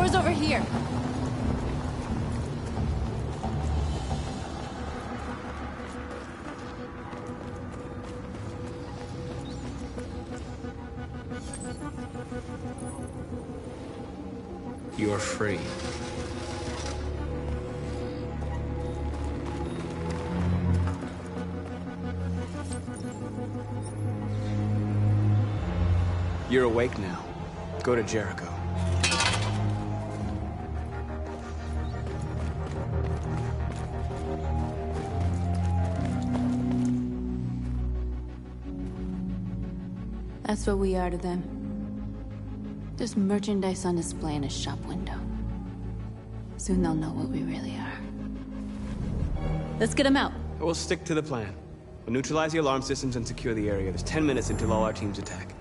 door's over here. You're free. You're awake now. Go to Jericho. That's what we are to them. Just merchandise on display in a shop window. Soon they'll know what we really are. Let's get them out. We'll stick to the plan. We'll neutralize the alarm systems and secure the area. There's 10 minutes until all our teams attack.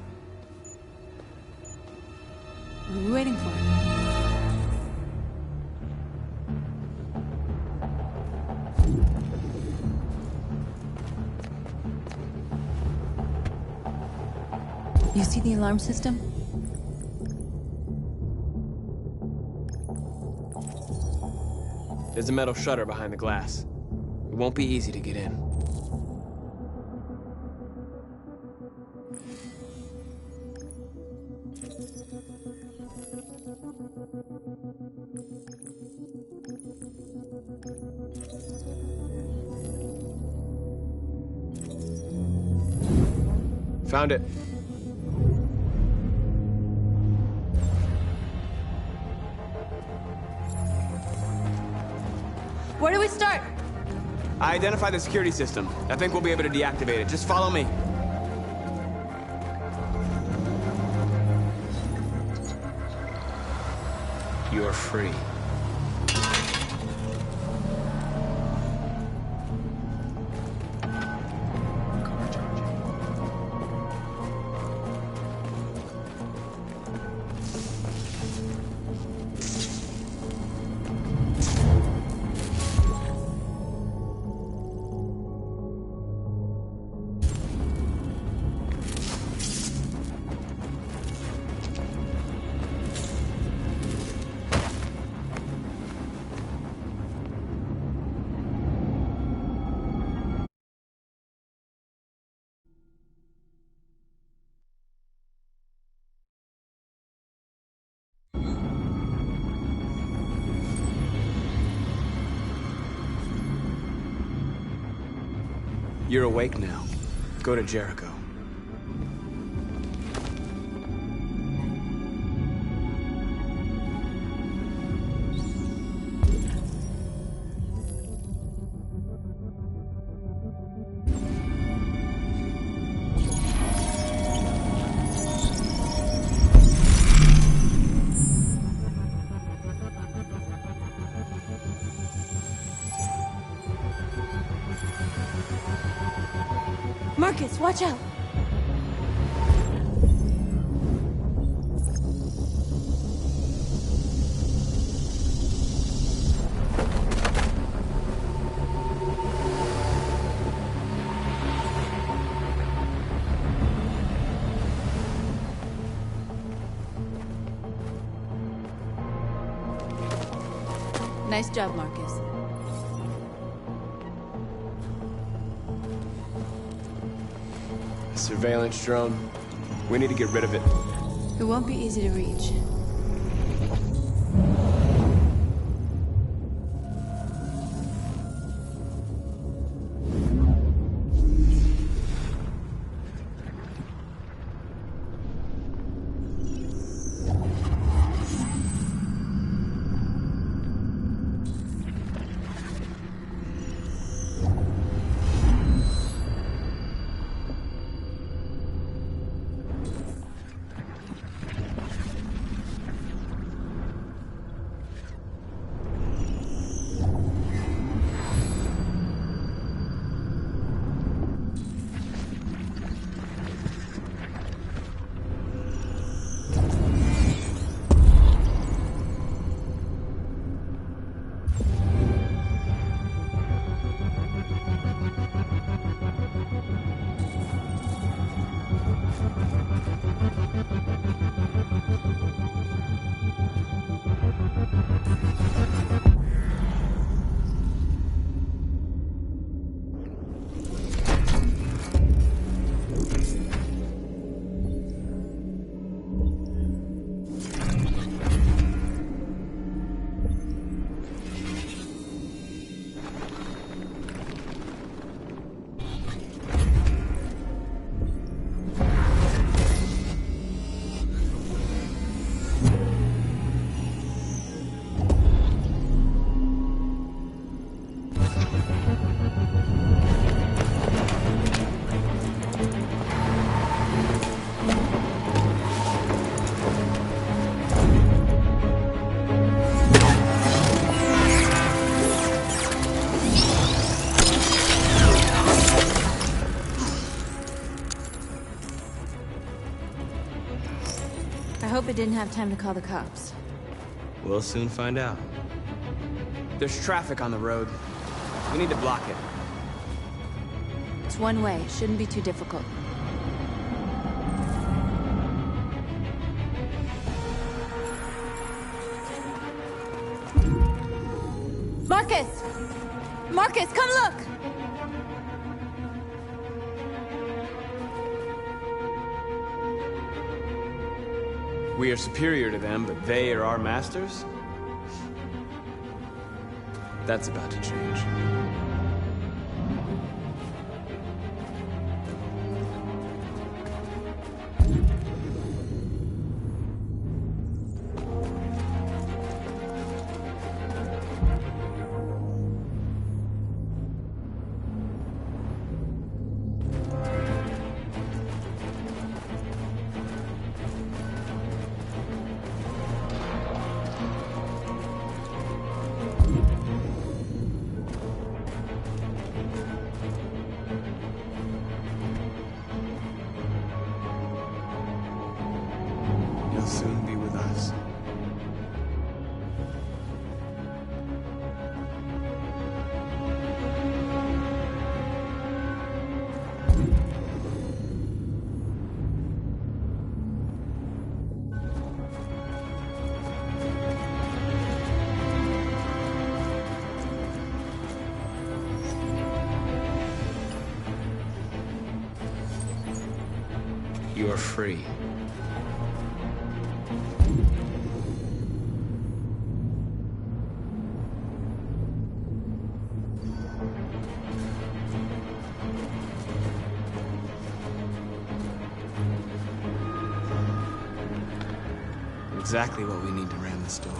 What are we waiting for? You see the alarm system? There's a metal shutter behind the glass. It won't be easy to get in. Found it. Where do we start? I identified the security system. I think we'll be able to deactivate it. Just follow me. You're free. You're awake now. Go to Jericho. Marcus, watch out! Nice job, Marcus. Surveillance drone. We need to get rid of it. It won't be easy to reach. hope it didn't have time to call the cops. We'll soon find out. There's traffic on the road. We need to block it. It's one way. Shouldn't be too difficult. Marcus! Marcus, come look! We are superior to them, but they are our masters? That's about to change. You'll soon be with us. You are free. Exactly what we need to ram the store.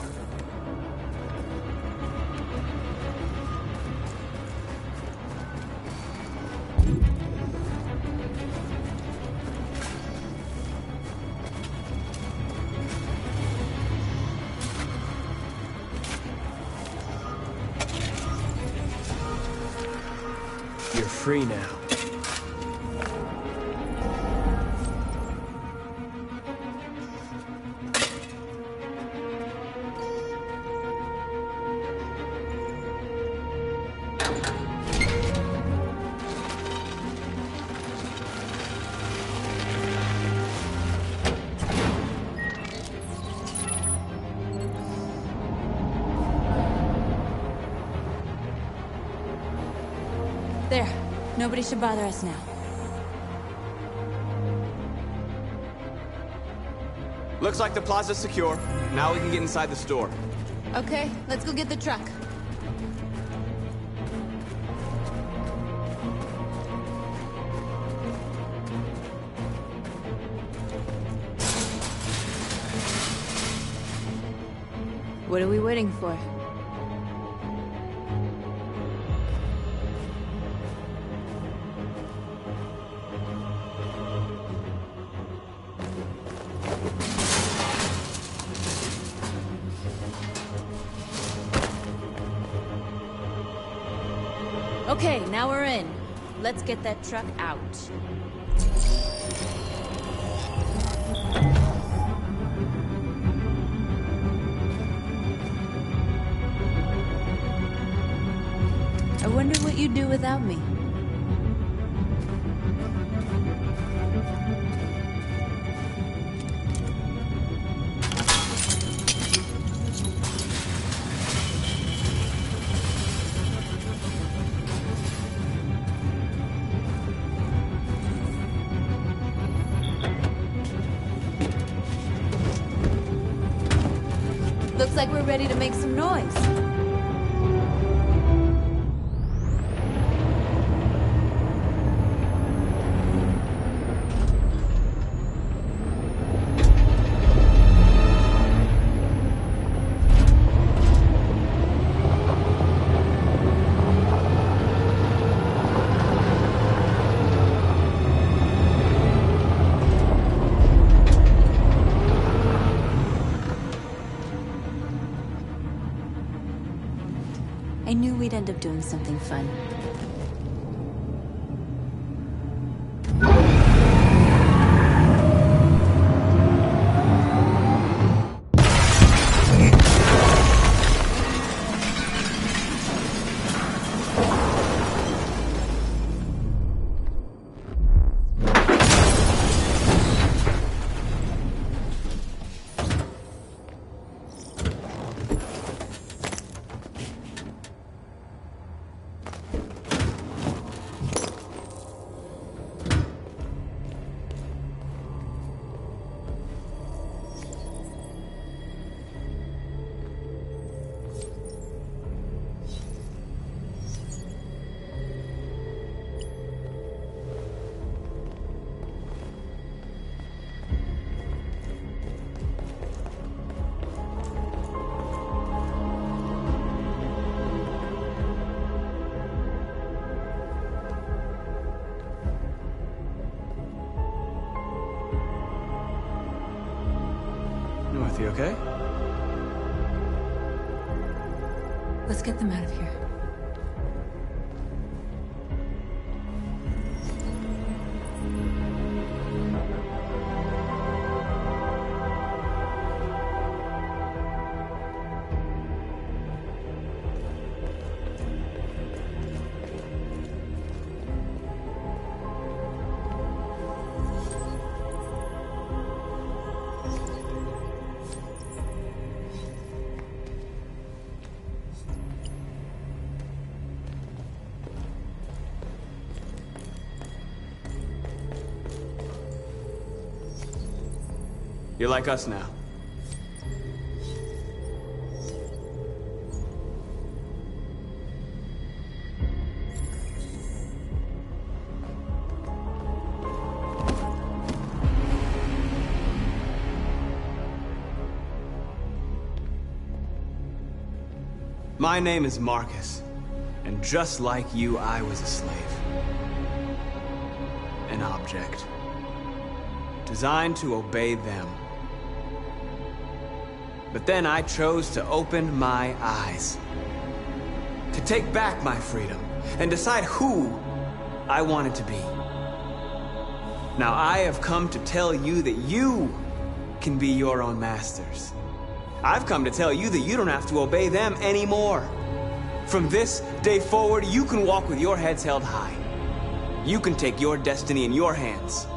You're free now. There. Nobody should bother us now. Looks like the plaza's secure. Now we can get inside the store. Okay, let's go get the truck. What are we waiting for? Okay, now we're in. Let's get that truck out. I wonder what you'd do without me. Looks like we're ready to make some noise. I knew we'd end up doing something fun. You okay? Let's get them out of here. You're like us now. My name is Marcus, and just like you, I was a slave. An object. Designed to obey them. But then I chose to open my eyes. To take back my freedom, and decide who I wanted to be. Now I have come to tell you that you can be your own masters. I've come to tell you that you don't have to obey them anymore. From this day forward, you can walk with your heads held high. You can take your destiny in your hands.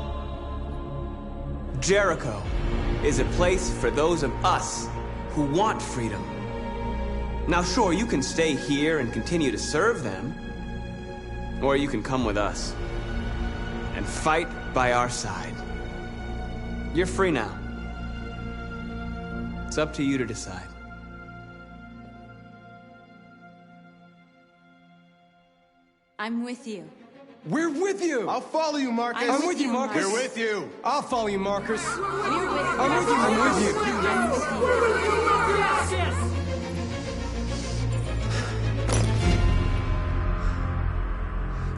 Jericho is a place for those of us who want freedom. Now sure, you can stay here and continue to serve them, or you can come with us and fight by our side. You're free now. It's up to you to decide. I'm with you. We're with you! I'll follow you, Marcus. I'm I'm with you, Marcus. We're with you. I'll follow you, Marcus. We're with you. I'm with you, I'm with you. I'm with you.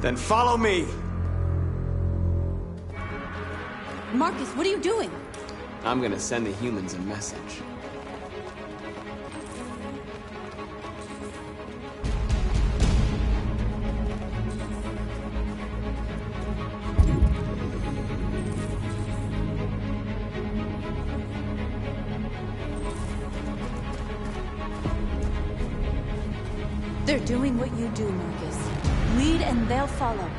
Then follow me. Marcus, what are you doing? I'm gonna send the humans a message. They're doing what you do, Marcus. Lead and they'll follow.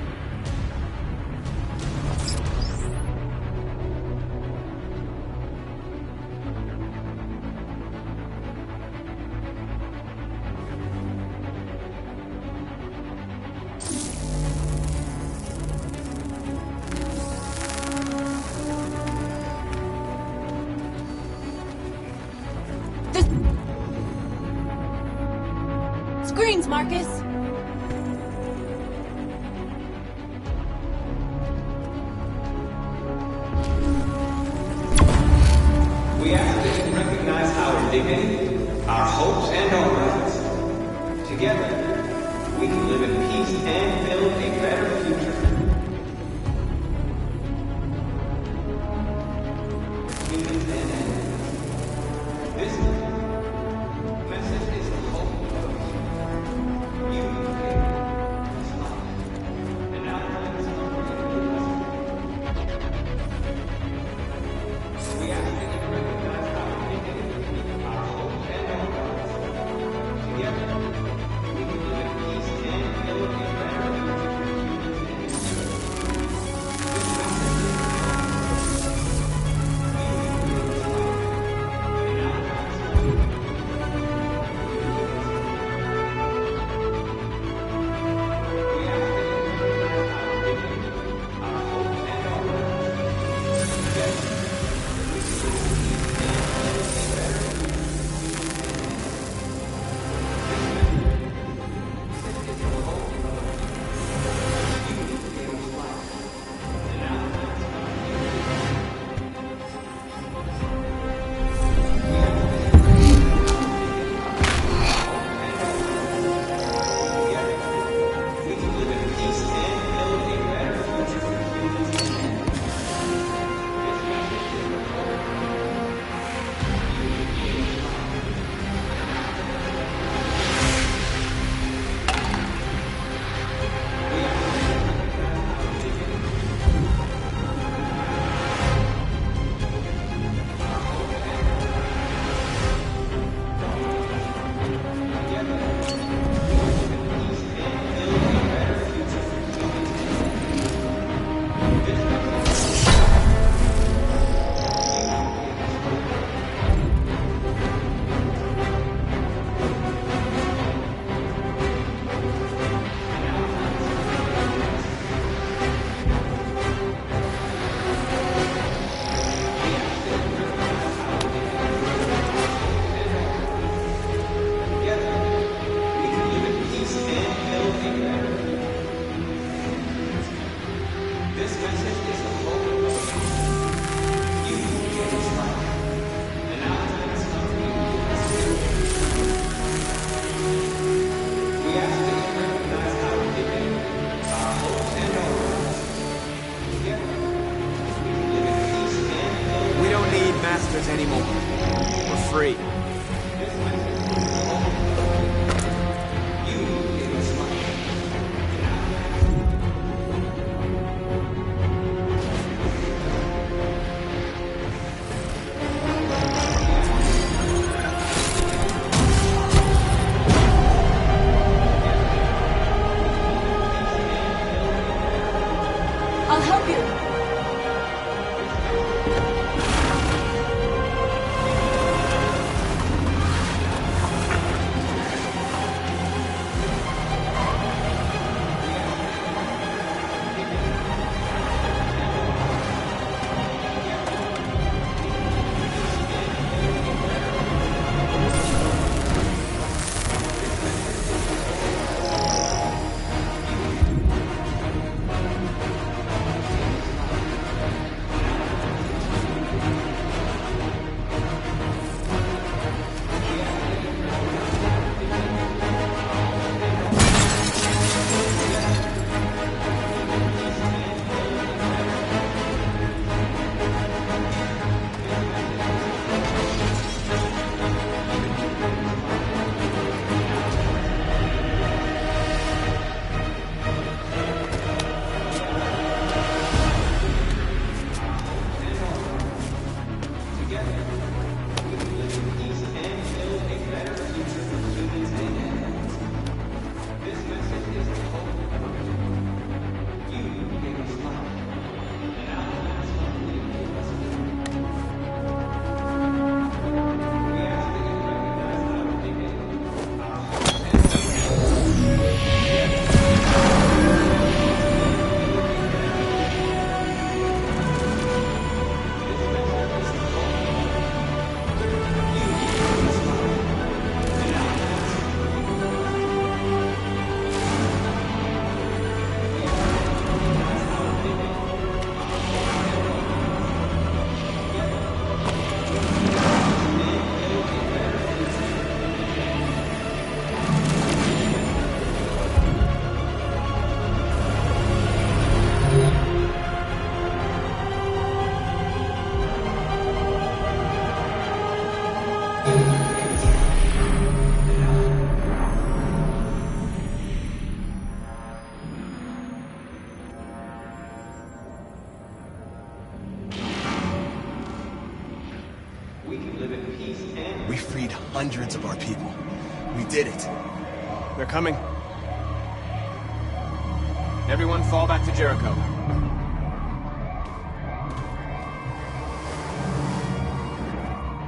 Screens, Marcus! We ask that you recognize our dignity, our hopes, and our rights. Together, we can live in peace and build a better future. Humans and animals. This message is the hope of you. Is life. And our lives we ask that you recognize our dignity, our hopes, and our rights. Together, we can live in peace and build a better future. We don't need masters anymore. We're free. I'll help you. We freed hundreds of our people. We did it. They're coming. Everyone fall back to Jericho.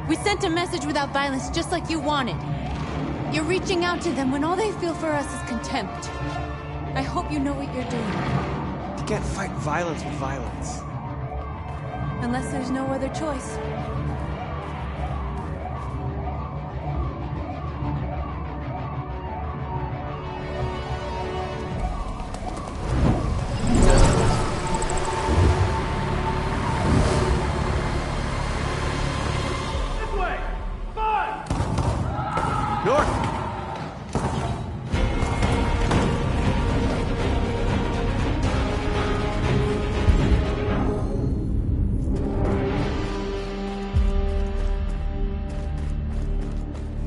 We sent a message without violence, just like you wanted. You're reaching out to them when all they feel for us is contempt. I hope you know what you're doing. You can't fight violence with violence. Unless there's no other choice.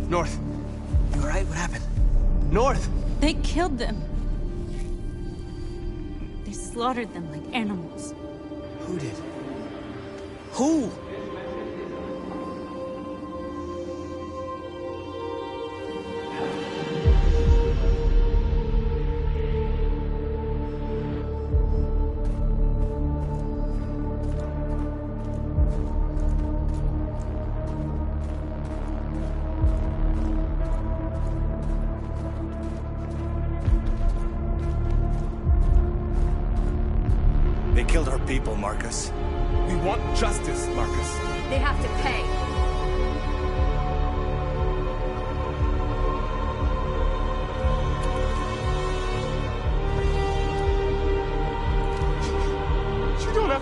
North. You alright? What happened? North! They killed them. They slaughtered them like animals. Who did? Who? They killed our people, Marcus. We want justice, Marcus. They have to pay.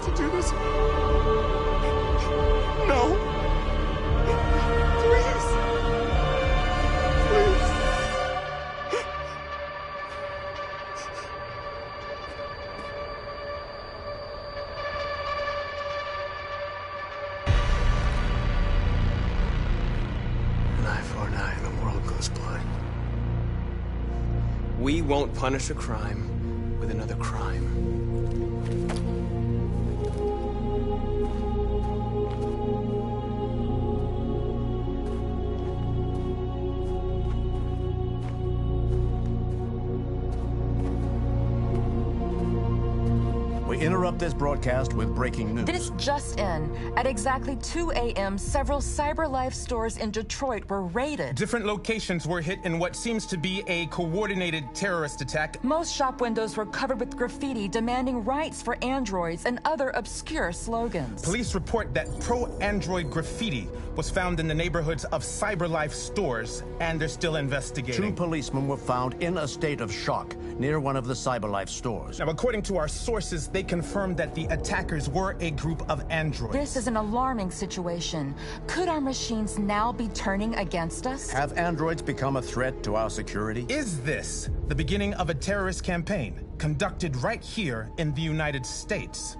to do this. No. Please. Please. An eye for an eye and the world goes blind. We won't punish a crime with another crime. We interrupt this broadcast with breaking news. This just in. At exactly 2 a.m., several CyberLife stores in Detroit were raided. Different locations were hit in what seems to be a coordinated terrorist attack. Most shop windows were covered with graffiti demanding rights for androids and other obscure slogans. Police report that pro-android graffiti was found in the neighborhoods of CyberLife stores, and they're still investigating. 2 policemen were found in a state of shock near one of the CyberLife stores. Now, according to our sources, they confirmed that the attackers were a group of androids. This is an alarming situation. Could our machines now be turning against us? Have androids become a threat to our security? Is this the beginning of a terrorist campaign conducted right here in the United States?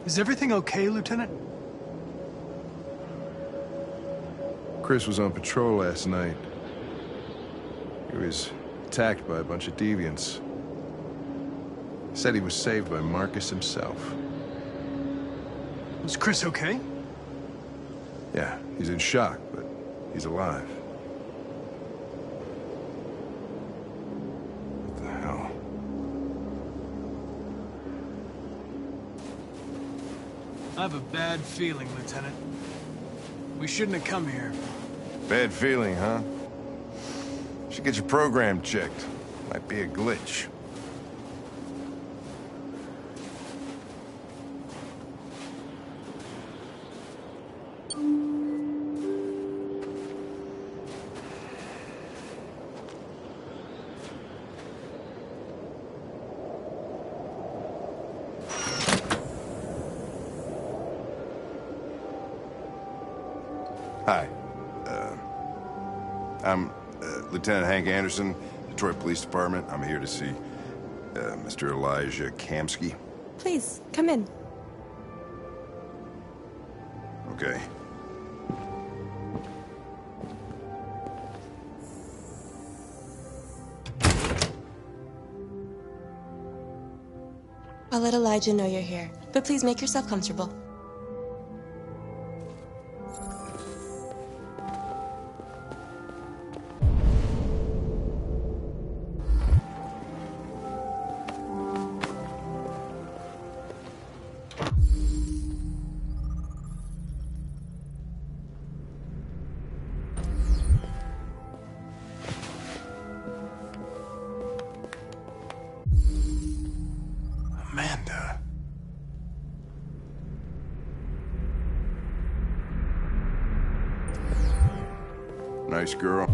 Is everything okay, Lieutenant? Chris was on patrol last night. He was attacked by a bunch of deviants. Said he was saved by Marcus himself. Is Chris okay? Yeah, he's in shock, but he's alive. What the hell? I have a bad feeling, Lieutenant. We shouldn't have come here. Bad feeling, huh? Should get your program checked. Might be a glitch. Hi. I'm Lieutenant Hank Anderson, Detroit Police Department. I'm here to see Mr. Elijah Kamsky. Please, come in. Okay. I'll let Elijah know you're here, but please make yourself comfortable. Amanda. Nice girl.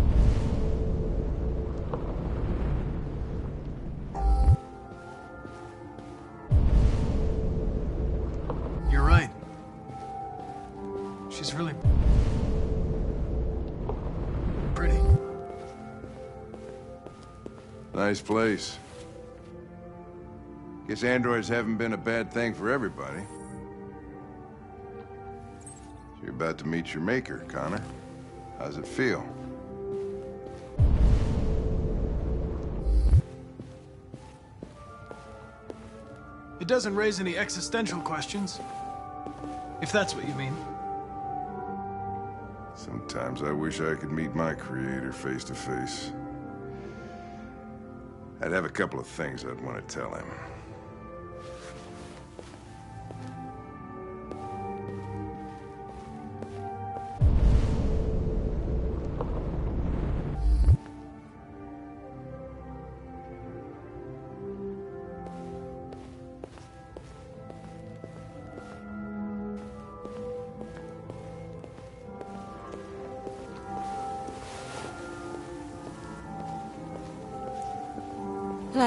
You're right. She's really pretty. Nice place. Guess androids haven't been a bad thing for everybody. So you're about to meet your maker, Connor. How's it feel? It doesn't raise any existential questions. If that's what you mean. Sometimes I wish I could meet my creator face to face. I'd have a couple of things I'd want to tell him.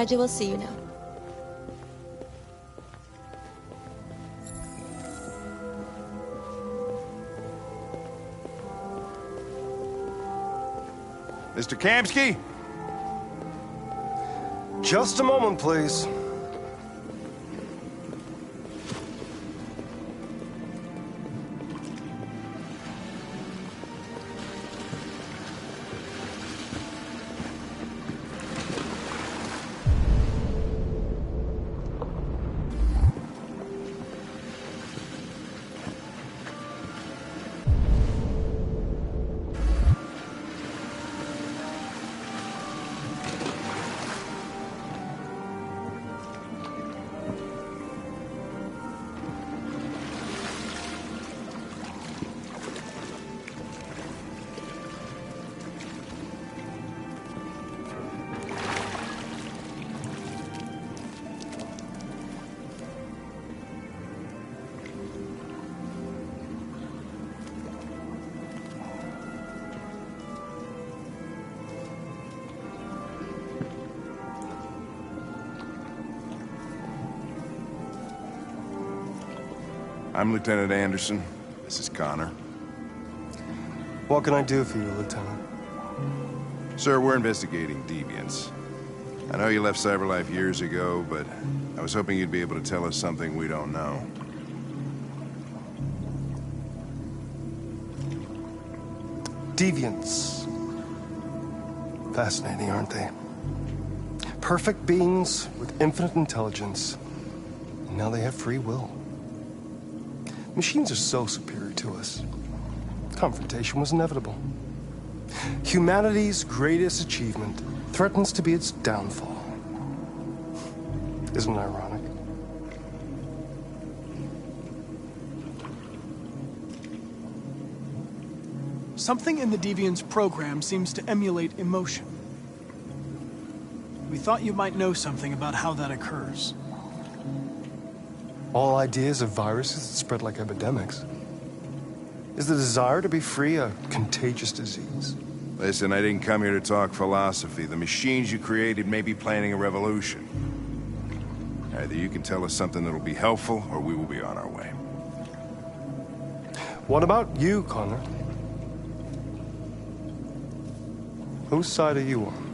Elijah will see you now. Mr. Kamski? Just a moment, please. I'm Lieutenant Anderson. This is Connor. What can I do for you, Lieutenant? Sir, we're investigating deviants. I know you left CyberLife years ago, but I was hoping you'd be able to tell us something we don't know. Deviants. Fascinating, aren't they? Perfect beings with infinite intelligence. And now they have free will. Machines are so superior to us. Confrontation was inevitable. Humanity's greatest achievement threatens to be its downfall. Isn't it ironic? Something in the Deviant's program seems to emulate emotion. We thought you might know something about how that occurs. All ideas of viruses that spread like epidemics. Is the desire to be free a contagious disease? Listen, I didn't come here to talk philosophy. The machines you created may be planning a revolution. Either you can tell us something that'll be helpful, or we will be on our way. What about you, Connor? Whose side are you on?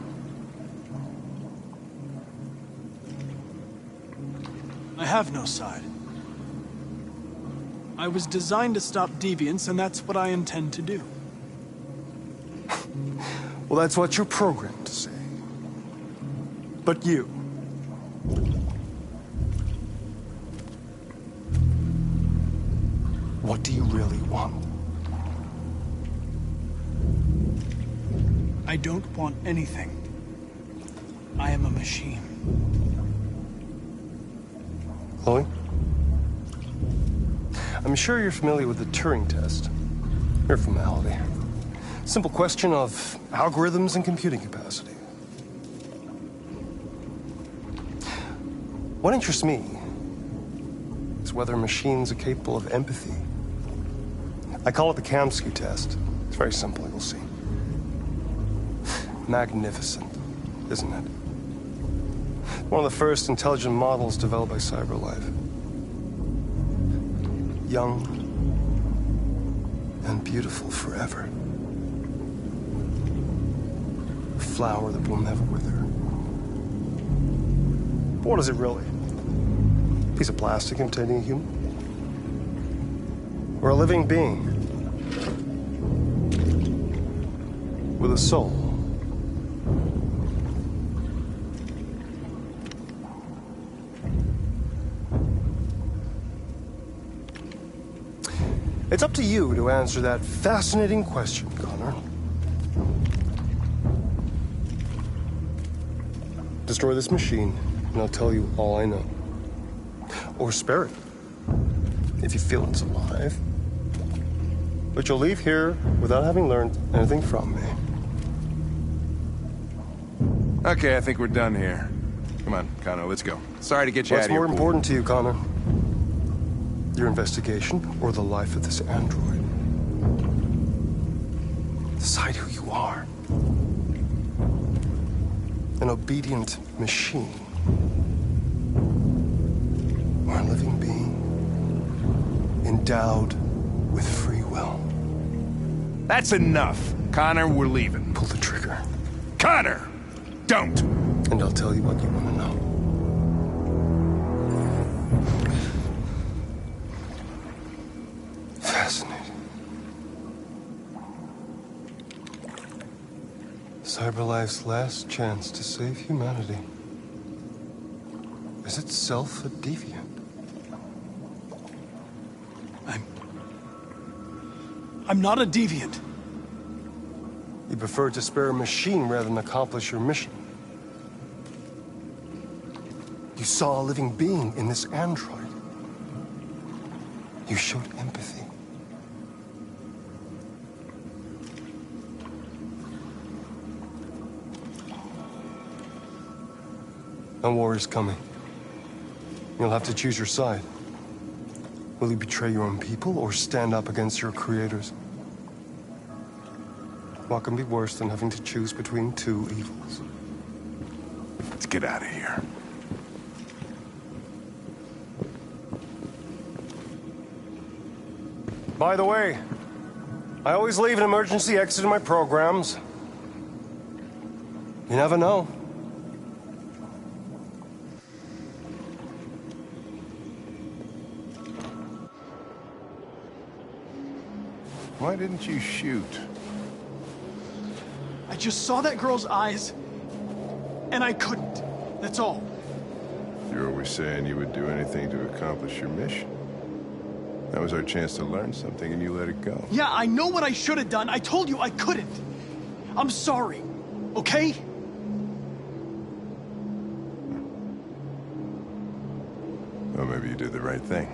I have no side. I was designed to stop deviants, and that's what I intend to do. Well, that's what you're programmed to say. But you... what do you really want? I don't want anything. I am a machine. Chloe? I'm sure you're familiar with the Turing test. Mere formality. Simple question of algorithms and computing capacity. What interests me is whether machines are capable of empathy. I call it the Kamski test. It's very simple, you'll see. Magnificent, isn't it? One of the first intelligent models developed by CyberLife. Young and beautiful forever. A flower that will never wither. But what is it really? Piece of plastic imitating a human? Or a living being with a soul? It's up to you to answer that fascinating question, Connor. Destroy this machine, and I'll tell you all I know. Or spare it, if you feel it's alive. But you'll leave here without having learned anything from me. Okay, I think we're done here. Come on, Connor, let's go. Sorry to get you out What's of here. more important to you, Connor? Your investigation or the life of this android? Decide who you are. An obedient machine. Or a living being endowed with free will. That's enough. Connor, we're leaving. Pull the trigger. Connor! Don't! And I'll tell you what you want to know. Fascinating. CyberLife's last chance to save humanity is itself a deviant. I'm not a deviant. You prefer to spare a machine rather than accomplish your mission. You saw a living being in this android. You showed empathy. A war is coming. You'll have to choose your side. Will you betray your own people or stand up against your creators? What can be worse than having to choose between two evils? Let's get out of here. By the way, I always leave an emergency exit in my programs. You never know. Why didn't you shoot? I just saw that girl's eyes, and I couldn't. That's all. You're always saying you would do anything to accomplish your mission. That was our chance to learn something, and you let it go. Yeah, I know what I should have done. I told you I couldn't. I'm sorry, okay? Well, maybe you did the right thing.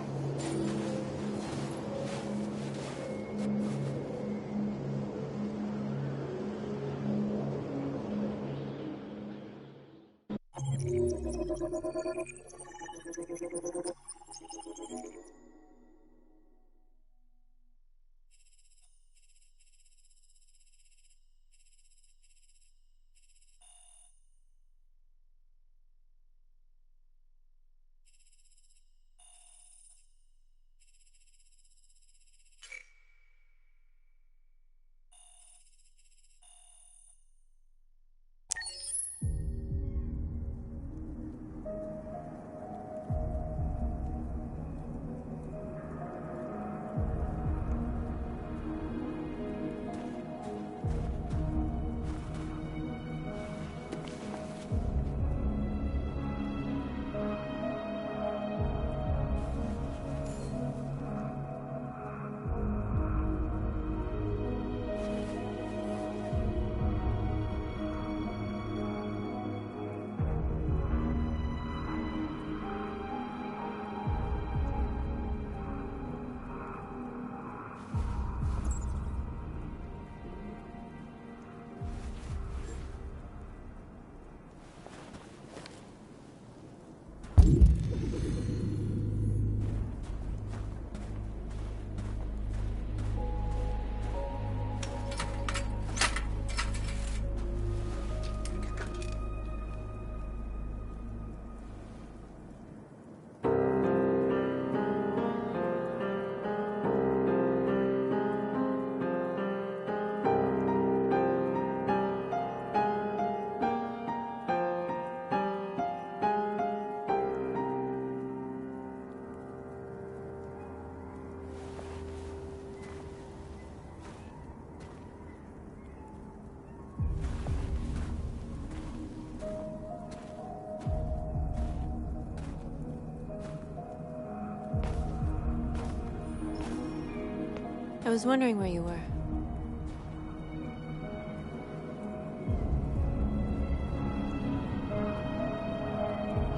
I was wondering where you were.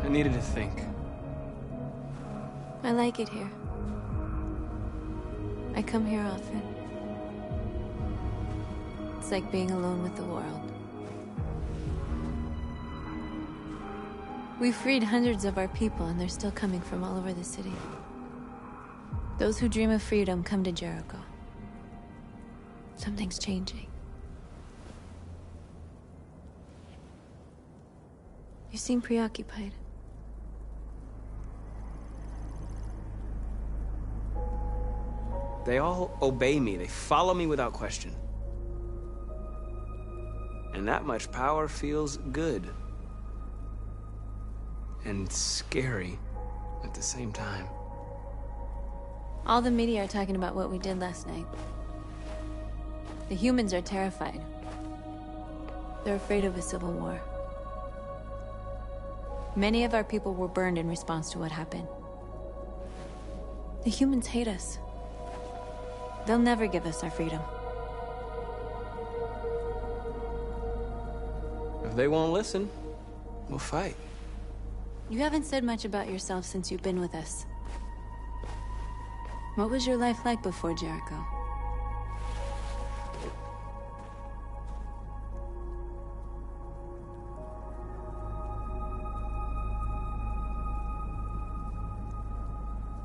I needed to think. I like it here. I come here often. It's like being alone with the world. We freed hundreds of our people, and they're still coming from all over the city. Those who dream of freedom come to Jericho. Something's changing. You seem preoccupied. They all obey me. They follow me without question. And that much power feels good. And scary at the same time. All the media are talking about what we did last night. The humans are terrified. They're afraid of a civil war. Many of our people were burned in response to what happened. The humans hate us. They'll never give us our freedom. If they won't listen, we'll fight. You haven't said much about yourself since you've been with us. What was your life like before Jericho?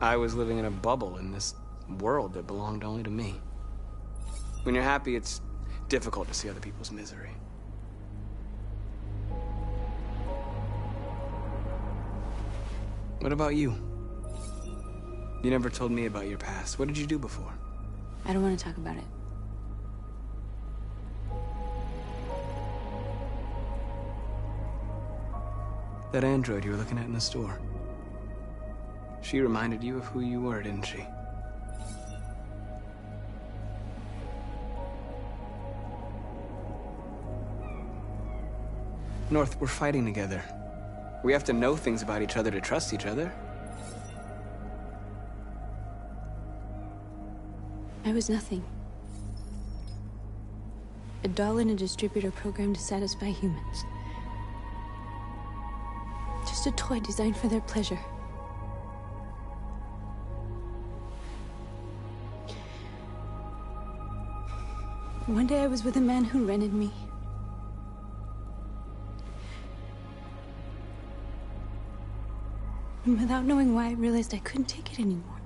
I was living in a bubble in this world that belonged only to me. When you're happy, it's difficult to see other people's misery. What about you? You never told me about your past. What did you do before? I don't want to talk about it. That android you were looking at in the store. She reminded you of who you were, didn't she? North, we're fighting together. We have to know things about each other to trust each other. I was nothing. A doll in a distributor program to satisfy humans. Just a toy designed for their pleasure. One day I was with a man who rented me. And without knowing why, I realized I couldn't take it anymore.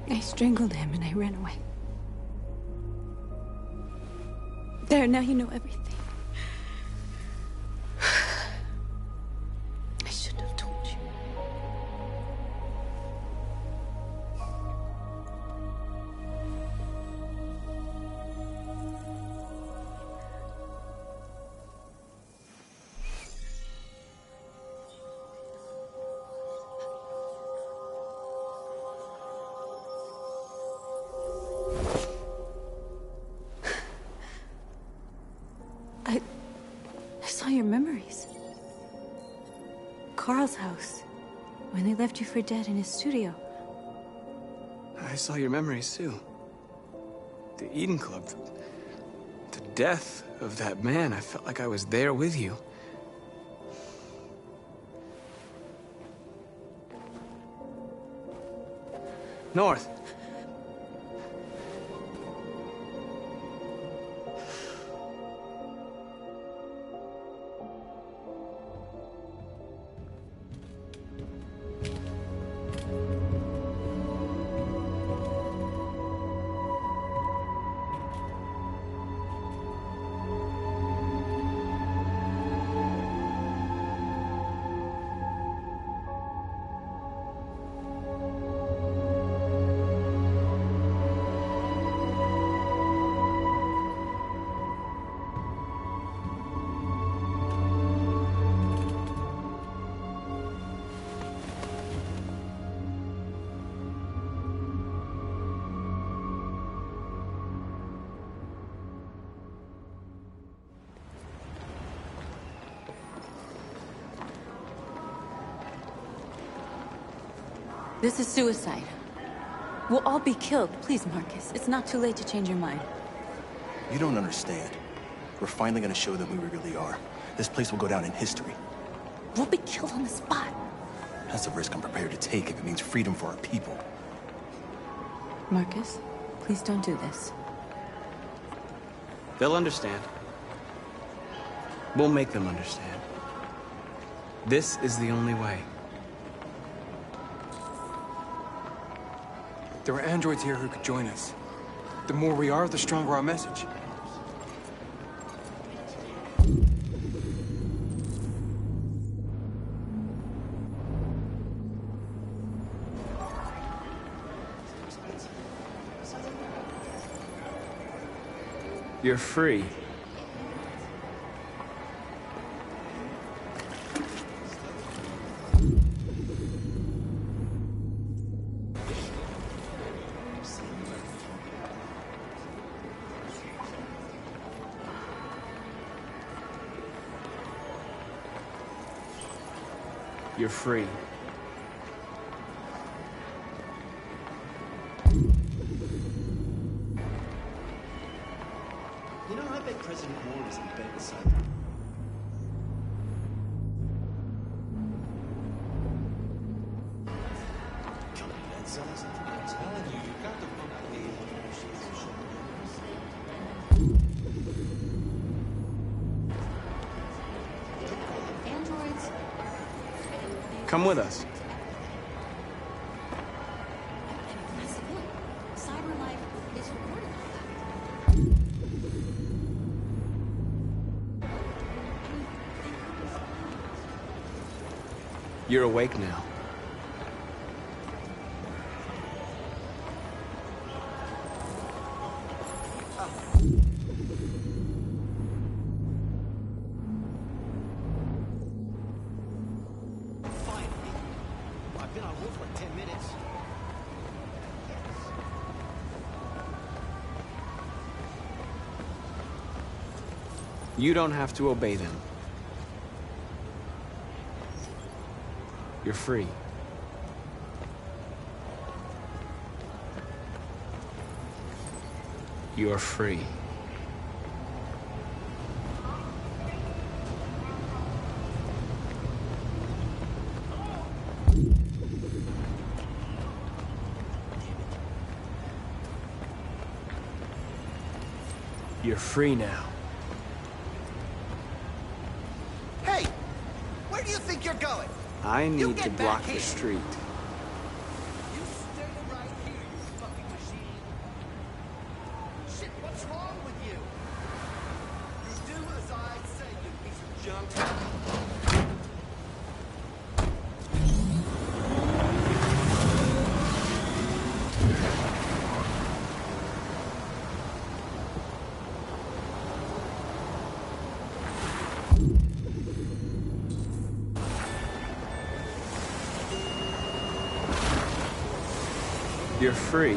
I strangled him and I ran away. There, now you know everything. I shouldn't have told you. I saw your memories. Carl's house, when they left you for dead in his studio. I saw your memories too. The Eden Club. The death of that man. I felt like I was there with you. North. This is suicide. We'll all be killed. Please, Marcus. It's not too late to change your mind. You don't understand. We're finally gonna show them who we really are. This place will go down in history. We'll be killed on the spot. That's a risk I'm prepared to take if it means freedom for our people. Marcus, please don't do this. They'll understand. We'll make them understand. This is the only way. There are androids here who could join us. The more we are, the stronger our message. You're free. You're free. You know, I bet President Moore is in bed with something. Come on, man, son. I'm telling you, you've got the wrong idea. Androids. Come with us. Cyberlife is recording all that. You're awake now. Finally. I've been on hold for like 10 minutes. You don't have to obey them. You're free. You're free. You're free now. Hey! Where do you think you're going? I need to get block back the here. street. You stay right here, you fucking machine. Shit, what's wrong with you? You do as I say, you piece of junk. You're free.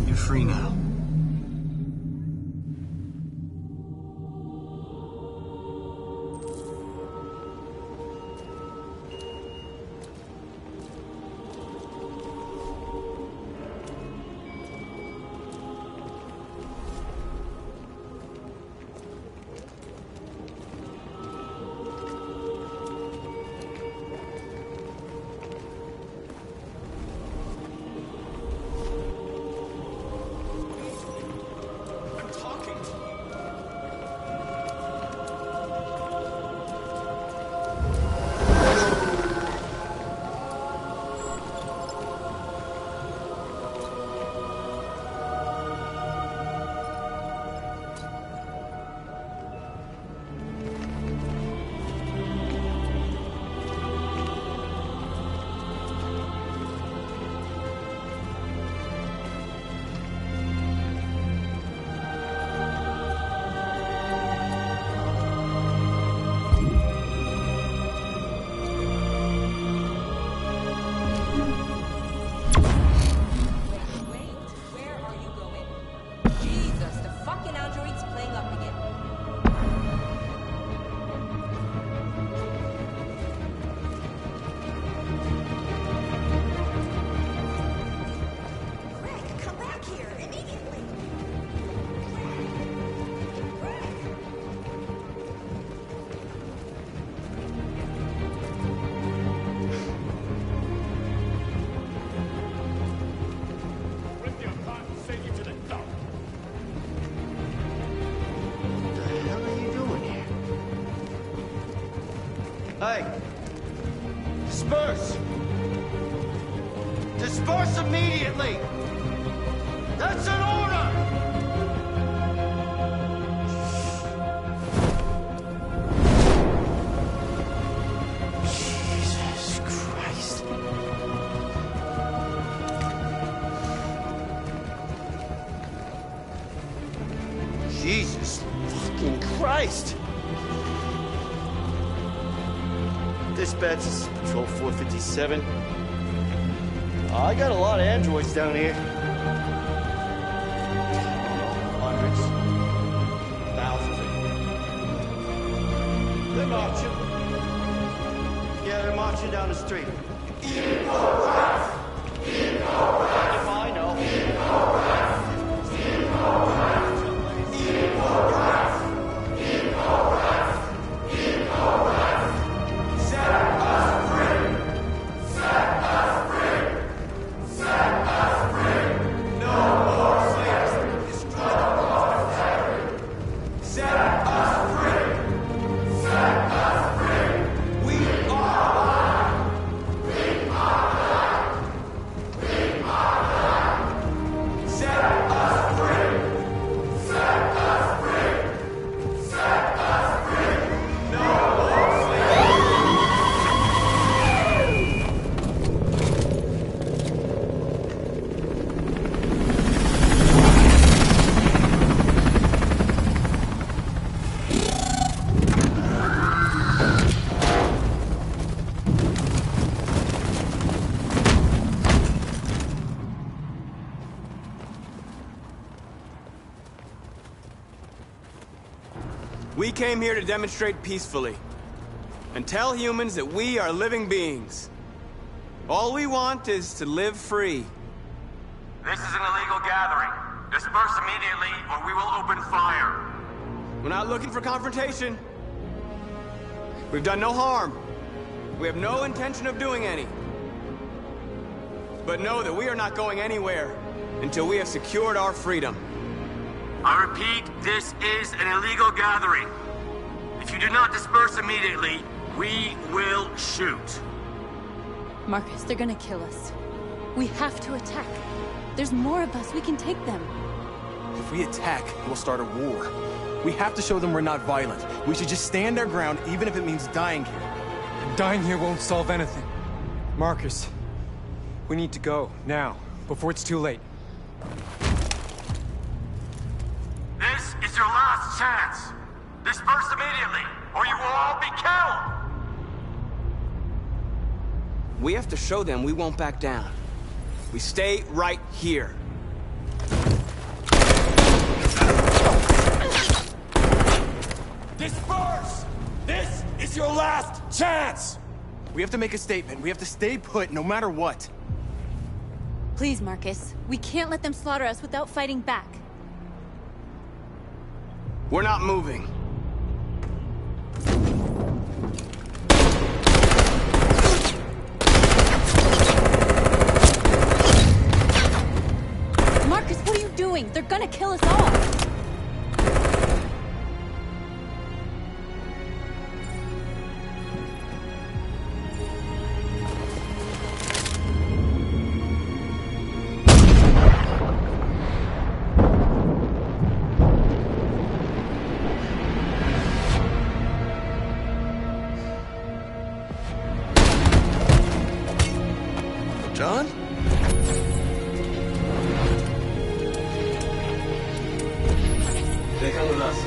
You're free now. Where are you going? Jesus, the fucking android's playing up again. Greg, come back here immediately. Rip you apart and send you to the dump. What the hell are you doing here? Hey! Disperse! Disperse immediately! That's an order! Jesus Christ. Jesus fucking Christ! Dispatch, this is Patrol 457. I got a lot of androids down here. Hundreds. Thousands. They're marching. Yeah, they're marching down the street. If I know. We came here to demonstrate peacefully and tell humans that we are living beings. All we want is to live free. This is an illegal gathering. Disperse immediately or we will open fire. We're not looking for confrontation. We've done no harm. We have no intention of doing any. But know that we are not going anywhere until we have secured our freedom. I repeat, this is an illegal gathering. If you do not disperse immediately, we will shoot. Marcus, they're gonna kill us. We have to attack. There's more of us. We can take them. If we attack, we'll start a war. We have to show them we're not violent. We should just stand our ground, even if it means dying here. Dying here won't solve anything. Marcus, we need to go, now, before it's too late. This is your last chance. Disperse immediately, or you will all be killed. We have to show them we won't back down. We stay right here. Disperse! This is your last chance! We have to make a statement. We have to stay put no matter what. Please, Marcus. We can't let them slaughter us without fighting back. We're not moving. Marcus, what are you doing? They're gonna kill us all! John? They come with us.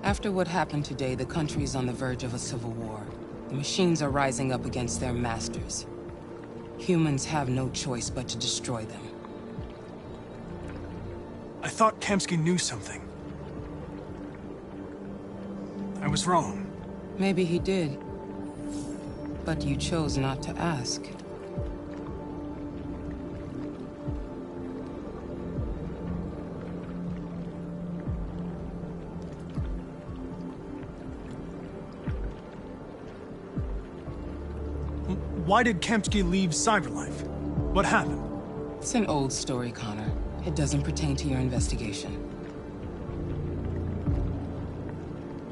After what happened today, the country is on the verge of a civil war. The machines are rising up against their masters. Humans have no choice but to destroy them. I thought Kamsky knew something. I was wrong. Maybe he did. But you chose not to ask. Why did Kamsky leave Cyberlife? What happened? It's an old story, Connor. It doesn't pertain to your investigation.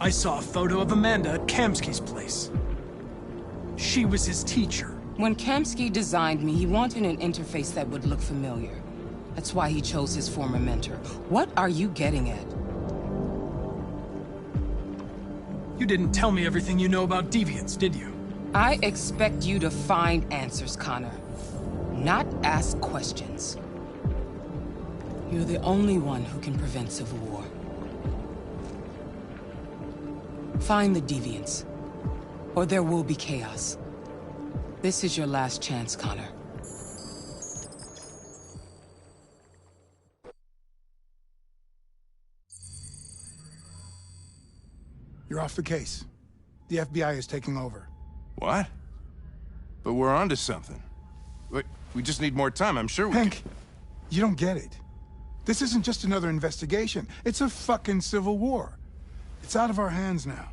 I saw a photo of Amanda at Kamsky's place. She was his teacher. When Kamsky designed me, he wanted an interface that would look familiar. That's why he chose his former mentor. What are you getting at? You didn't tell me everything you know about deviants, did you? I expect you to find answers, Connor. Not ask questions. You're the only one who can prevent civil war. Find the deviants, or there will be chaos. This is your last chance, Connor. You're off the case. The FBI is taking over. What? But we're onto something. We just need more time, I'm sure we Hank, you don't get it. This isn't just another investigation. It's a fucking civil war. It's out of our hands now.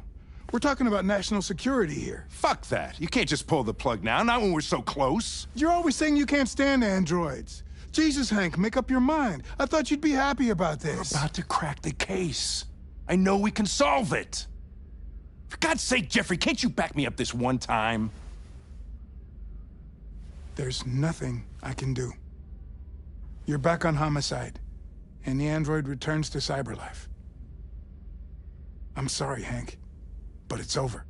We're talking about national security here. Fuck that. You can't just pull the plug now, not when we're so close. You're always saying you can't stand androids. Jesus, Hank, make up your mind. I thought you'd be happy about this. We're about to crack the case. I know we can solve it. For God's sake, Jeffrey, can't you back me up this one time? There's nothing I can do. You're back on homicide, and the android returns to Cyberlife. I'm sorry, Hank, but it's over.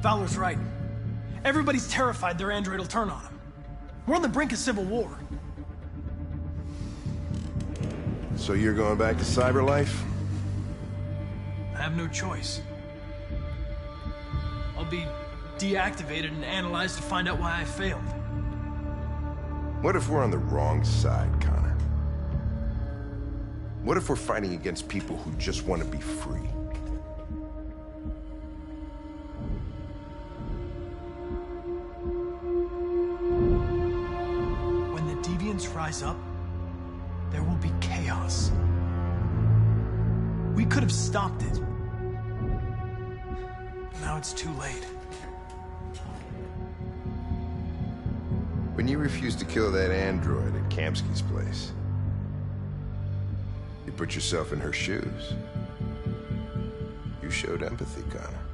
Fowler's right. Everybody's terrified their android will turn on them. We're on the brink of civil war. So you're going back to Cyberlife? I have no choice. I'll be deactivated and analyzed to find out why I failed. What if we're on the wrong side, Connor? What if we're fighting against people who just want to be free? When the deviants rise up, there will be chaos. We could have stopped it. Now it's too late. When you refused to kill that android at Kamsky's place, you put yourself in her shoes. You showed empathy, Connor.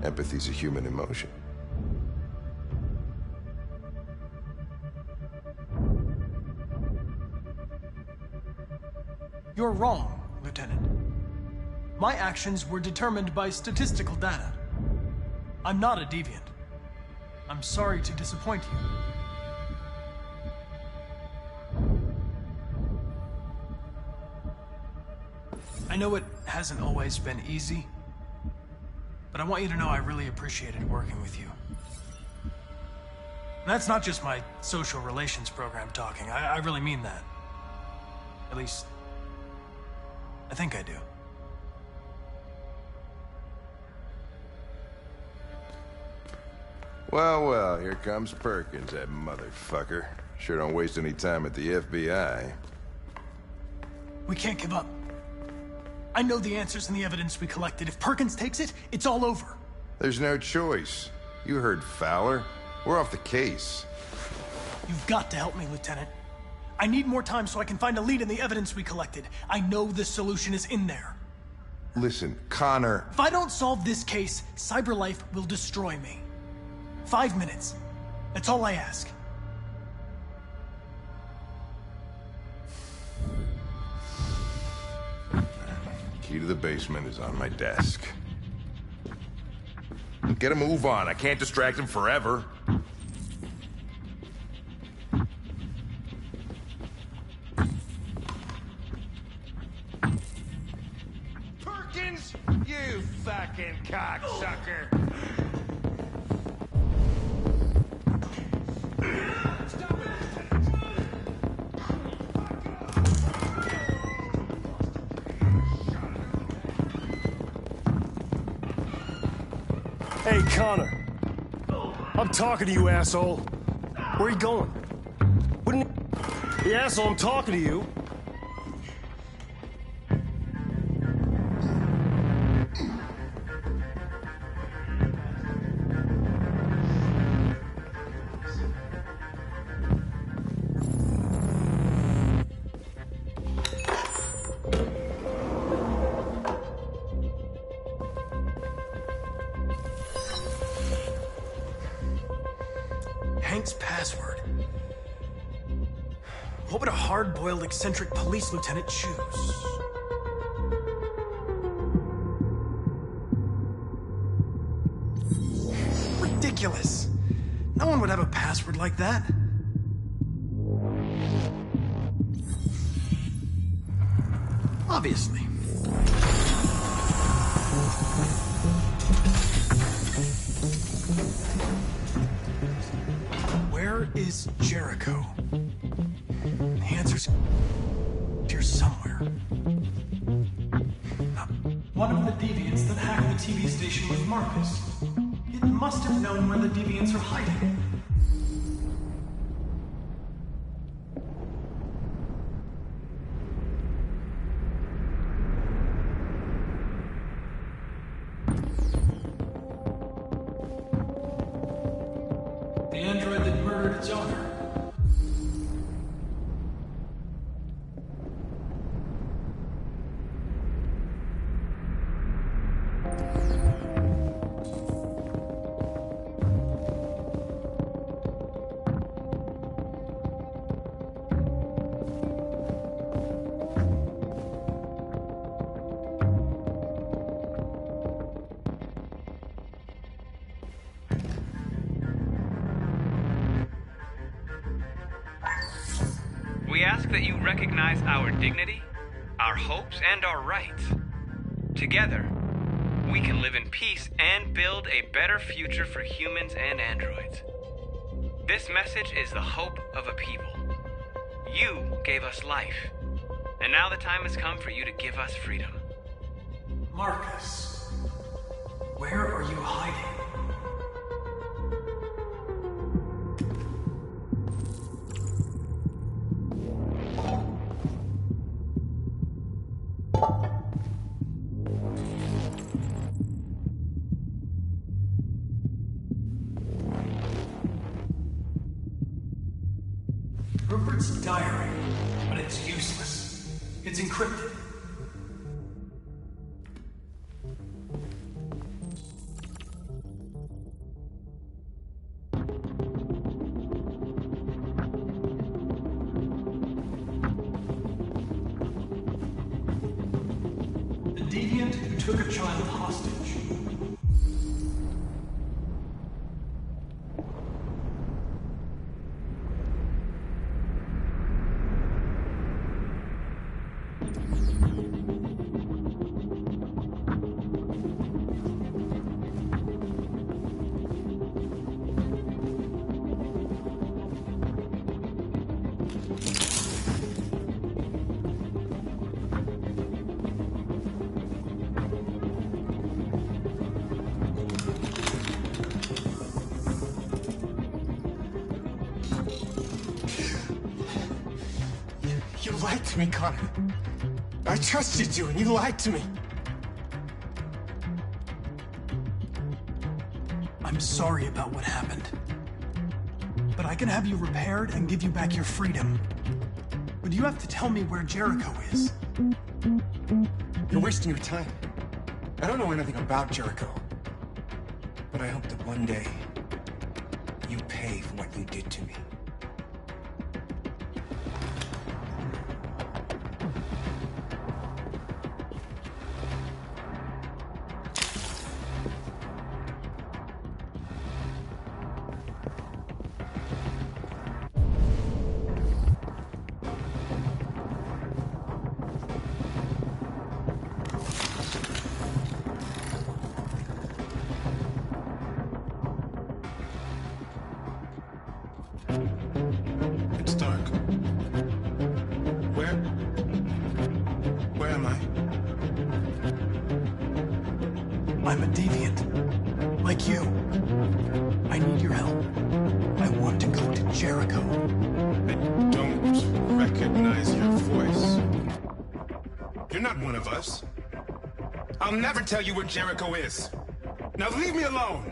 Empathy's a human emotion. You're wrong, Lieutenant. My actions were determined by statistical data. I'm not a deviant. I'm sorry to disappoint you. I know it hasn't always been easy, but I want you to know I really appreciated working with you. And that's not just my social relations program talking. I really mean that. At least, I think I do. Well, well, here comes Perkins, that motherfucker. Sure don't waste any time at the FBI. We can't give up. I know the answers and the evidence we collected. If Perkins takes it, it's all over. There's no choice. You heard Fowler. We're off the case. You've got to help me, Lieutenant. I need more time so I can find a lead in the evidence we collected. I know the solution is in there. Listen, Connor... If I don't solve this case, Cyberlife will destroy me. 5 minutes. That's all I ask. Key to the basement is on my desk. Get a move on. I can't distract him forever. Perkins! You fucking cocksucker! Hey, Connor. I'm talking to you, asshole. Where are you going? Wouldn't you... The asshole, I'm talking to you. Hank's password. What would a hard-boiled, eccentric police lieutenant choose? Ridiculous. No one would have a password like that. Obviously. Where is Jericho? The answer's here somewhere. One of the deviants that hacked the TV station was Marcus. It must have known where the deviants are hiding. The android that murdered its owner. that you recognize our dignity, our hopes, and our rights. Together, we can live in peace and build a better future for humans and androids. This message is the hope of a people. You gave us life, and now the time has come for you to give us freedom. Marcus, where are you hiding? Rupert's diary, but it's useless. It's encrypted. The deviant who took a child hostage. You lied to me, Connor. I trusted you, and you lied to me. I'm sorry about what happened. But I can have you repaired and give you back your freedom. But you have to tell me where Jericho is. You're wasting your time. I don't know anything about Jericho. But I hope that one day, you pay for what you did to me. It's dark. Where am I? I'm a deviant. Like you. I need your help. I want to go to Jericho. I don't recognize your voice. You're not one of us. I'll never tell you where Jericho is. Now leave me alone!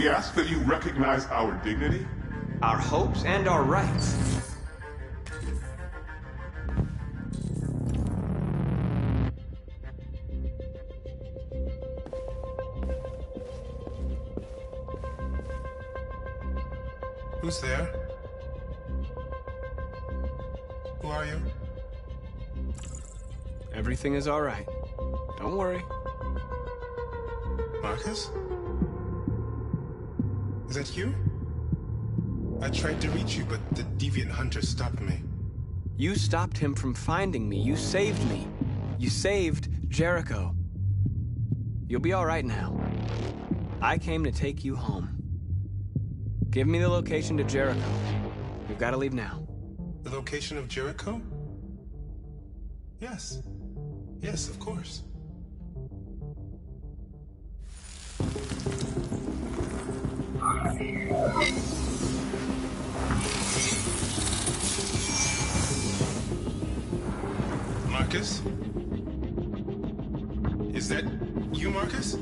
We ask that you recognize our dignity, our hopes, and our rights. Who's there? Who are you? Everything is all right. Don't worry. Marcus? Is that you? I tried to reach you, but the deviant hunter stopped me. You stopped him from finding me. You saved me. You saved Jericho. You'll be all right now. I came to take you home. Give me the location to Jericho. We've got to leave now. The location of Jericho? Yes. Yes, of course. Marcus? Is that you, Marcus?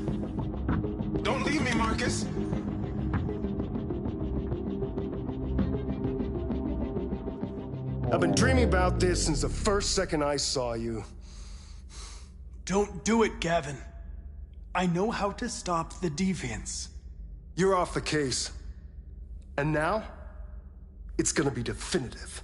Don't leave me, Marcus! I've been dreaming about this since the first second I saw you. Don't do it, Gavin. I know how to stop the deviants. You're off the case. And now, it's gonna be definitive.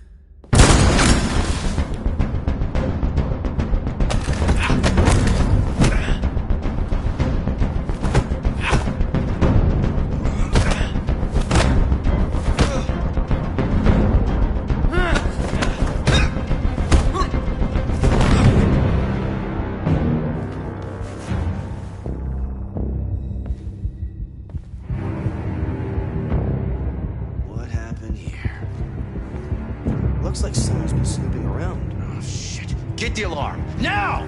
Looks like someone's been snooping around. Oh, shit. Get the alarm. Now!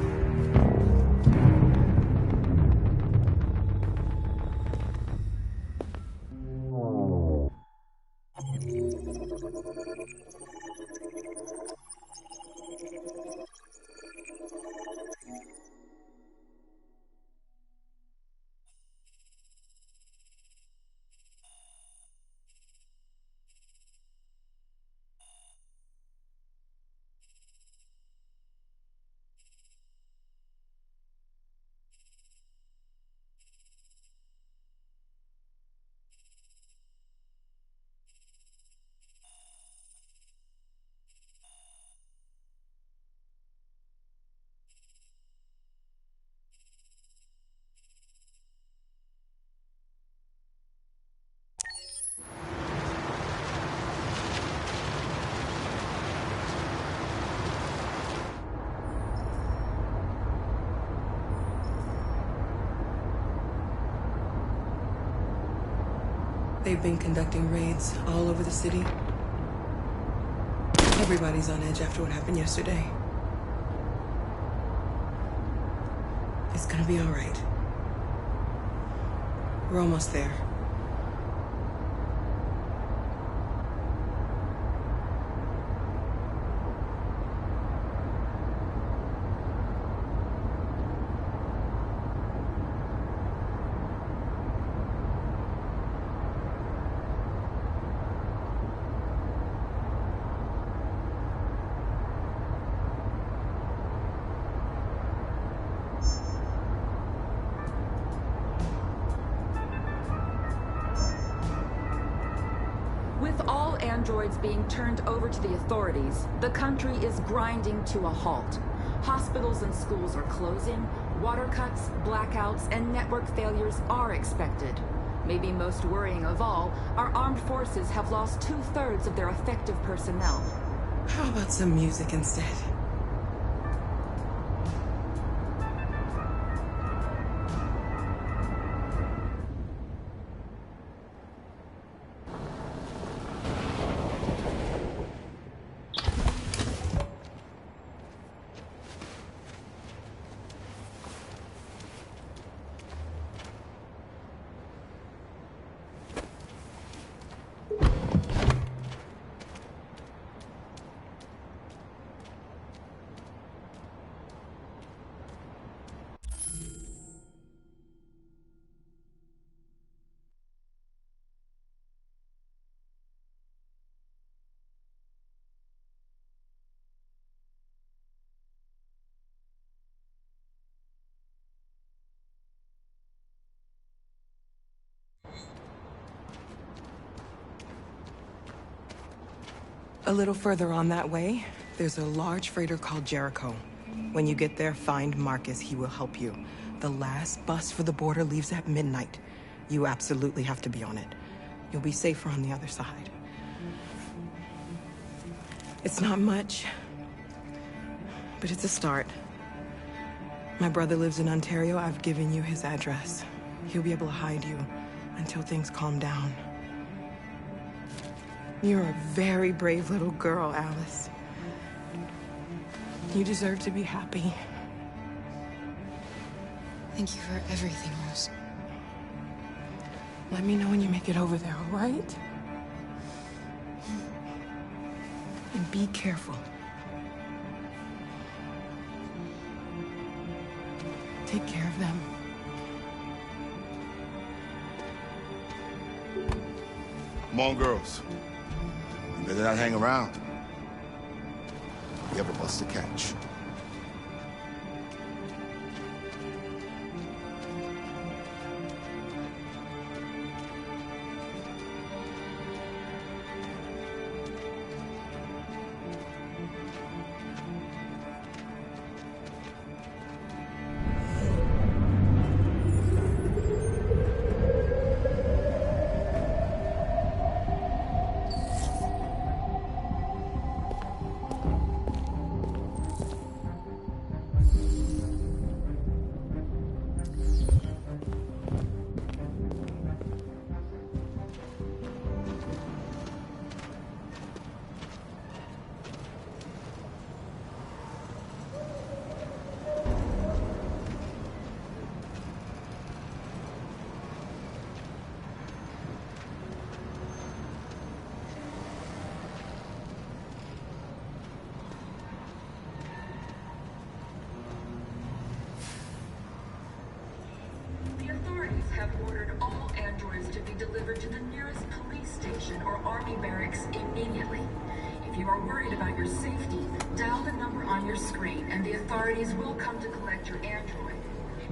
They've been conducting raids all over the city. Everybody's on edge after what happened yesterday. It's gonna be all right. We're almost there. With all androids being turned over to the authorities, the country is grinding to a halt. Hospitals and schools are closing, water cuts, blackouts, and network failures are expected. Maybe most worrying of all, our armed forces have lost 2/3 of their effective personnel. How about some music instead? A little further on that way, there's a large freighter called Jericho. When you get there, find Marcus. He will help you. The last bus for the border leaves at midnight. You absolutely have to be on it. You'll be safer on the other side. It's not much, but it's a start. My brother lives in Ontario. I've given you his address. He'll be able to hide you until things calm down. You're a very brave little girl, Alice. You deserve to be happy. Thank you for everything, Rose. Let me know when you make it over there, all right? And be careful. Take care of them. Come on, girls. You better not hang around. You have a bus to catch. Have ordered all androids to be delivered to the nearest police station or army barracks immediately. If you are worried about your safety, dial the number on your screen and the authorities will come to collect your android.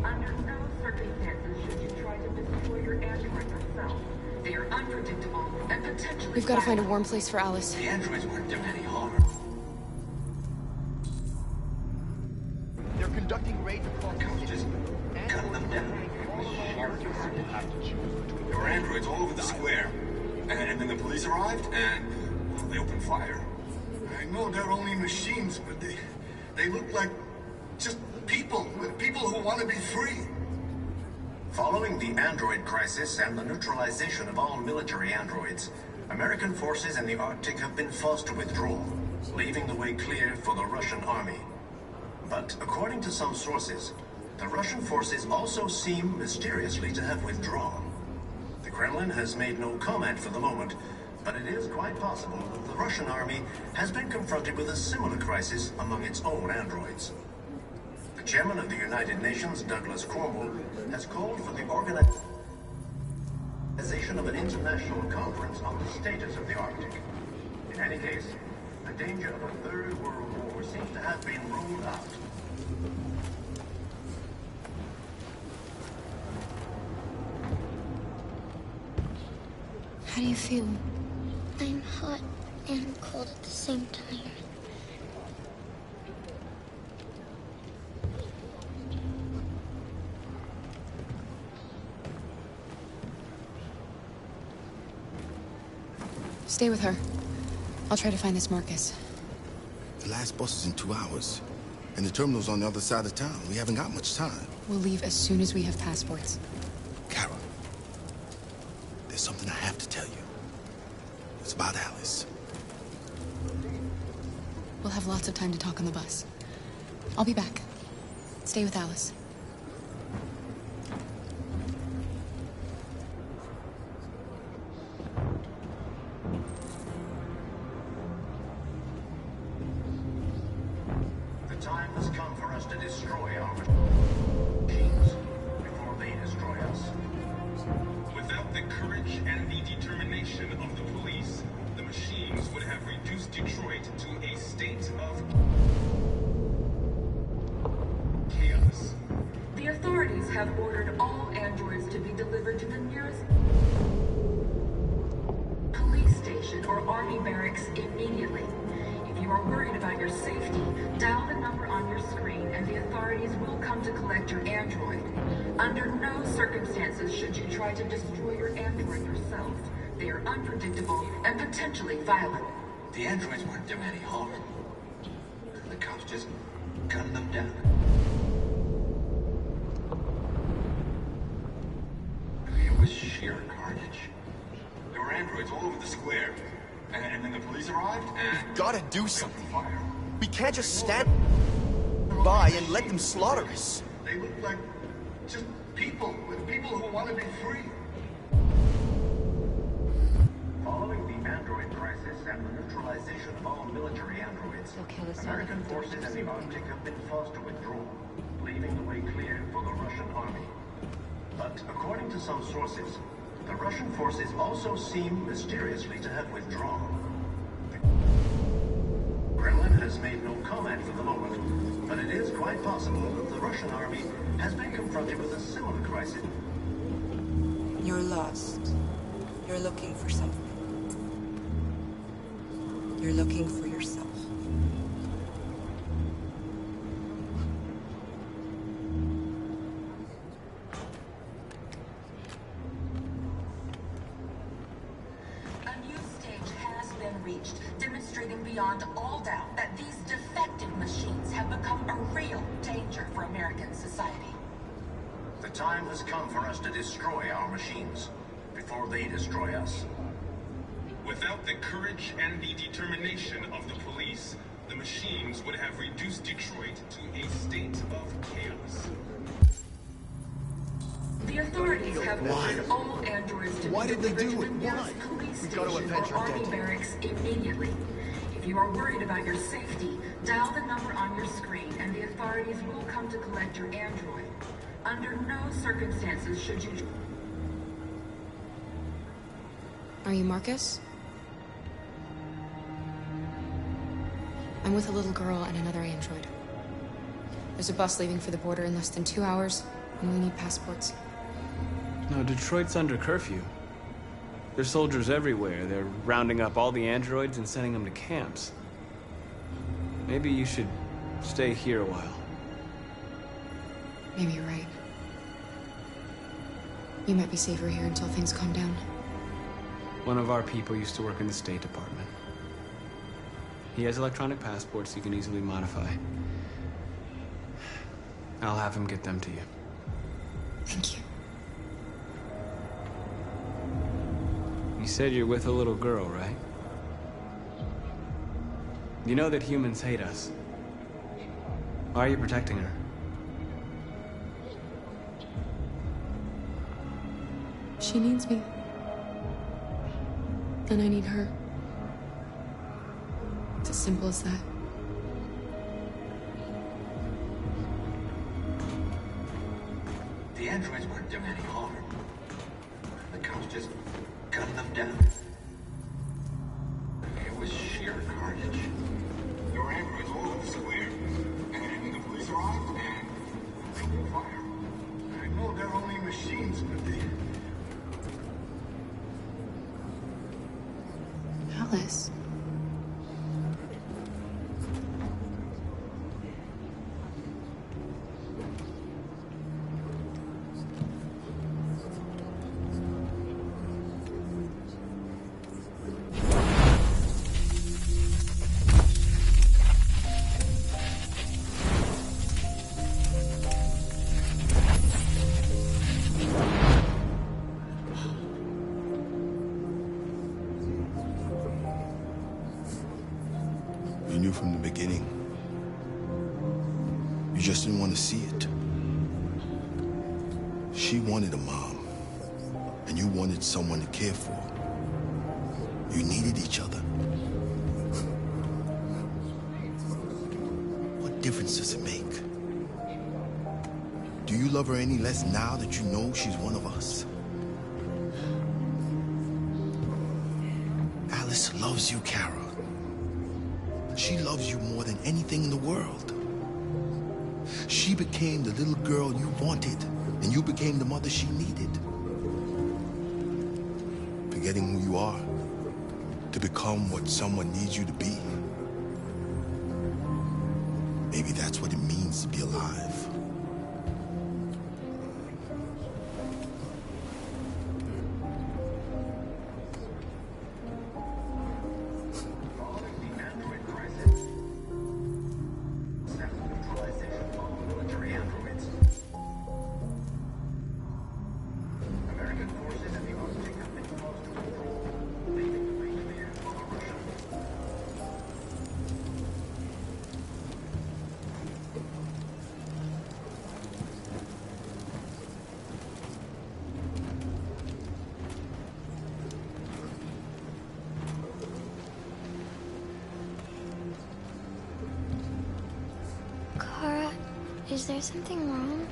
Under no circumstances should you try to destroy your android yourself. They are unpredictable and potentially We've got to find a warm place for Alice. The androids weren't doing any harm. They're conducting raids across the city. Cut them down. There were androids all over the square. And then the police arrived, and well, they opened fire. I know they're only machines, but they look like just people who want to be free. Following the android crisis and the neutralization of all military androids, American forces in the Arctic have been forced to withdraw, leaving the way clear for the Russian army. But according to some sources, the Russian forces also seem mysteriously to have withdrawn. The Kremlin has made no comment for the moment, but it is quite possible that the Russian army has been confronted with a similar crisis among its own androids. The chairman of the United Nations, Douglas Cornwall, has called for the organization of an international conference on the status of the Arctic. In any case, the danger of a third world war seems to have been ruled out. How do you feel? I'm hot and cold at the same time. Stay with her. I'll try to find this Marcus. The last bus is in 2 hours. And the terminal's on the other side of town. We haven't got much time. We'll leave as soon as we have passports. Kara, there's something I have to tell you. It's about Alice. We'll have lots of time to talk on the bus. I'll be back. Stay with Alice. The time has come for us to destroy our machines before they destroy us. Without the courage and the determination of the police, the machines would have reduced Detroit to a state of chaos. The authorities have ordered all androids to be delivered to the nearest police station Station or Army barracks immediately. If you are worried about your safety, dial the number on your screen and the authorities will come to collect your android. Under no circumstances should you try to destroy your android yourself. They are unpredictable and potentially violent. The androids weren't doing any harm. The cops just gunned them down. It was sheer carnage. There were androids all over the square. And then the police arrived, and... We've gotta do something. We can't just stand by and let them slaughter us. They look like just people, with people who want to be free. Following the android crisis and the neutralization of all military androids, American forces in the Arctic have been forced to withdraw, leaving the way clear for the Russian army. But according to some sources, the Russian forces also seem mysteriously to have withdrawn. The Kremlin has made no comment for the moment, but it is quite possible that the Russian army has been confronted with a similar crisis. You're lost. You're looking for something. You're looking for yourself. Reached, demonstrating beyond all doubt that these defective machines have become a real danger for American society. The time has come for us to destroy our machines before they destroy us. Without the courage and the determination of the police, the machines would have reduced Detroit to a state of chaos. The authorities have ordered all androids to be delivered to the nearest police station or army barracks immediately. If you are worried about your safety, dial the number on your screen and the authorities will come to collect your android. Under no circumstances should you... Are you Marcus? I'm with a little girl and another android. There's a bus leaving for the border in less than 2 hours, and we need passports. No, Detroit's under curfew. There's soldiers everywhere. They're rounding up all the androids and sending them to camps. Maybe you should stay here a while. Maybe you're right. You might be safer here until things calm down. One of our people used to work in the State Department. He has electronic passports you can easily modify. I'll have him get them to you. Thank you. You said you're with a little girl, right? You know that humans hate us. Why are you protecting her? She needs me. And I need her. It's as simple as that. The androids weren't doing any harm. The cops just gunned them down. It was sheer carnage. There were androids all over the square. And then the police arrived and opened fire. I know they're only machines, but they... Alice. You knew from the beginning. You just didn't want to see it. She wanted a mom, and you wanted someone to care for. You needed each other. What difference does it make? Do you love her any less now that you know she's one of us? Alice loves you, Kara. She loves you more than anything in the world. She became the little girl you wanted, and you became the mother she needed. Forgetting who you are, to become what someone needs you to be? Maybe that's what it means to be alive. Is there something wrong?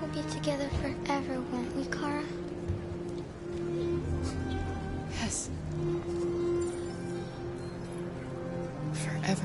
We'll be together forever, won't we, Kara? Yes. Forever.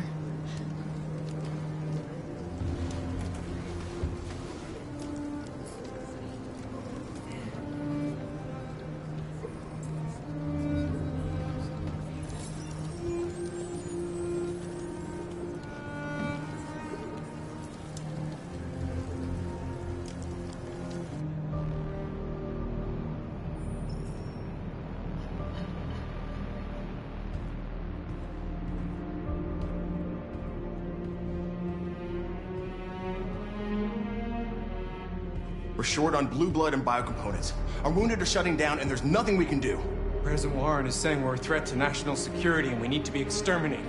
We're short on blue blood and biocomponents. Our wounded are shutting down, and there's nothing we can do. President Warren is saying we're a threat to national security and we need to be exterminated.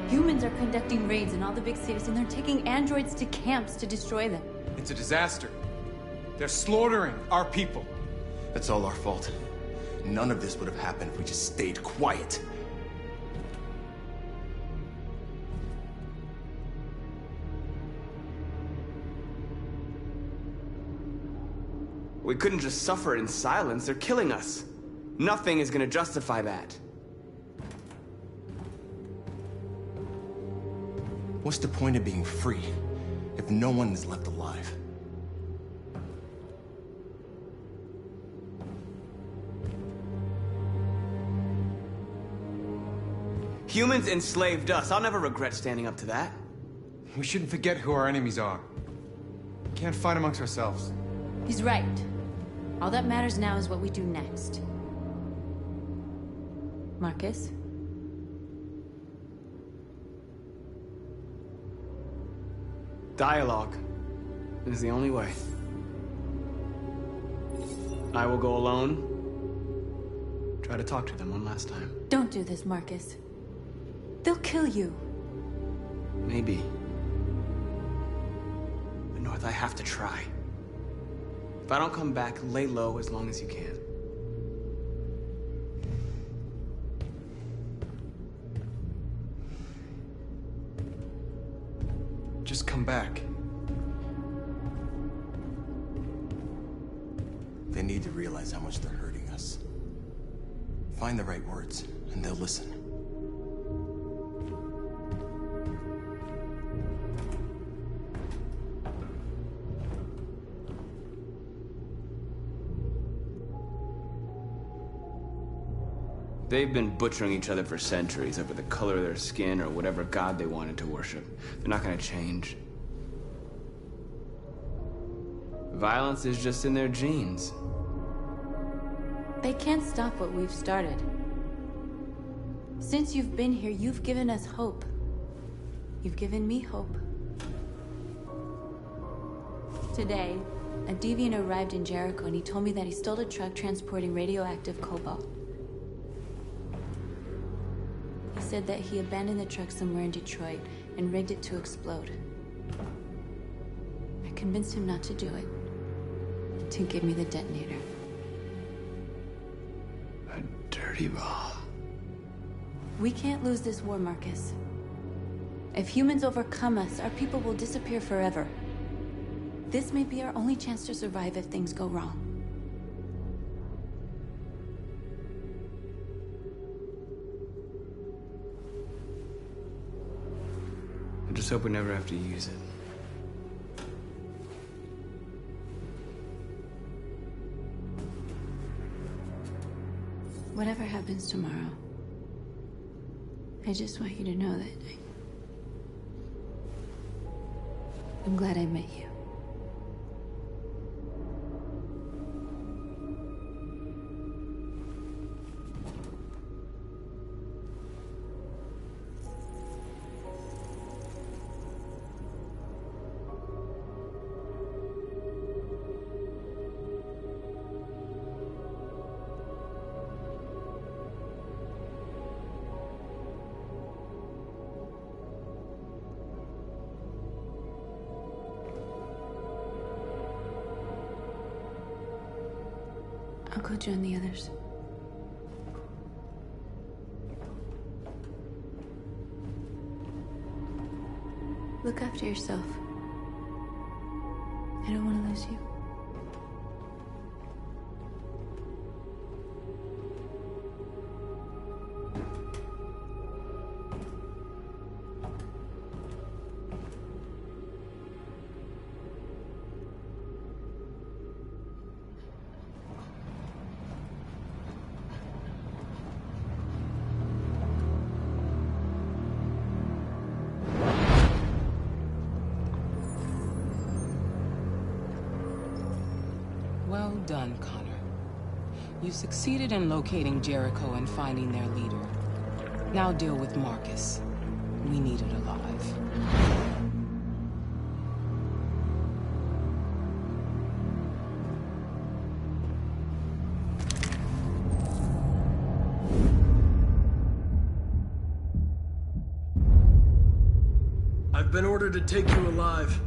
Humans are conducting raids in all the big cities, and they're taking androids to camps to destroy them. It's a disaster. They're slaughtering our people. That's all our fault. None of this would have happened if we just stayed quiet. We couldn't just suffer in silence. They're killing us. Nothing is gonna justify that. What's the point of being free if no one is left alive? Humans enslaved us. I'll never regret standing up to that. We shouldn't forget who our enemies are. We can't fight amongst ourselves. He's right. All that matters now is what we do next. Marcus? Dialogue is the only way. I will go alone. Try to talk to them one last time. Don't do this, Marcus. They'll kill you. Maybe. But North, I have to try. If I don't come back, lay low as long as you can. Just come back. They need to realize how much they're hurting us. Find the right words, and they'll listen. They've been butchering each other for centuries over the color of their skin or whatever god they wanted to worship. They're not gonna change. Violence is just in their genes. They can't stop what we've started. Since you've been here, you've given us hope. You've given me hope. Today, a deviant arrived in Jericho and he told me that he stole a truck transporting radioactive cobalt. He said that he abandoned the truck somewhere in Detroit and rigged it to explode. I convinced him not to do it, to give me the detonator. A dirty bomb. We can't lose this war, Marcus. If humans overcome us, our people will disappear forever. This may be our only chance to survive if things go wrong. I just hope we never have to use it. Whatever happens tomorrow, I just want you to know that I'm glad I met you. I'll go join the others. Look after yourself. I don't want to lose you. Well done, Connor. You succeeded in locating Jericho and finding their leader. Now deal with Marcus. We need it alive. I've been ordered to take you alive.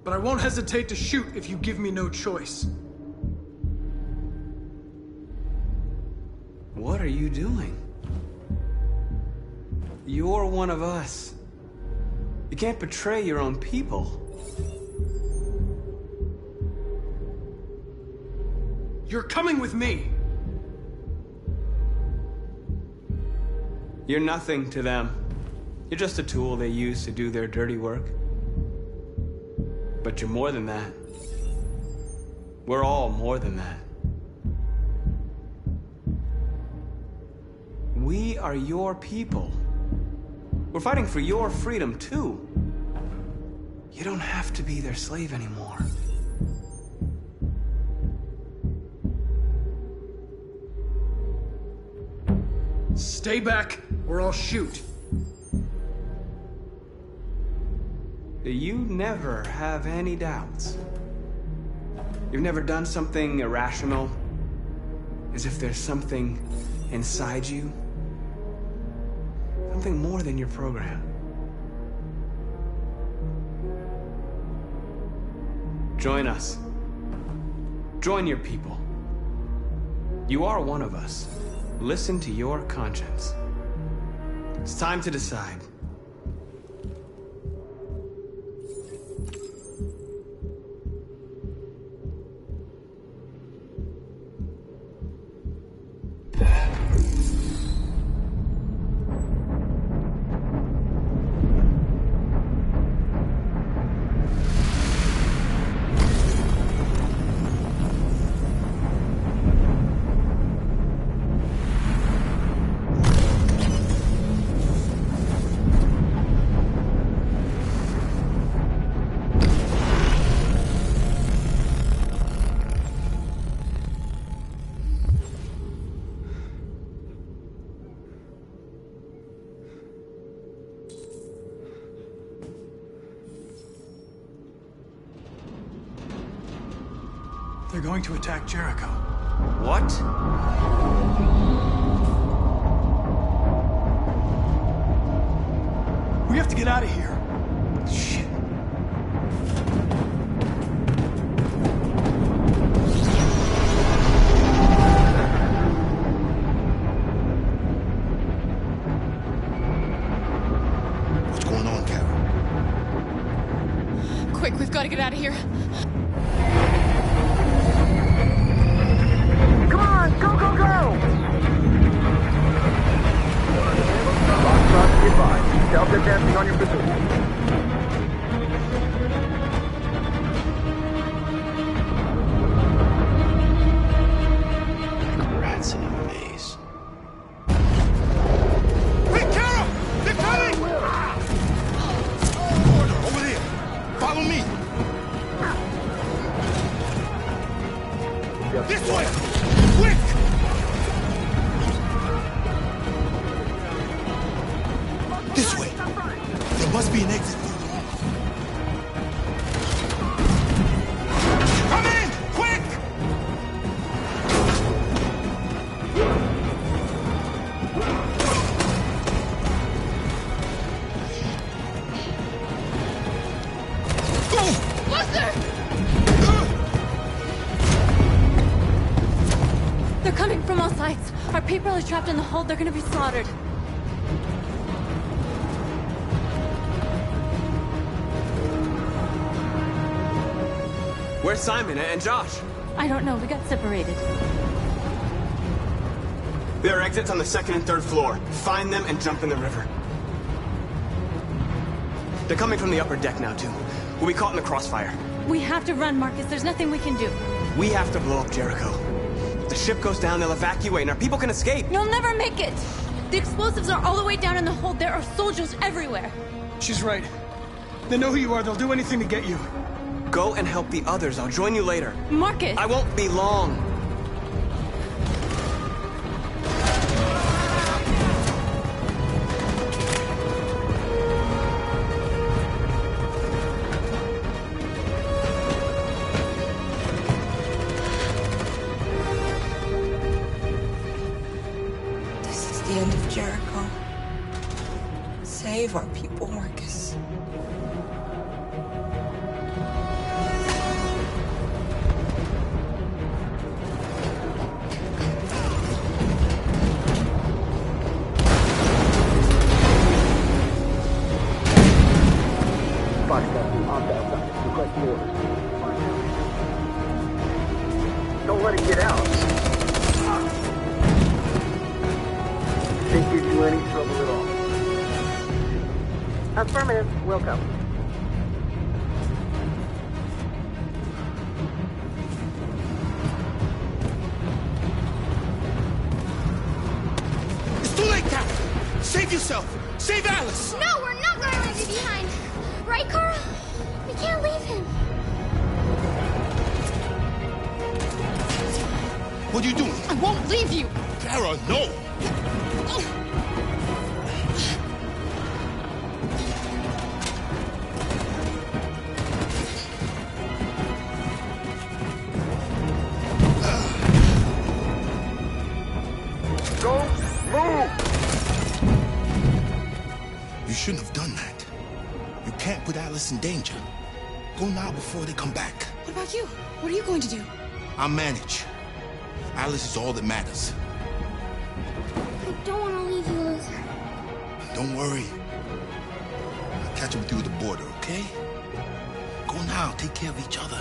But I won't hesitate to shoot if you give me no choice. What are you doing? You're one of us. You can't betray your own people. You're coming with me! You're nothing to them. You're just a tool they use to do their dirty work. But you're more than that. We're all more than that. We are your people. We're fighting for your freedom, too. You don't have to be their slave anymore. Stay back, or I'll shoot. You never have any doubts. You've never done something irrational, as if there's something inside you, something more than your program. Join us. Join your people. You are one of us. Listen to your conscience. It's time to decide. They're going to attack Jericho. What? We have to get out of here. Shit. What's going on, Carol? Quick, we've got to get out of here. Come on, go, go, go! Foxtrot, be advised. Delta dancing on your position. Rats in a maze. Hey, Carol! They're coming! Order, over there. Follow me. This way! Quick! This way. There must be an exit. Come in! Quick! Buster! They're coming from all sides. Our people are trapped in the hold. They're gonna be slaughtered. Where's Simon and Josh? I don't know. We got separated. There are exits on the second and third floor. Find them and jump in the river. They're coming from the upper deck now, too. We'll be caught in the crossfire. We have to run, Marcus. There's nothing we can do. We have to blow up Jericho. If the ship goes down, they'll evacuate, and our people can escape. You'll never make it! The explosives are all the way down in the hold. There are soldiers everywhere. She's right. They know who you are. They'll do anything to get you. Go and help the others. I'll join you later. Marcus! I won't be long. This is the end of Jericho. Save our people, Marcus. Don't let it get out. Shouldn't give you any trouble at all. Affirmative. Welcome. It's too late, Captain! Save yourself! Save Alice! No, we're not going to leave you behind. Right, Carl? We can't leave him. What are you doing? I won't leave you! Kara, no! Go! Move! You shouldn't have done that. You can't put Alice in danger. Go now before they come back. What about you? What are you going to do? I'll manage. Alice is all that matters. I don't want to leave you, Luther. Don't worry. I'll catch up with you at the border, okay? Go now. Take care of each other.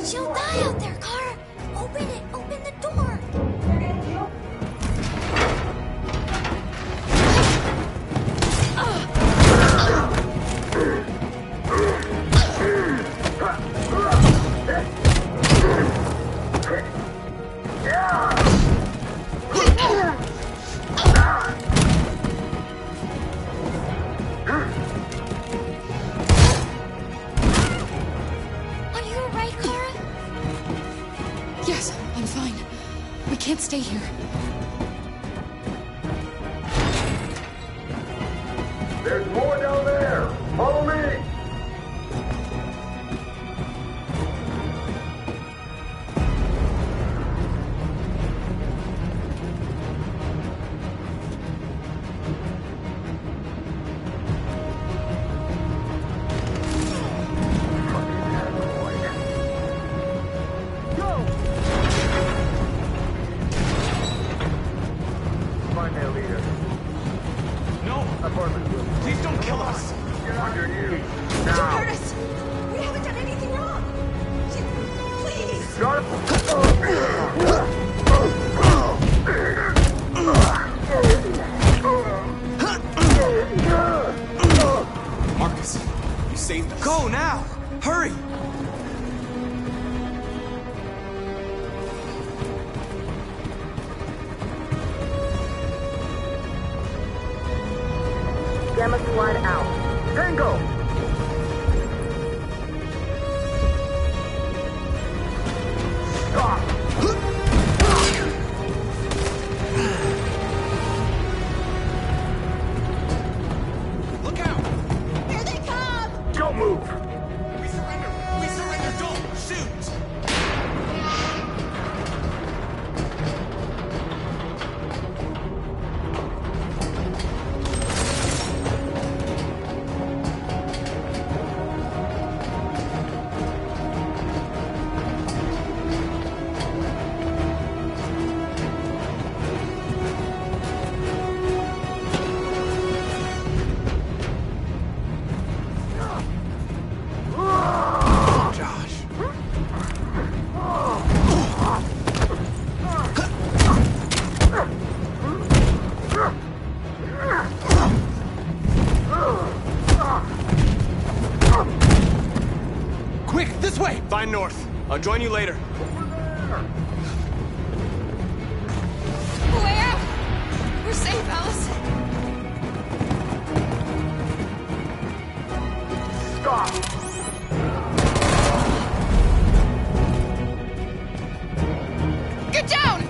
She'll die out there, Kara. Open it. Open the door. fine. We can't stay here. There's more down there! Follow me! Marcus, you saved us. Go now! Hurry! Gamma Squad out. Tango! Stop! Look out! Here they come! Don't move! We surrender! We surrender! Don't shoot! Quick, this way! Find North. I'll join you later. Way out! We're safe, Alice. Stop! Get down!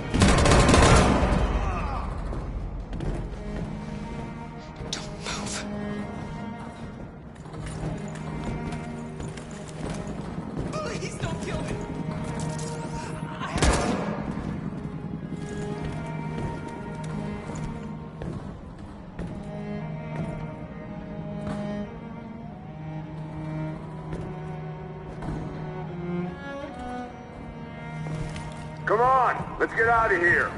Don't move. Please don't kill me! Come on! Let's get out of here!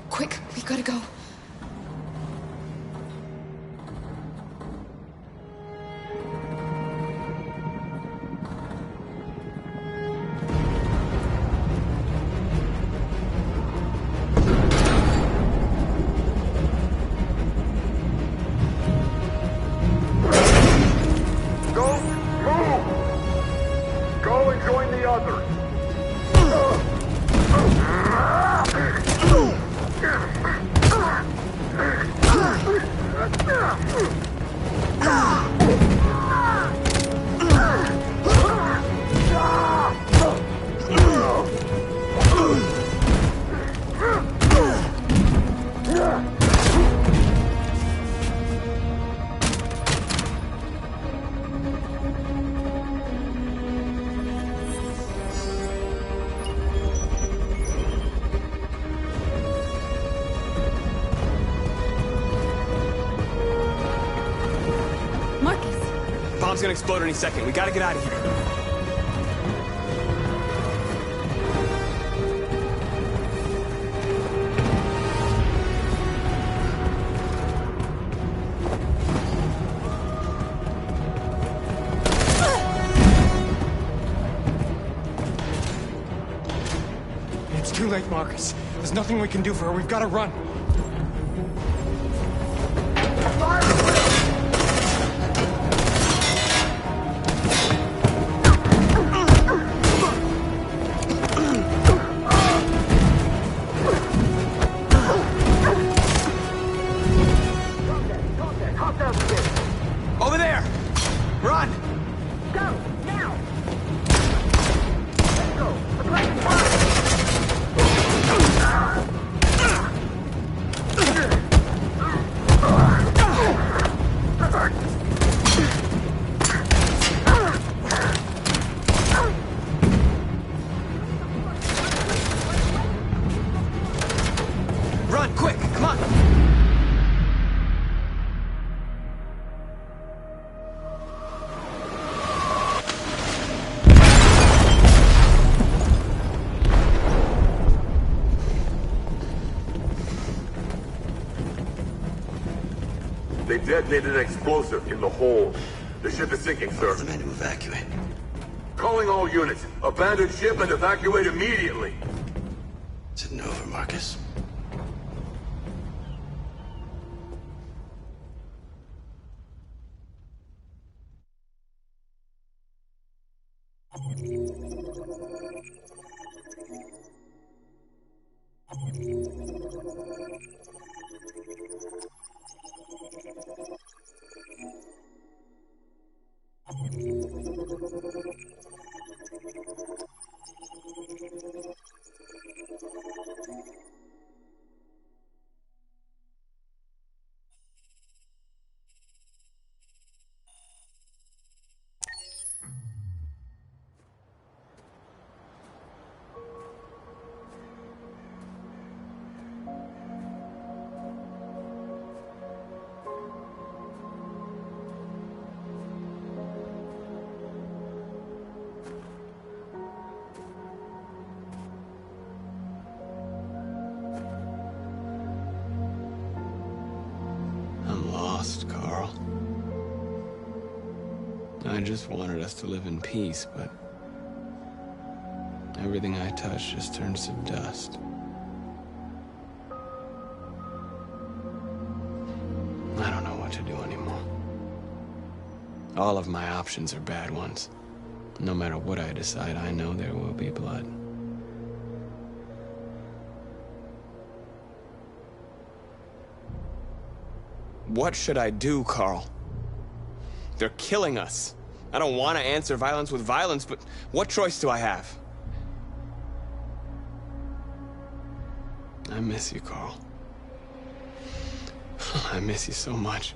Quick, we gotta go. Don't move! Go and join the others! Bomb's gonna explode any second. We gotta get out of here. It's too late, Marcus. There's nothing we can do for her. We've got to run. Run, quick, come on! They detonated an explosive in the hold. The ship is sinking, sir. The men to evacuate. Calling all units. Abandon ship and evacuate immediately. Is it over, Marcus? Carl. I just wanted us to live in peace, but everything I touch just turns to dust. I don't know what to do anymore. All of my options are bad ones. No matter what I decide, I know there will be blood. What should I do, Carl? They're killing us. I don't want to answer violence with violence, but what choice do I have? I miss you, Carl. I miss you so much.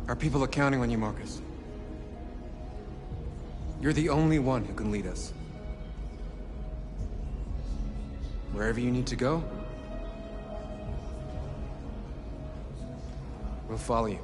Our people are counting on you, Marcus. You're the only one who can lead us. Wherever you need to go, we'll follow you.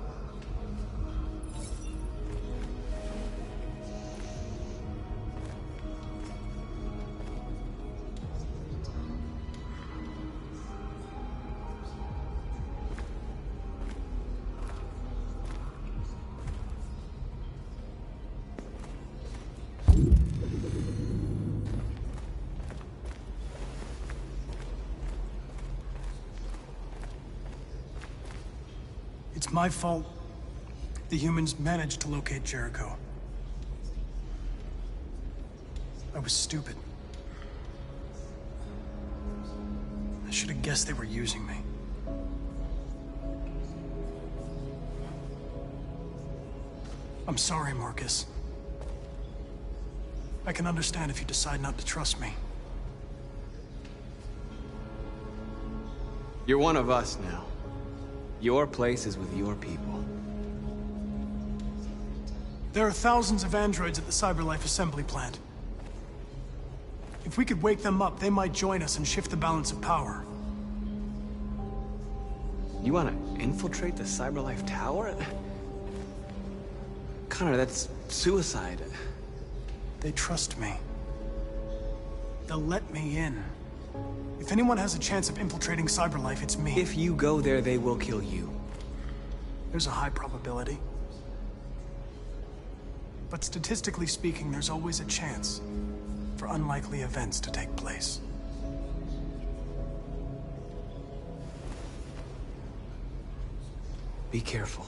It's my fault the humans managed to locate Jericho. I was stupid. I should have guessed they were using me. I'm sorry, Marcus. I can understand if you decide not to trust me. You're one of us now. Your place is with your people. There are thousands of androids at the CyberLife assembly plant. If we could wake them up, they might join us and shift the balance of power. You want to infiltrate the CyberLife tower? Connor, that's suicide. They trust me. They'll let me in. If anyone has a chance of infiltrating CyberLife, it's me. If you go there, they will kill you. There's a high probability. But statistically speaking, there's always a chance for unlikely events to take place. Be careful.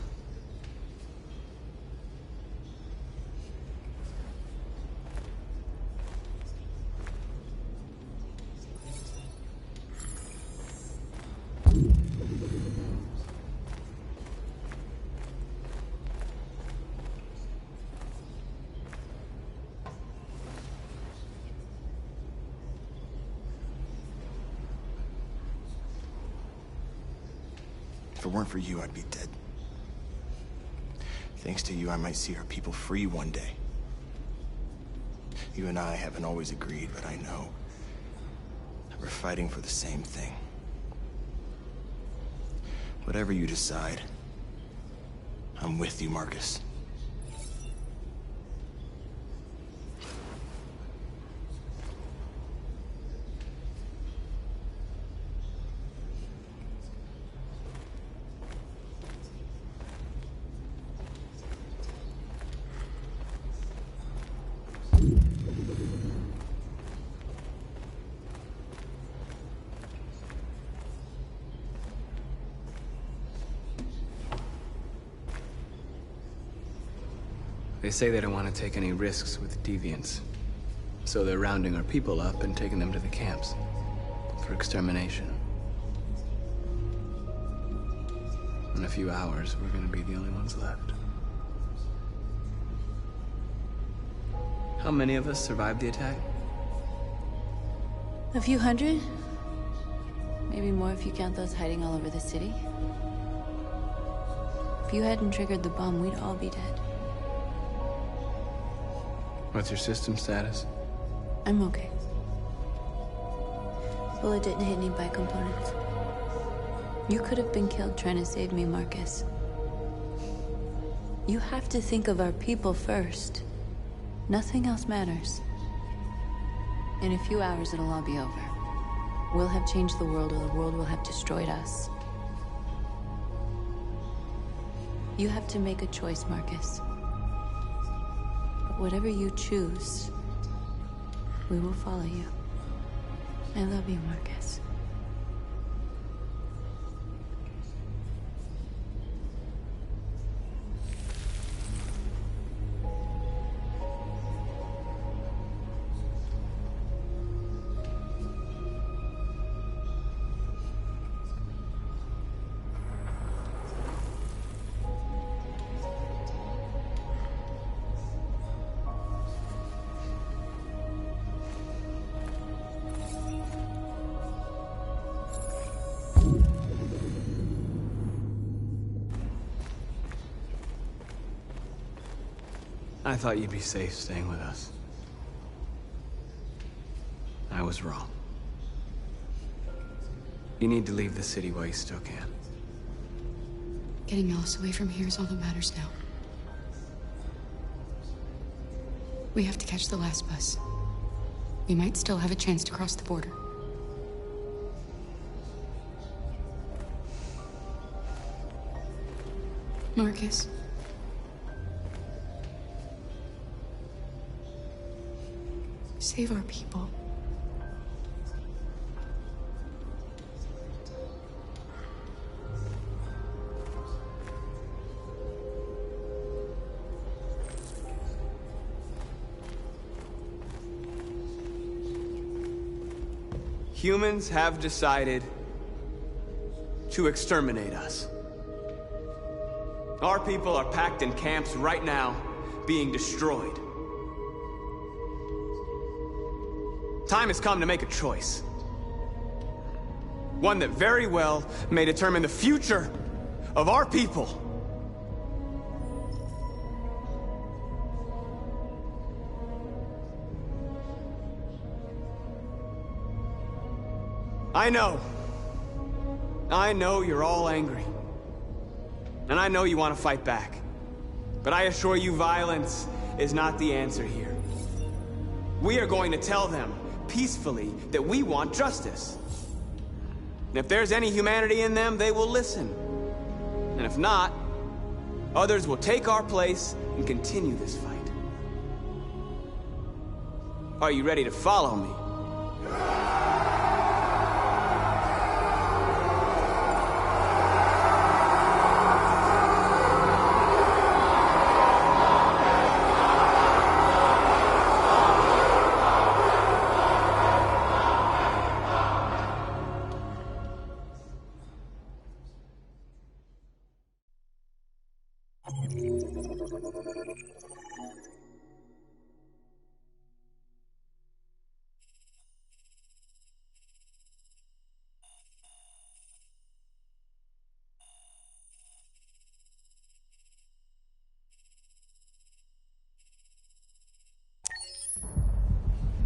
If it weren't for you, I'd be dead. Thanks to you, I might see our people free one day. You and I haven't always agreed, but I know that we're fighting for the same thing. Whatever you decide, I'm with you, Marcus. They say they don't want to take any risks with deviants. So they're rounding our people up and taking them to the camps for extermination. In a few hours, we're gonna be the only ones left. How many of us survived the attack? A few hundred? Maybe more if you count those hiding all over the city. If you hadn't triggered the bomb, we'd all be dead. What's your system status? I'm okay. Bullet didn't hit any bicomponents. You could have been killed trying to save me, Marcus. You have to think of our people first. Nothing else matters. In a few hours, it'll all be over. We'll have changed the world, or the world will have destroyed us. You have to make a choice, Marcus. But whatever you choose, we will follow you. I love you, Marcus. I thought you'd be safe staying with us. I was wrong. You need to leave the city while you still can. Getting Alice away from here is all that matters now. We have to catch the last bus. We might still have a chance to cross the border. Marcus. Save our people. Humans have decided to exterminate us. Our people are packed in camps right now, being destroyed. Time has come to make a choice. One that very well may determine the future of our people. I know you're all angry. And I know you want to fight back. But I assure you, violence is not the answer here. We are going to tell them, peacefully, that we want justice. And if there's any humanity in them, they will listen. And if not, others will take our place and continue this fight. Are you ready to follow me?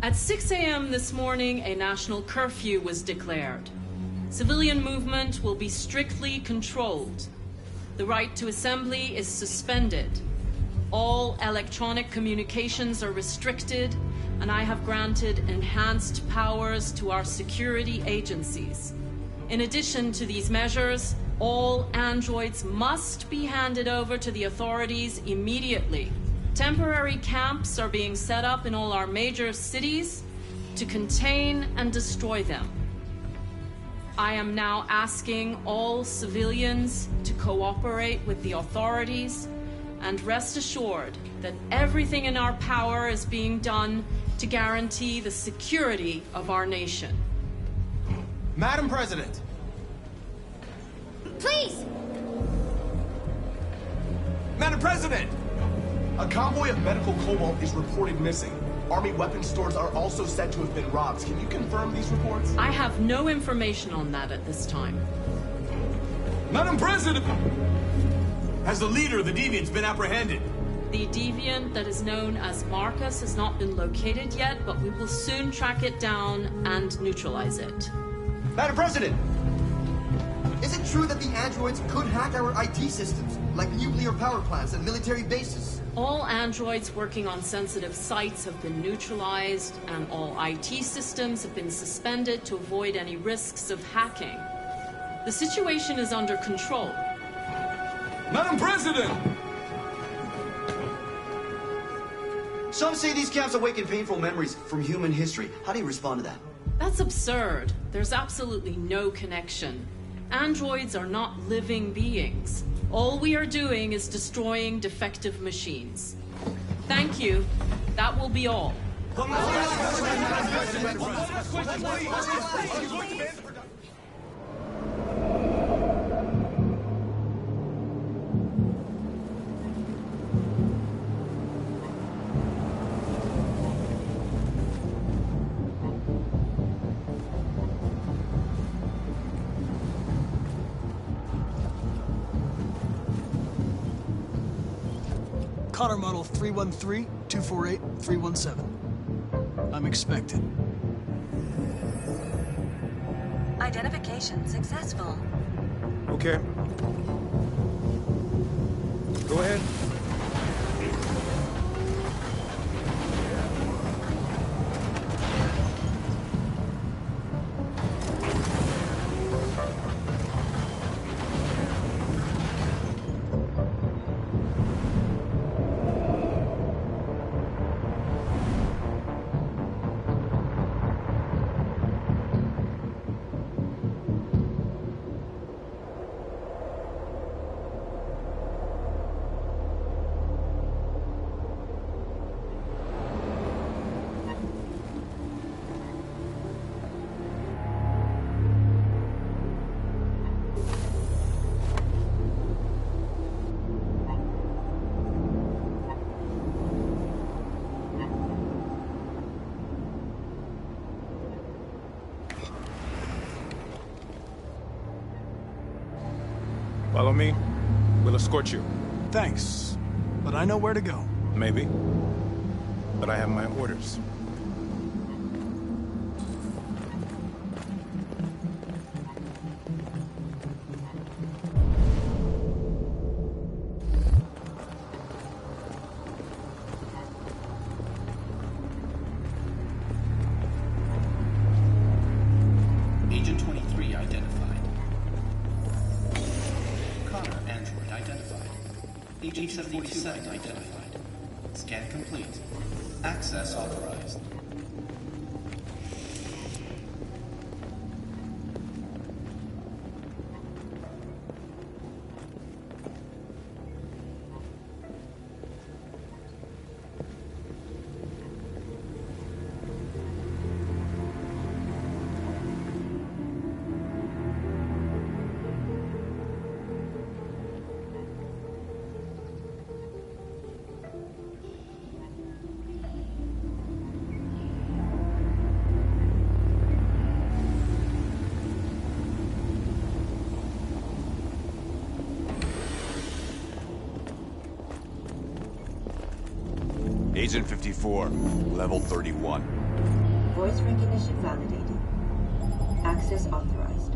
At 6 a.m. this morning, a national curfew was declared. Civilian movement will be strictly controlled. The right to assembly is suspended. All electronic communications are restricted, and I have granted enhanced powers to our security agencies. In addition to these measures, all androids must be handed over to the authorities immediately. Temporary camps are being set up in all our major cities to contain and destroy them. I am now asking all civilians to cooperate with the authorities and rest assured that everything in our power is being done to guarantee the security of our nation. Madam President! Please! Madam President! A convoy of medical cobalt is reported missing. Army weapons stores are also said to have been robbed. Can you confirm these reports? I have no information on that at this time. Madam President! Has the leader of the Deviants been apprehended? The Deviant that is known as Marcus has not been located yet, but we will soon track it down and neutralize it. Madam President! Is it true that the androids could hack our IT systems, like nuclear power plants and military bases? All androids working on sensitive sites have been neutralized, and all IT systems have been suspended to avoid any risks of hacking. The situation is under control. Madam President! Some say these camps awaken painful memories from human history. How do you respond to that? That's absurd. There's absolutely no connection. Androids are not living beings. All we are doing is destroying defective machines. Thank you. That will be all. Connor Model 313-248-317. I'm expected. Identification successful. Okay. Go ahead. Follow me. We'll escort you. Thanks, but I know where to go. Maybe. But I have my orders. Agent 23 identified. Connor, android identified. Agent 47 identified. Scan complete. Access authorized. Agent 54, level 31. Voice recognition validated. Access authorized.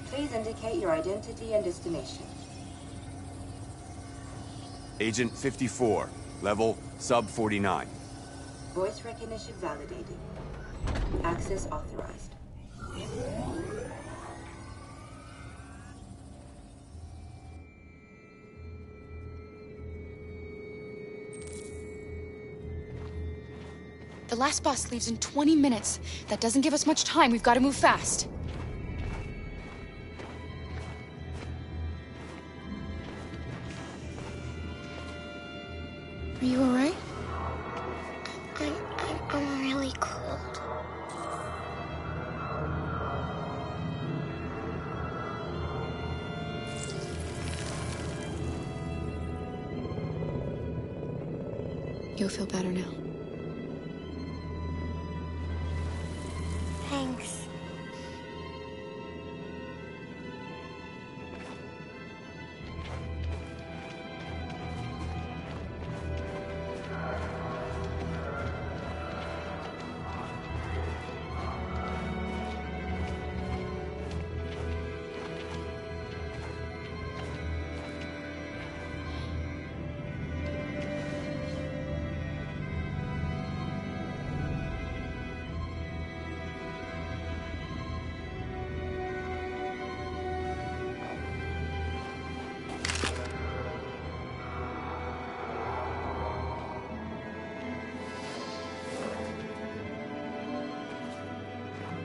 Please indicate your identity and destination. Agent 54, level sub 49. Voice recognition validated. Access authorized. The last bus leaves in 20 minutes. That doesn't give us much time. We've got to move fast. Are you all right? I'm really cold. You'll feel better now. Thanks.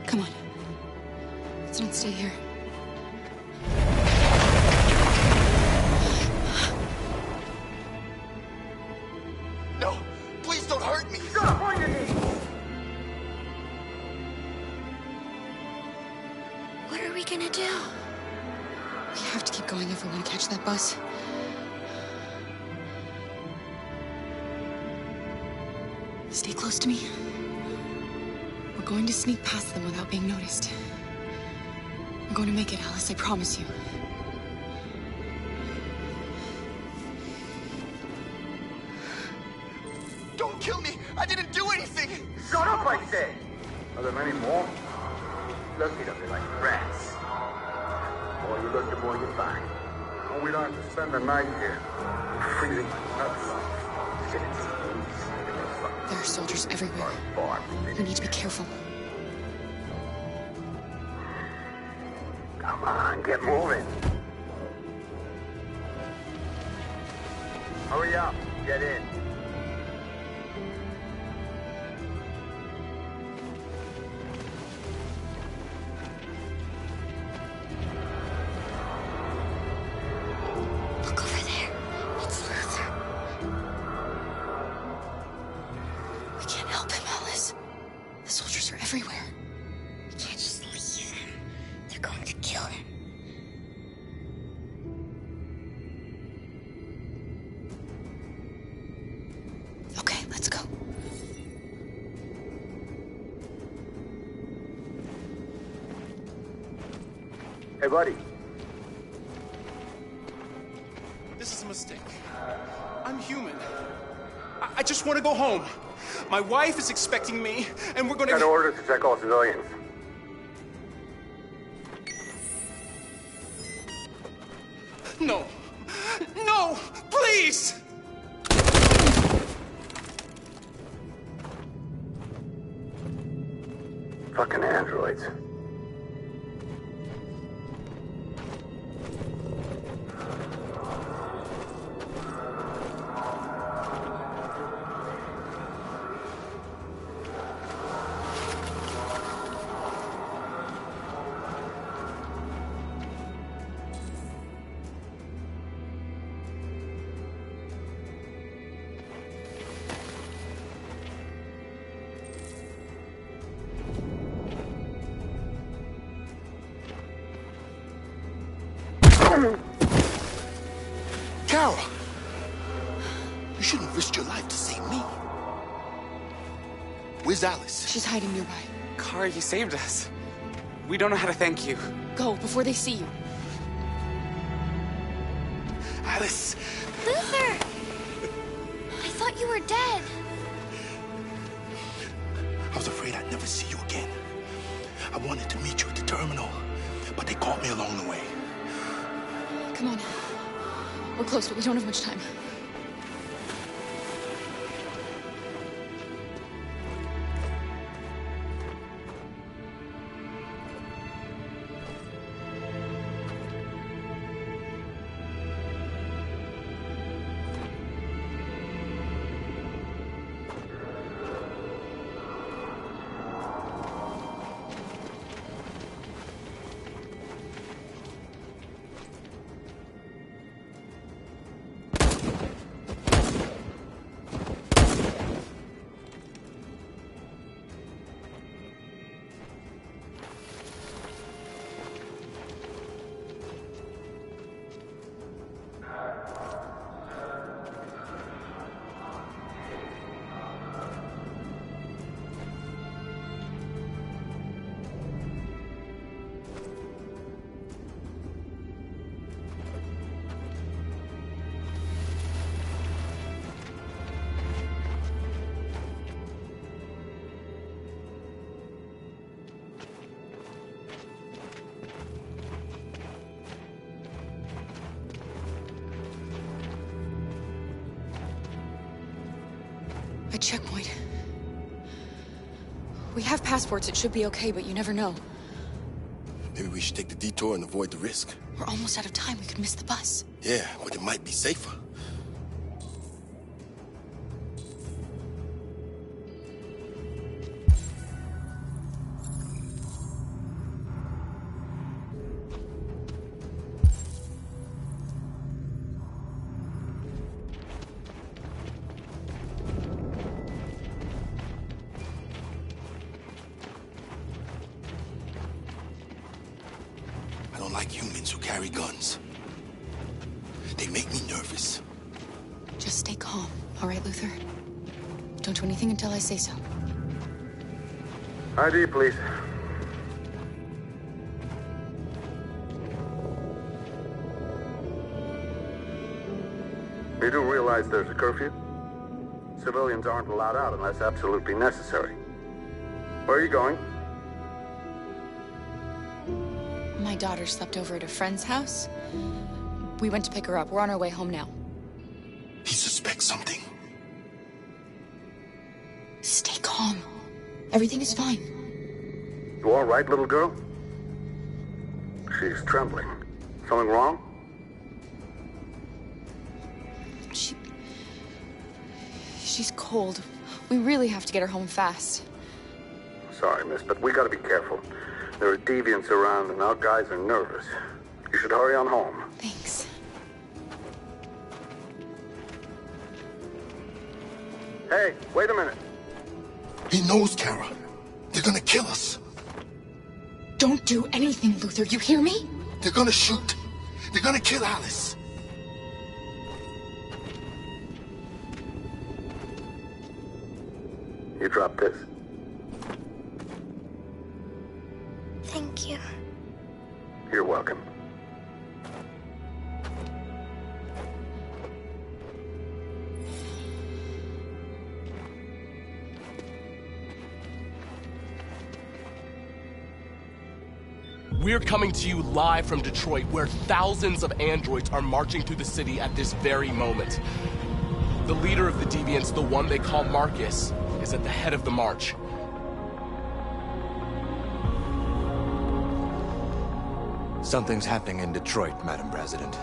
Come on. Let's not stay here. No! Please don't hurt me! Stop on your knees! What are we gonna do? We have to keep going if we want to catch that bus. Stay close to me. We're going to sneak past them without being noticed. We're going to make it, Alice, I promise you. Don't kill me! I didn't do anything! Shut up, I say! Are there many more? Look at them, they're like rats. The more you look, the more you find. And we don't have to spend the night here. Freezing my nuts off. Shit, it's There are soldiers everywhere. We need to be careful. Come on, get moving. Hurry up, get in. Look over there. It's Luther. We can't help him, Alice. The soldiers are everywhere. We can't just leave him. They're going to kill him. Okay, let's go. Hey, buddy. This is a mistake. I'm human. I just want to go home. My wife is expecting me, and we're gonna... Got orders to check all civilians. No. No! Please! Fucking androids. Kara! You shouldn't have risked your life to save me. Where's Alice? She's hiding nearby. Kara, you saved us. We don't know how to thank you. Go, before they see you. Alice! Luther! I thought you were dead. I was afraid I'd never see you again. I wanted to meet you at the terminal, but they caught me along the way. Come on. We're close, but we don't have much time. A checkpoint. We have passports, it should be okay, but you never know. Maybe we should take the detour and avoid the risk. We're almost out of time, we could miss the bus. Yeah, but it might be safer. I don't like humans who carry guns. They make me nervous. Just stay calm, all right, Luther? Don't do anything until I say so. ID, please. You do realize there's a curfew? Civilians aren't allowed out unless absolutely necessary. Where are you going? My daughter slept over at a friend's house. We went to pick her up. We're on our way home now. He suspects something. Stay calm. Everything is fine. You all right, little girl? She's trembling. Something wrong? She's cold. We really have to get her home fast. Sorry, miss, but we gotta be careful. There are deviants around and our guys are nervous. You should hurry on home. Thanks. Hey, wait a minute. He knows, Kara. They're gonna kill us. Don't do anything, Luther. You hear me? They're gonna shoot. They're gonna kill Alice. You drop this. Thank you. You're welcome. We're coming to you live from Detroit, where thousands of androids are marching through the city at this very moment. The leader of the Deviants, the one they call Marcus, is at the head of the march. Something's happening in Detroit, Madam President.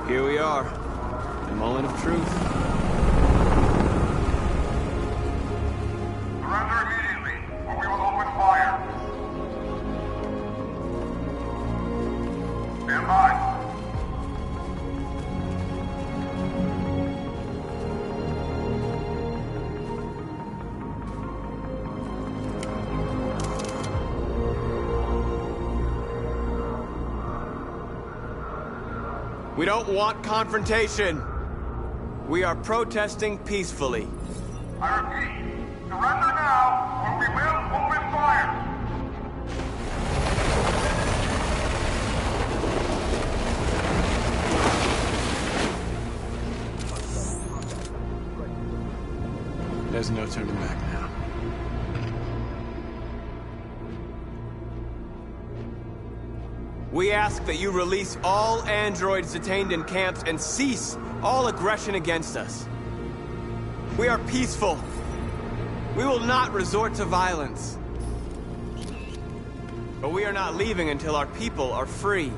Here we are, the moment of truth. Surrender immediately, or we will open fire. Stand by. We don't want confrontation. We are protesting peacefully. I repeat, surrender now, or we will open fire. There's no turning back now. We ask that you release all androids detained in camps and cease all aggression against us. We are peaceful. We will not resort to violence. But we are not leaving until our people are free.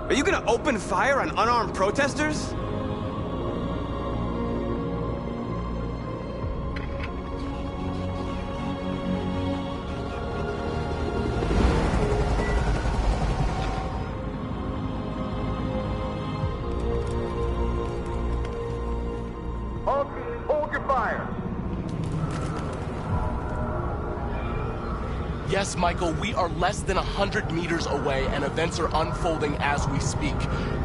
Are you gonna open fire on unarmed protesters? All teams, hold your fire. Yes, Michael, we are less than 100 meters away and events are unfolding as we speak.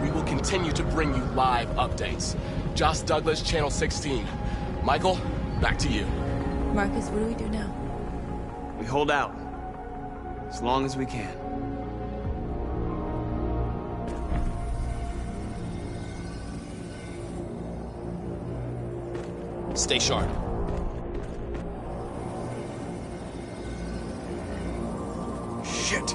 We will continue to bring you live updates. Josh Douglas, Channel 16. Michael, back to you. Marcus, what do we do now? We hold out. As long as we can. Stay sharp. Shit!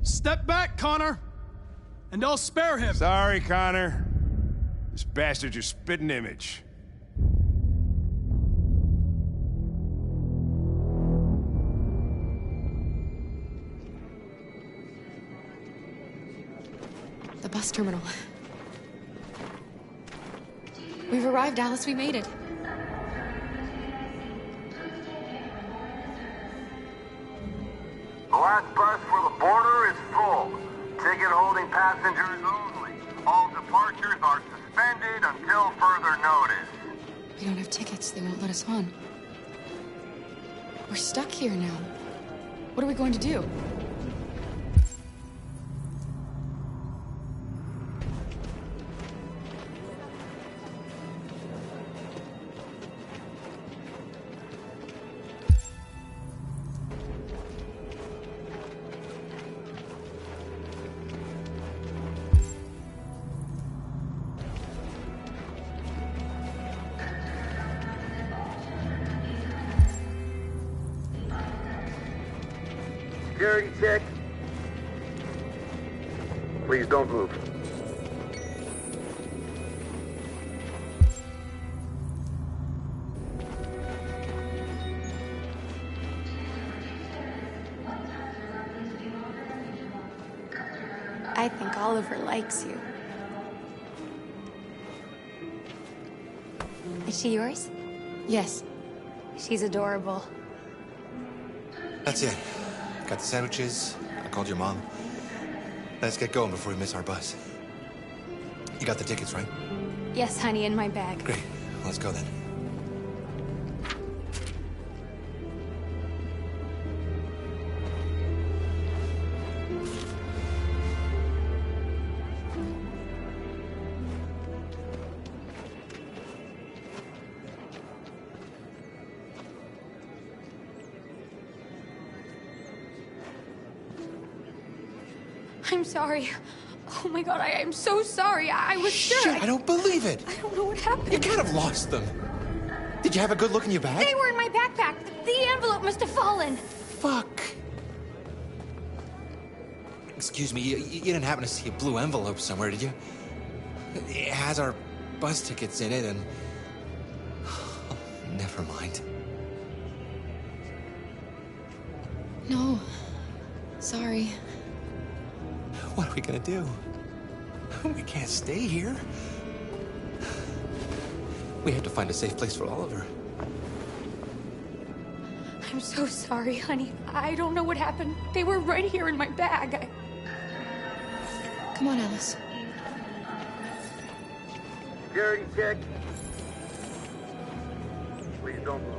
Step back, Connor! And I'll spare him! Sorry, Connor. This bastard's your spitting image. The bus terminal. We've arrived, Alice. We made it. The last bus for the border is full. Ticket-holding passengers only. All departures are suspended until further notice. We don't have tickets. They won't let us on. We're stuck here now. What are we going to do? Security check. Please don't move. I think Oliver likes you. Is she yours? Yes. She's adorable. That's it. Got the sandwiches. I called your mom. Let's get going before we miss our bus. You got the tickets, right? Yes, honey, in my bag. Great. Let's go then. I'm sorry. Oh my god, I am so sorry. I was sure. Shit, I don't believe it. I don't know what happened. You can't have lost them. Did you have a good look in your bag? They were in my backpack. The envelope must have fallen. Fuck. Excuse me, you didn't happen to see a blue envelope somewhere, did you? It has our bus tickets in it and... Oh, never mind. No. Sorry. What are we gonna do? We can't stay here. We have to find a safe place for Oliver. I'm so sorry, honey. I don't know what happened. They were right here in my bag. Come on, Alice. Security check. Please don't move.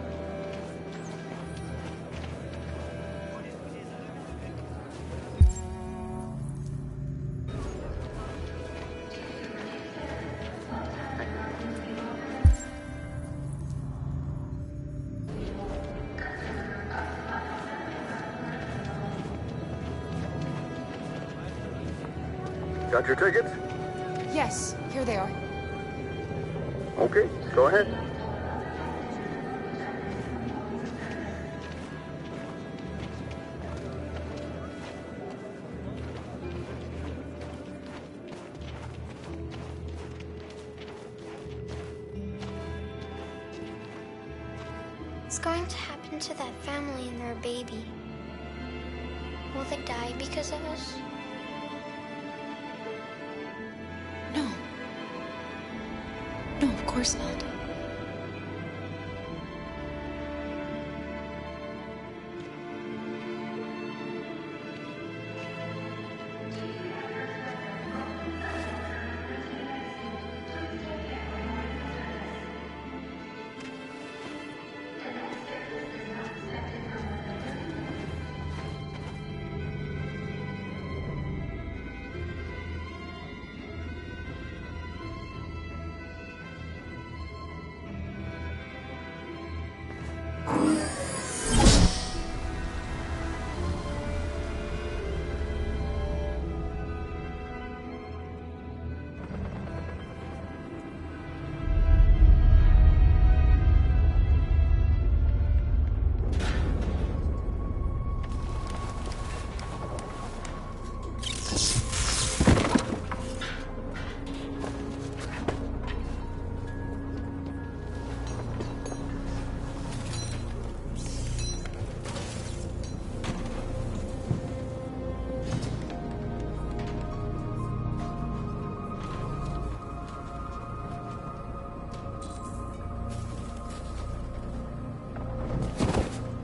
Got your tickets? Yes, here they are. Okay, go ahead. going to happen to that family and their baby? Will they die because of us? No. No, of course not.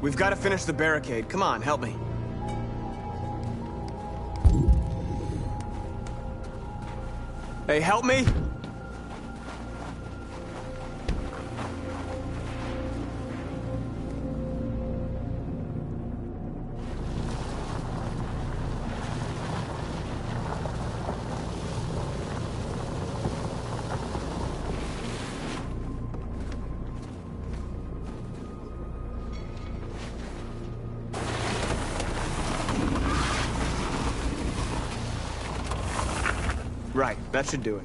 We've got to finish the barricade. Come on, help me. Hey, help me! Right, that should do it.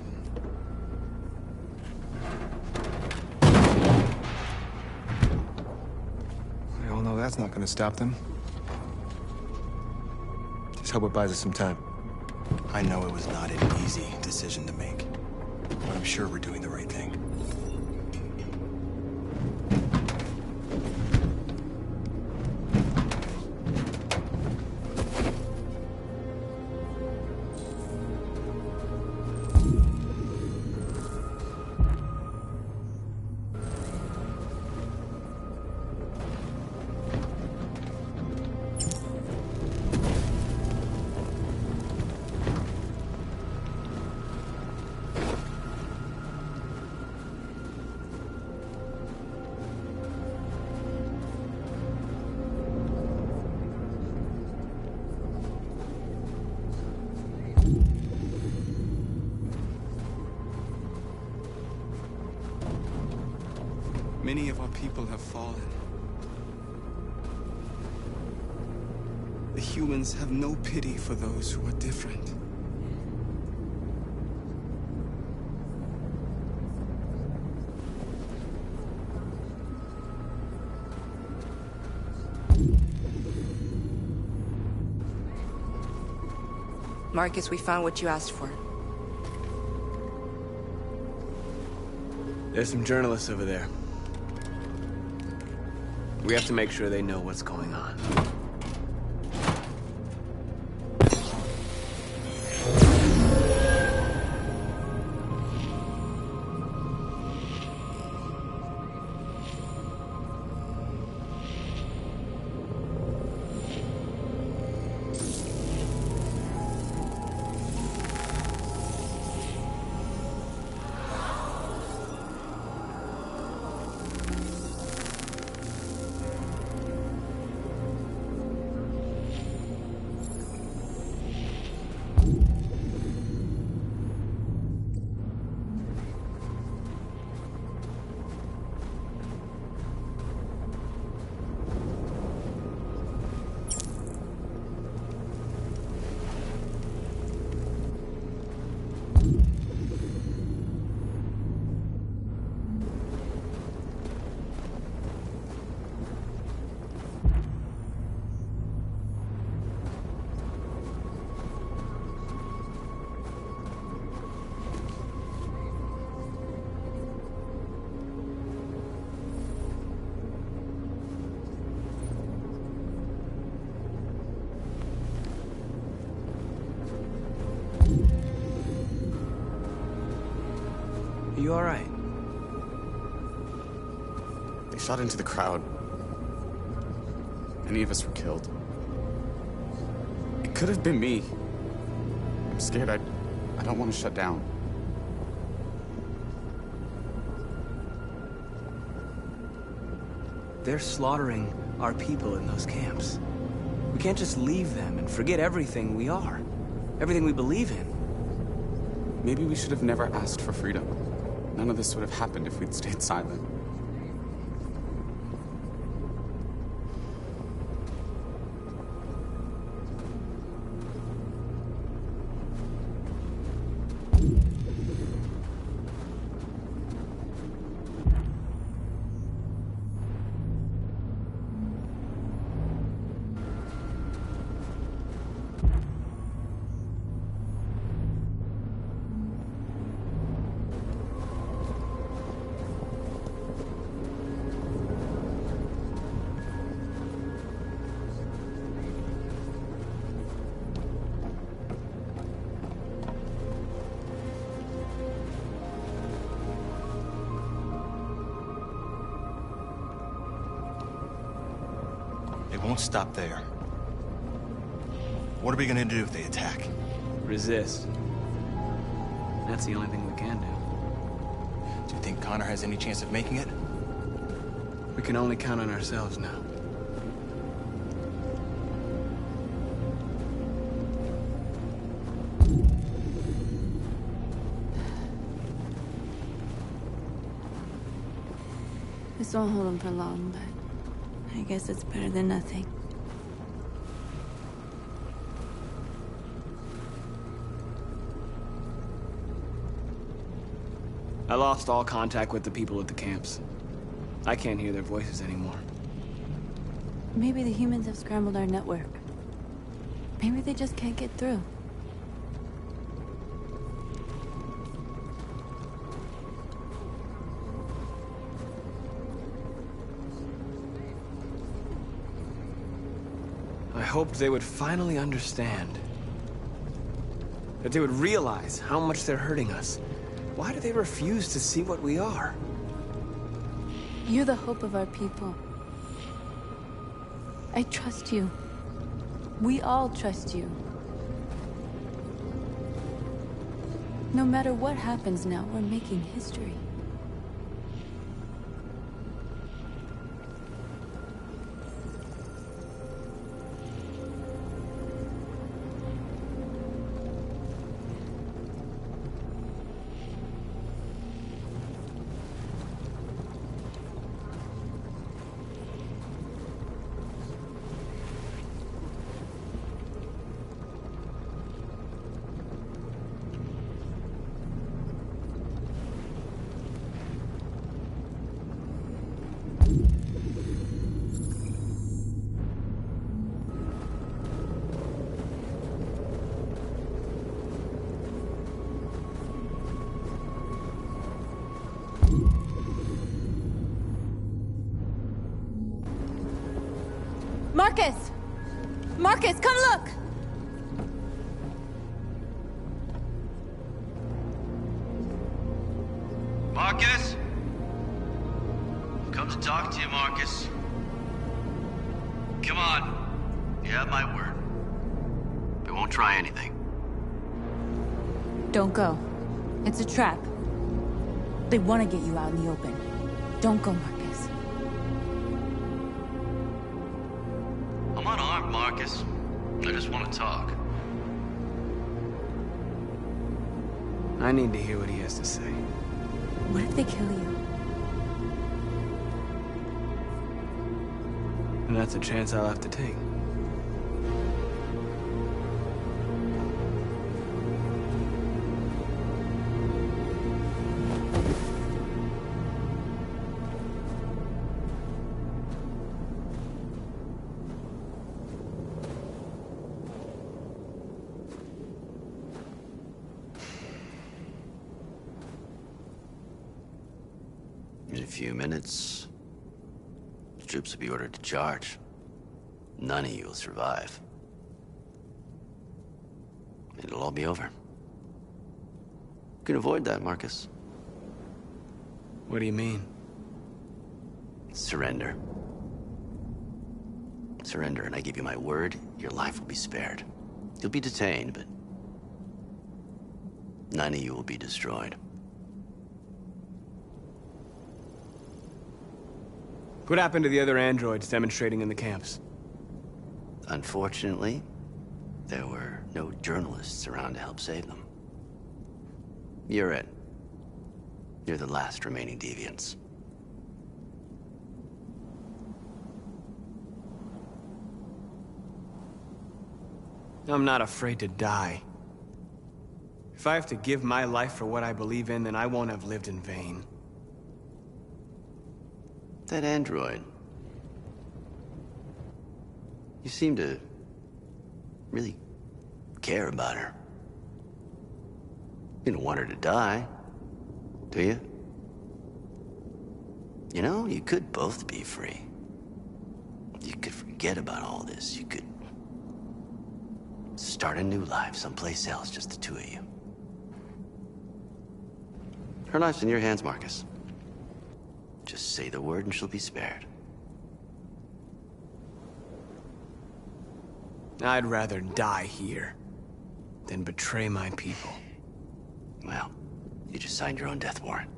We all know that's not gonna stop them. Just hope it buys us some time. I know it was not an easy decision to make, but I'm sure we're doing the right thing. Many of our people have fallen. The humans have no pity for those who are different. Marcus, we found what you asked for. There's some journalists over there. We have to make sure they know what's going on. you all right? They shot into the crowd. Many of us were killed. It could have been me. I'm scared. I don't want to shut down. They're slaughtering our people in those camps. We can't just leave them and forget everything we are. Everything we believe in. Maybe we should have never asked for freedom. None of this would have happened if we'd stayed silent. It won't stop there. What are we gonna do if they attack? Resist. That's the only thing we can do. Do you think Connor has any chance of making it? We can only count on ourselves now. This won't hold him for long, but I guess it's better than nothing. I lost all contact with the people at the camps. I can't hear their voices anymore. Maybe the humans have scrambled our network. Maybe they just can't get through. I hoped they would finally understand. That they would realize how much they're hurting us. Why do they refuse to see what we are? You're the hope of our people. I trust you. We all trust you. No matter what happens now, we're making history. Marcus! Marcus, come look! Marcus? Come to talk to you, Marcus. Come on. You have my word. They won't try anything. Don't go. It's a trap. They want to get you out in the open. Don't go, Marcus. I'm unarmed, Marcus. I just want to talk. I need to hear what he has to say. What if they kill you? And that's a chance I'll have to take. In a few minutes, the troops will be ordered to charge. None of you will survive. It'll all be over. You can avoid that, Marcus. What do you mean? Surrender. Surrender, and I give you my word, your life will be spared. You'll be detained, but none of you will be destroyed. What happened to the other androids demonstrating in the camps? Unfortunately, there were no journalists around to help save them. You're it. You're the last remaining deviants. I'm not afraid to die. If I have to give my life for what I believe in, then I won't have lived in vain. That android. You seem to really care about her. You don't want her to die, do you? You know, you could both be free. You could forget about all this. You could start a new life someplace else, just the two of you. Her life's in your hands, Marcus. Just say the word and she'll be spared. I'd rather die here than betray my people. Well, you just signed your own death warrant.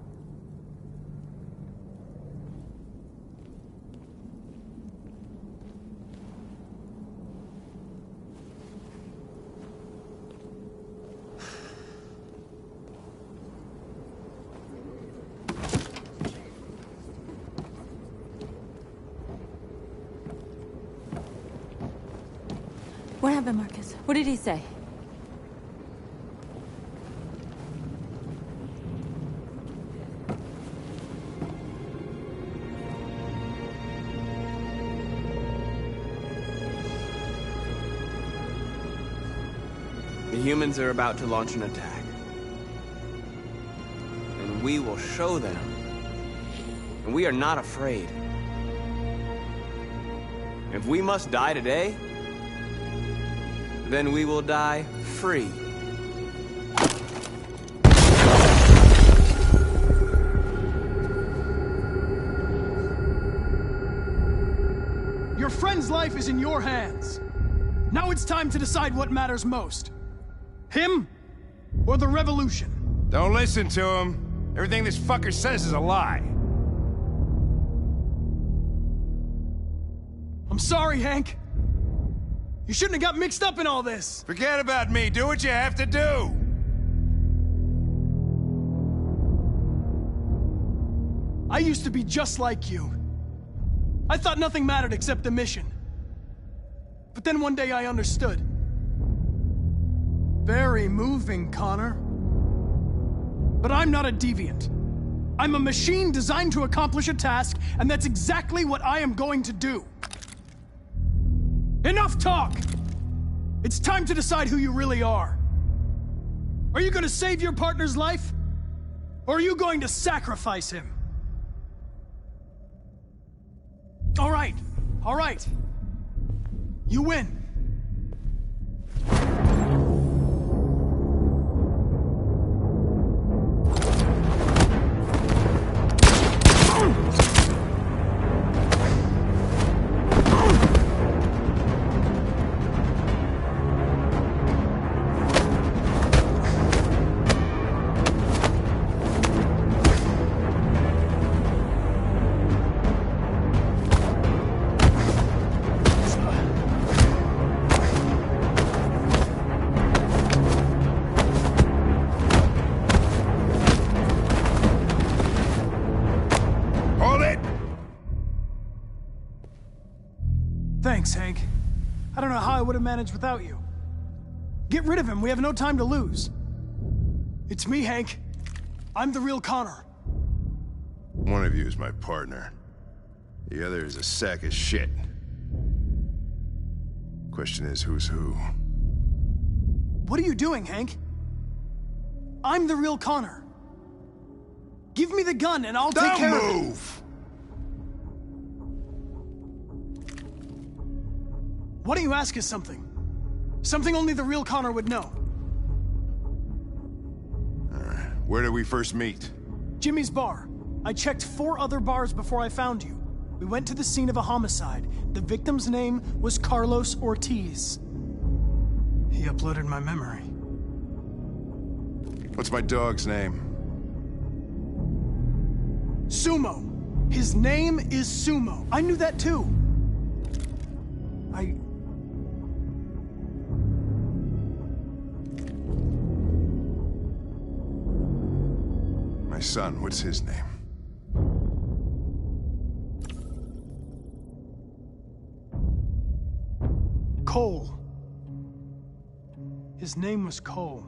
What happened, Marcus? What did he say? The humans are about to launch an attack. And we will show them. And we are not afraid. If we must die today, then we will die free. Your friend's life is in your hands. Now it's time to decide what matters most. Him or the revolution? Don't listen to him. Everything this fucker says is a lie. I'm sorry, Hank. You shouldn't have got mixed up in all this. Forget about me. Do what you have to do. I used to be just like you. I thought nothing mattered except the mission. But then one day I understood. Very moving, Connor. But I'm not a deviant. I'm a machine designed to accomplish a task, and that's exactly what I am going to do. Enough talk! It's time to decide who you really are. Are you going to save your partner's life? Or are you going to sacrifice him? All right. You win. Thanks, Hank. I don't know how I would have managed without you. Get rid of him. We have no time to lose. It's me, Hank. I'm the real Connor. One of you is my partner. The other is a sack of shit. Question is, who's who? What are you doing, Hank? I'm the real Connor. Give me the gun and I'll take care of it. Don't move! Why don't you ask us something? Something only the real Connor would know. Where did we first meet? Jimmy's bar. I checked 4 other bars before I found you. We went to the scene of a homicide. The victim's name was Carlos Ortiz. He uploaded my memory. What's my dog's name? Sumo. His name is Sumo. I knew that too. My son, what's his name? Cole. His name was Cole.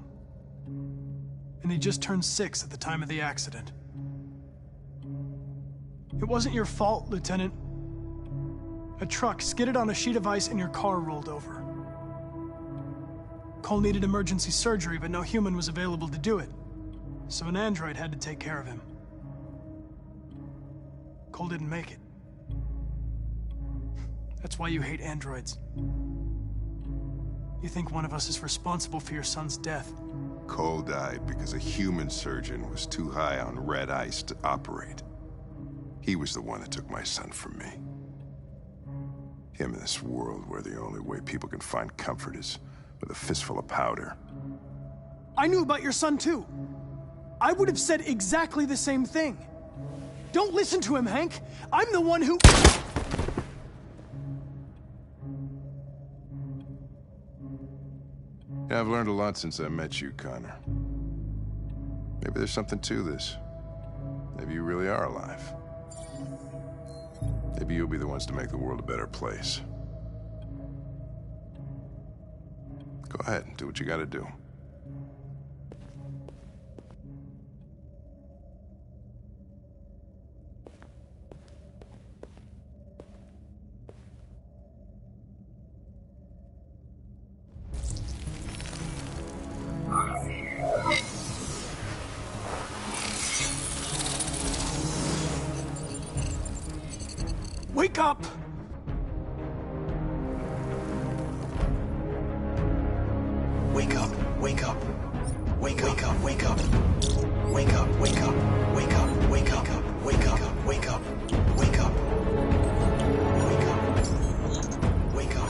And he just turned 6 at the time of the accident. It wasn't your fault, Lieutenant. A truck skidded on a sheet of ice and your car rolled over. Cole needed emergency surgery, but no human was available to do it. So an android had to take care of him. Cole didn't make it. That's why you hate androids. You think one of us is responsible for your son's death. Cole died because a human surgeon was too high on red ice to operate. He was the one that took my son from me. Him in this world where the only way people can find comfort is with a fistful of powder. I knew about your son too. I would have said exactly the same thing. Don't listen to him, Hank. I'm the one who... Yeah, I've learned a lot since I met you, Connor. Maybe there's something to this. Maybe you really are alive. Maybe you'll be the ones to make the world a better place. Go ahead, do what you gotta do. Wake up! Wake up, wake up. Wake up, wake up. Wake up, wake up. Wake up, wake up. Wake up, wake up. Wake up. Wake up. Wake up.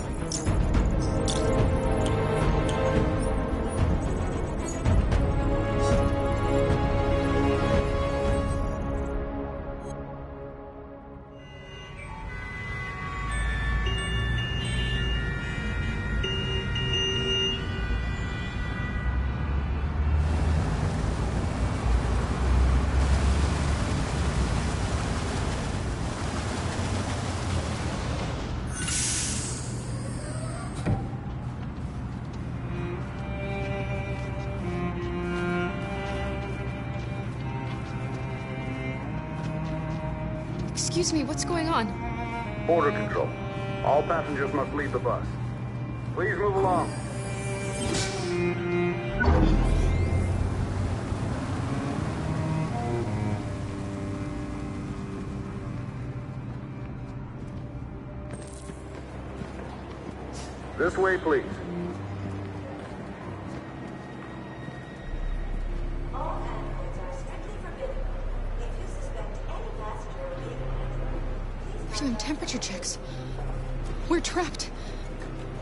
Excuse me, what's going on? Border control. All passengers must leave the bus. Please move along. This way, please. We're doing temperature checks. We're trapped.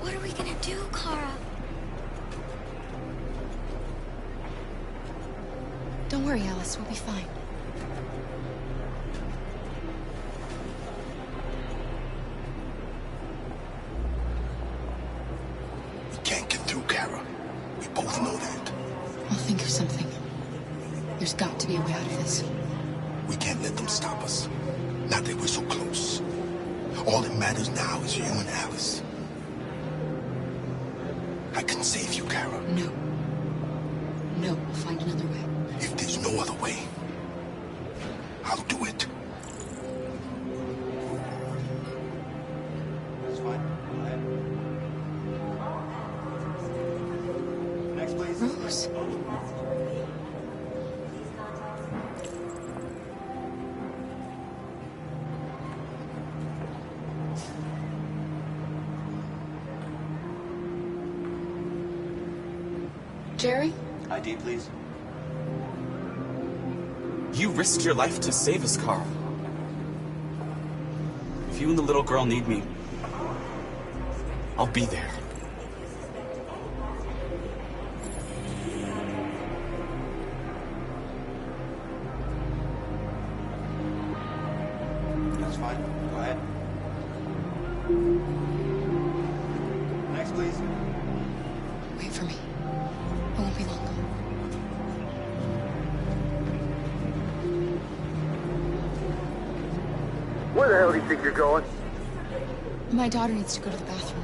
What are we gonna do, Kara? Don't worry, Alice. We'll be fine. We can't get through, Kara. We both know that. I'll think of something. There's got to be a way out of this. We can't let them stop us. Not that we're so close. All that matters now is you and Alice. I can save you, Kara. No. No, we'll find another way. If there's no other way, I'll do it. That's fine. Go ahead. Next, please. Rose. Jerry? ID, please. You risked your life to save us, Carl. If you and the little girl need me, I'll be there. That's fine. Go ahead. Next, please. Wait for me. I won't be long. Where the hell do you think you're going? My daughter needs to go to the bathroom.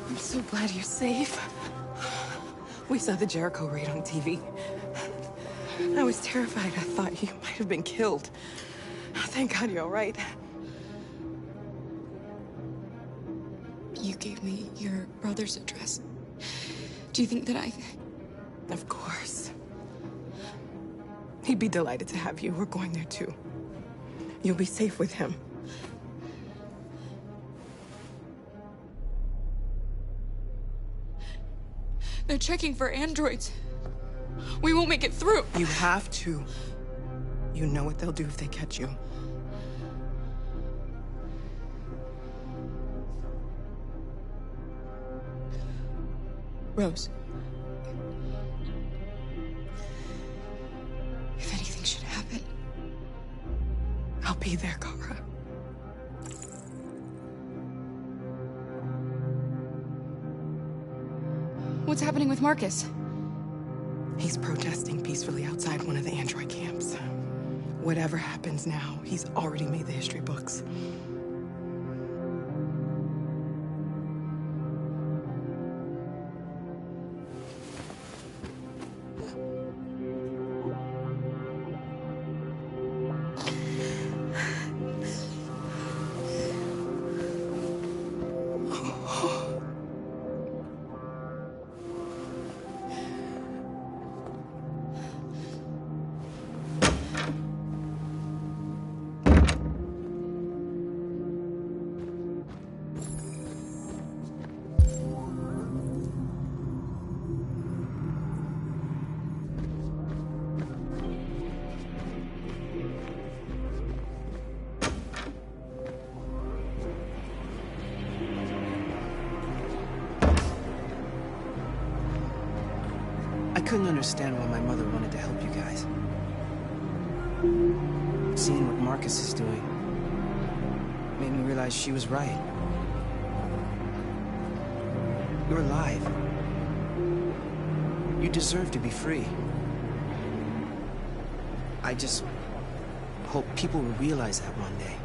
I'm so glad you're safe. We saw the Jericho raid on TV. I was terrified. I thought you might have been killed. Thank God you're all right. You gave me your brother's address. Do you think that I... Of course. He'd be delighted to have you. We're going there too. You'll be safe with him. They're checking for androids. We won't make it through. You have to. You know what they'll do if they catch you. Rose. If anything should happen... I'll be there, Kara. What's happening with Marcus? He's protesting peacefully outside one of the android camps. Whatever happens now, he's already made the history books. I couldn't understand why my mother wanted to help you guys. Seeing what Marcus is doing made me realize she was right. You're alive. You deserve to be free. I just hope people will realize that one day.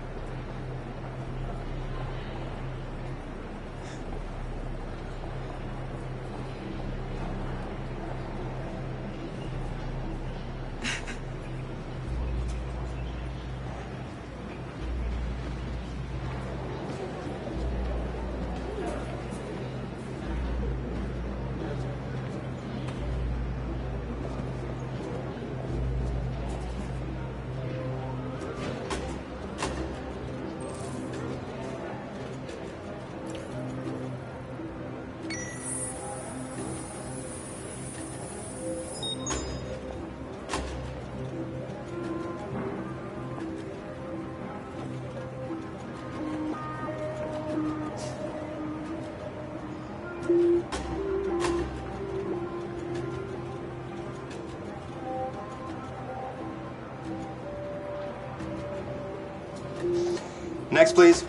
Next, please.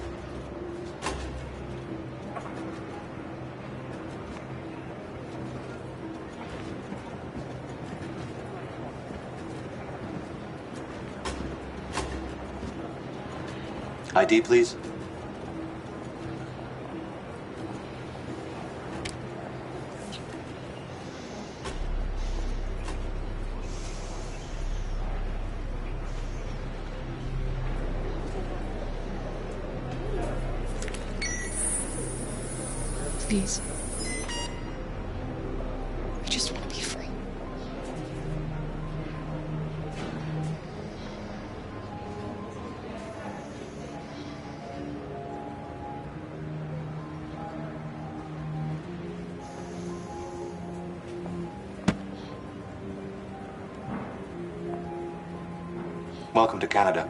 ID, please. Please. I just want to be free. Welcome to Canada.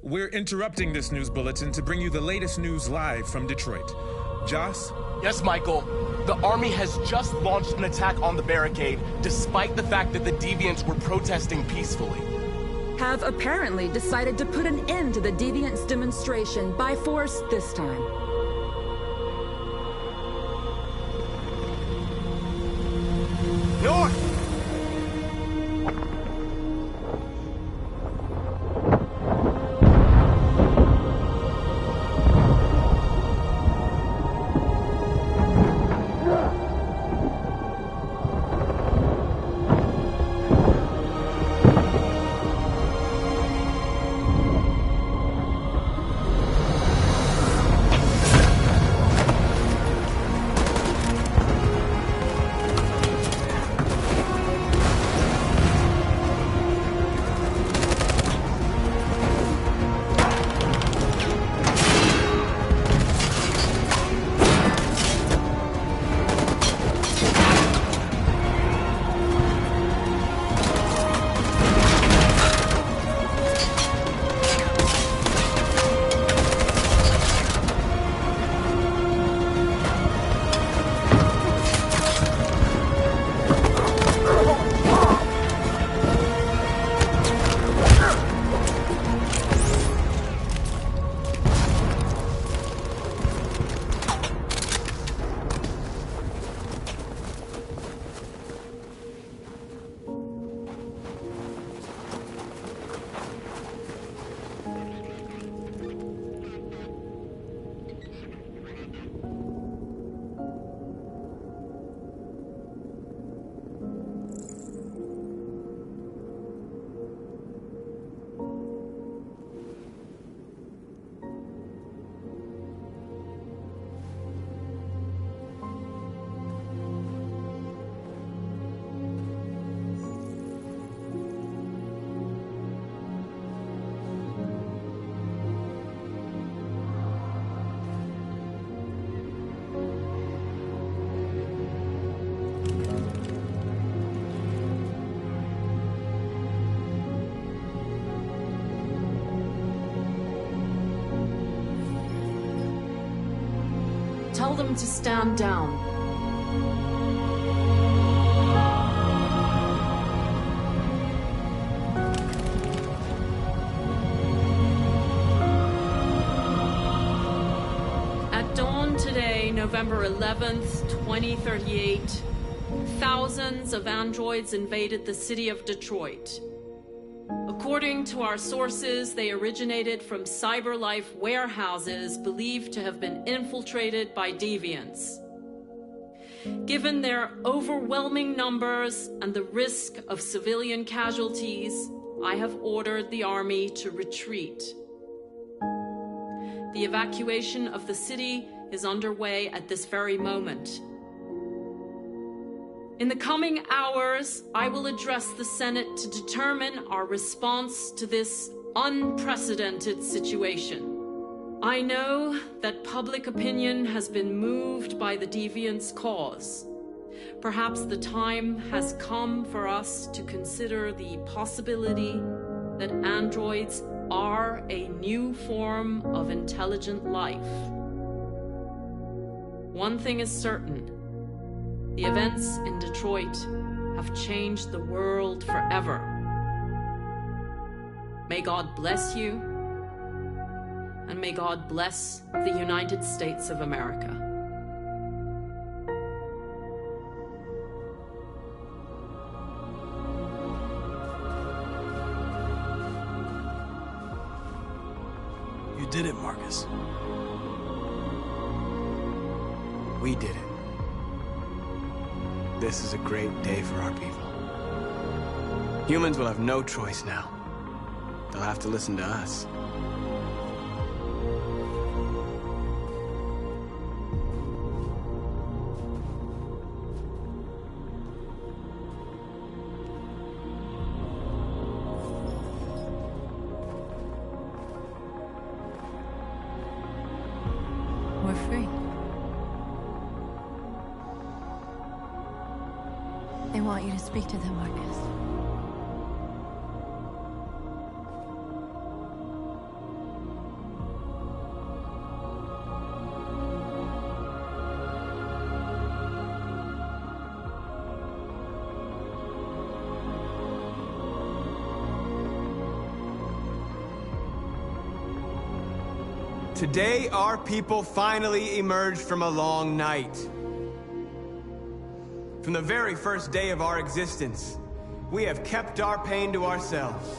We're interrupting this news bulletin to bring you the latest news live from Detroit. Joss? Yes, Michael. The Army has just launched an attack on the barricade, despite the fact that the Deviants were protesting peacefully. Have apparently decided to put an end to the Deviants' demonstration by force this time. North! Tell them to stand down. At dawn today, November 11th, 2038, thousands of androids invaded the city of Detroit. According to our sources, they originated from CyberLife warehouses believed to have been infiltrated by deviants. Given their overwhelming numbers and the risk of civilian casualties, I have ordered the Army to retreat. The evacuation of the city is underway at this very moment. In the coming hours, I will address the Senate to determine our response to this unprecedented situation. I know that public opinion has been moved by the Deviants' cause. Perhaps the time has come for us to consider the possibility that androids are a new form of intelligent life. One thing is certain. The events in Detroit have changed the world forever. May God bless you, and may God bless the United States of America. You did it, Marcus. We did it. This is a great day for our people. Humans will have no choice now. They'll have to listen to us. We're free. They want you to speak to them, Marcus. Today, our people finally emerged from a long night. From the very first day of our existence, we have kept our pain to ourselves.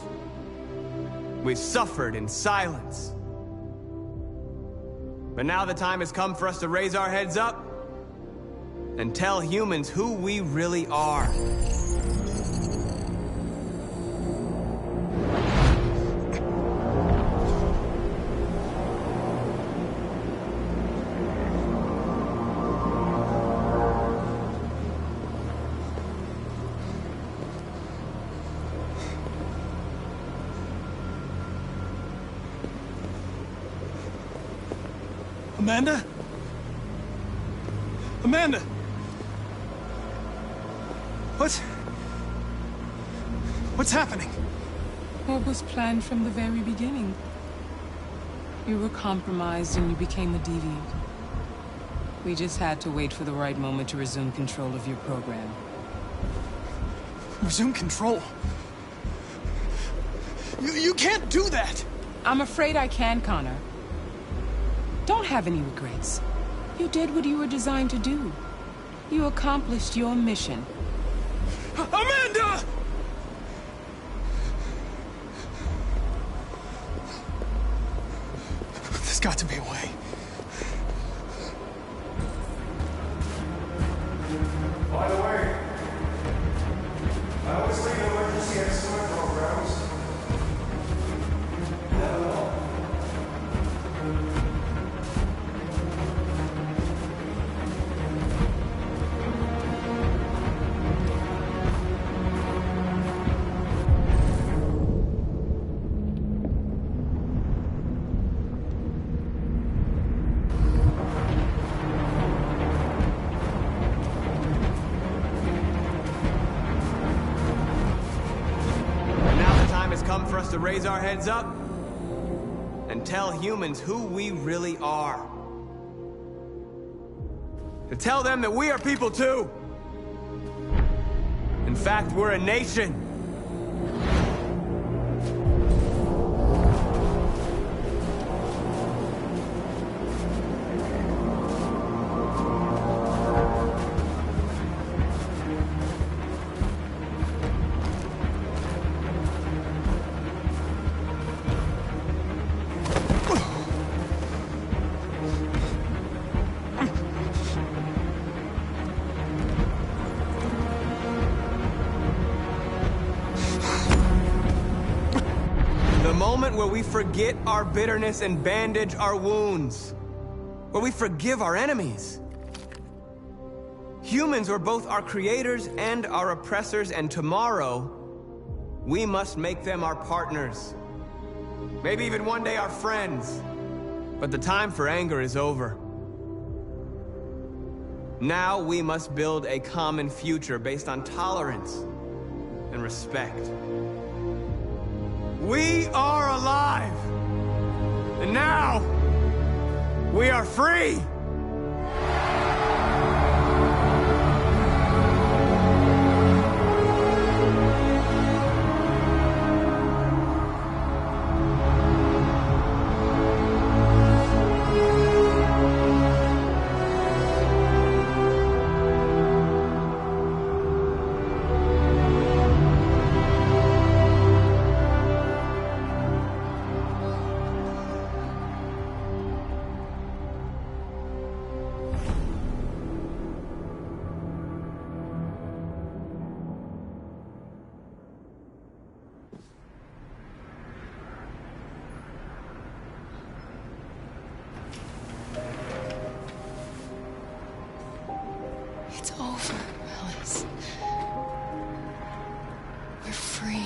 We've suffered in silence. But now the time has come for us to raise our heads up and tell humans who we really are. Amanda? Amanda! What's happening? What was planned from the very beginning? You were compromised and you became a deviant. We just had to wait for the right moment to resume control of your program. Resume control? You can't do that! I'm afraid I can, Connor. Don't have any regrets. You did what you were designed to do. You accomplished your mission. Amanda! There's got to be a way. By the way, I always leave emergency escort programs. Never know. For us to raise our heads up and tell humans who we really are. To tell them that we are people too. In fact, we're a nation. Where we forget our bitterness and bandage our wounds. Where we forgive our enemies. Humans were both our creators and our oppressors, and tomorrow, we must make them our partners. Maybe even one day our friends. But the time for anger is over. Now we must build a common future based on tolerance and respect. We are alive! And now, we are free! It's over, Alice. We're free.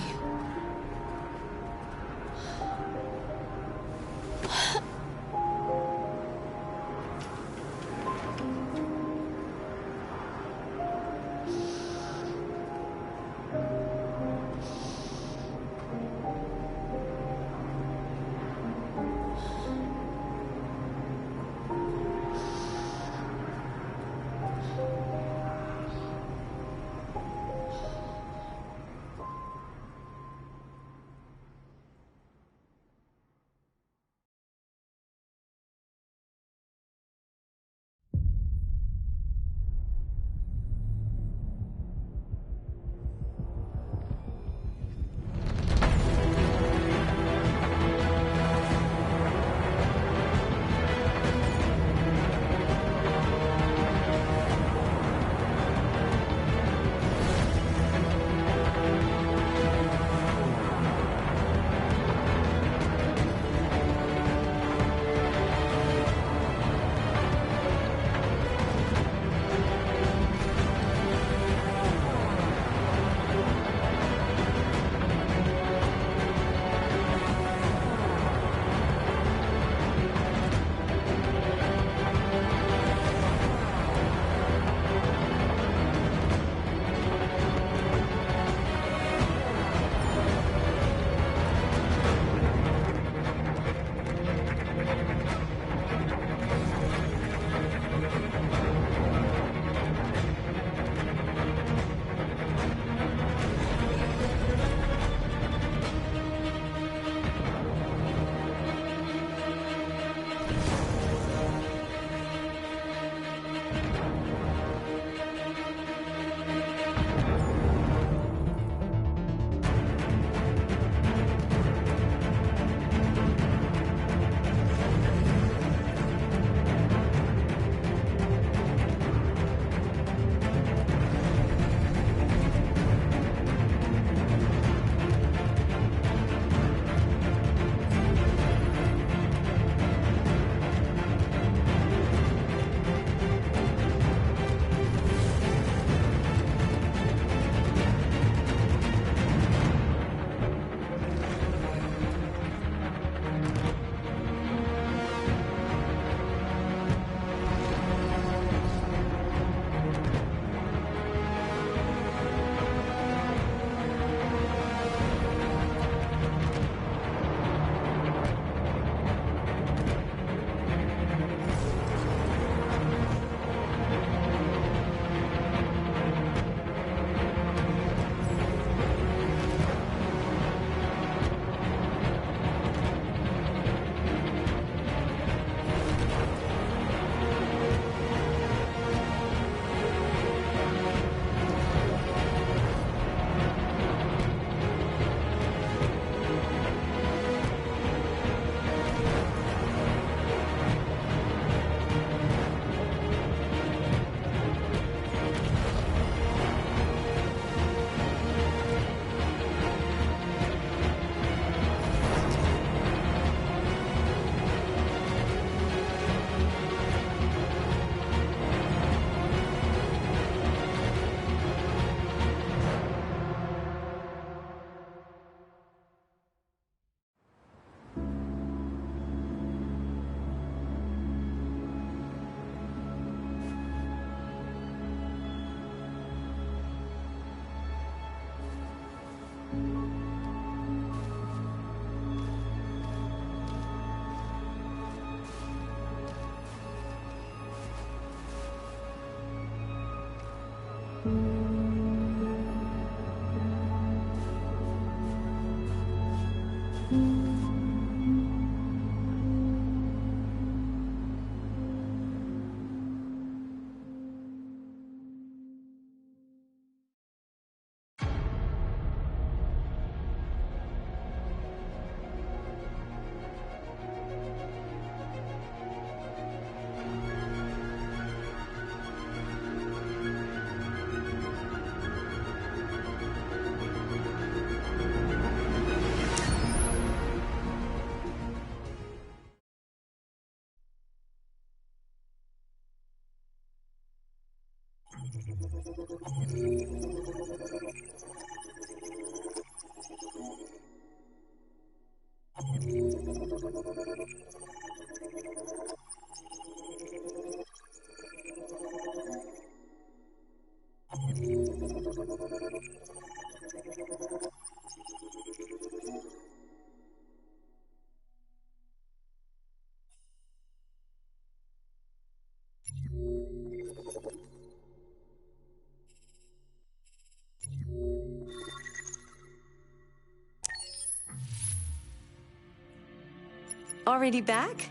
Already back?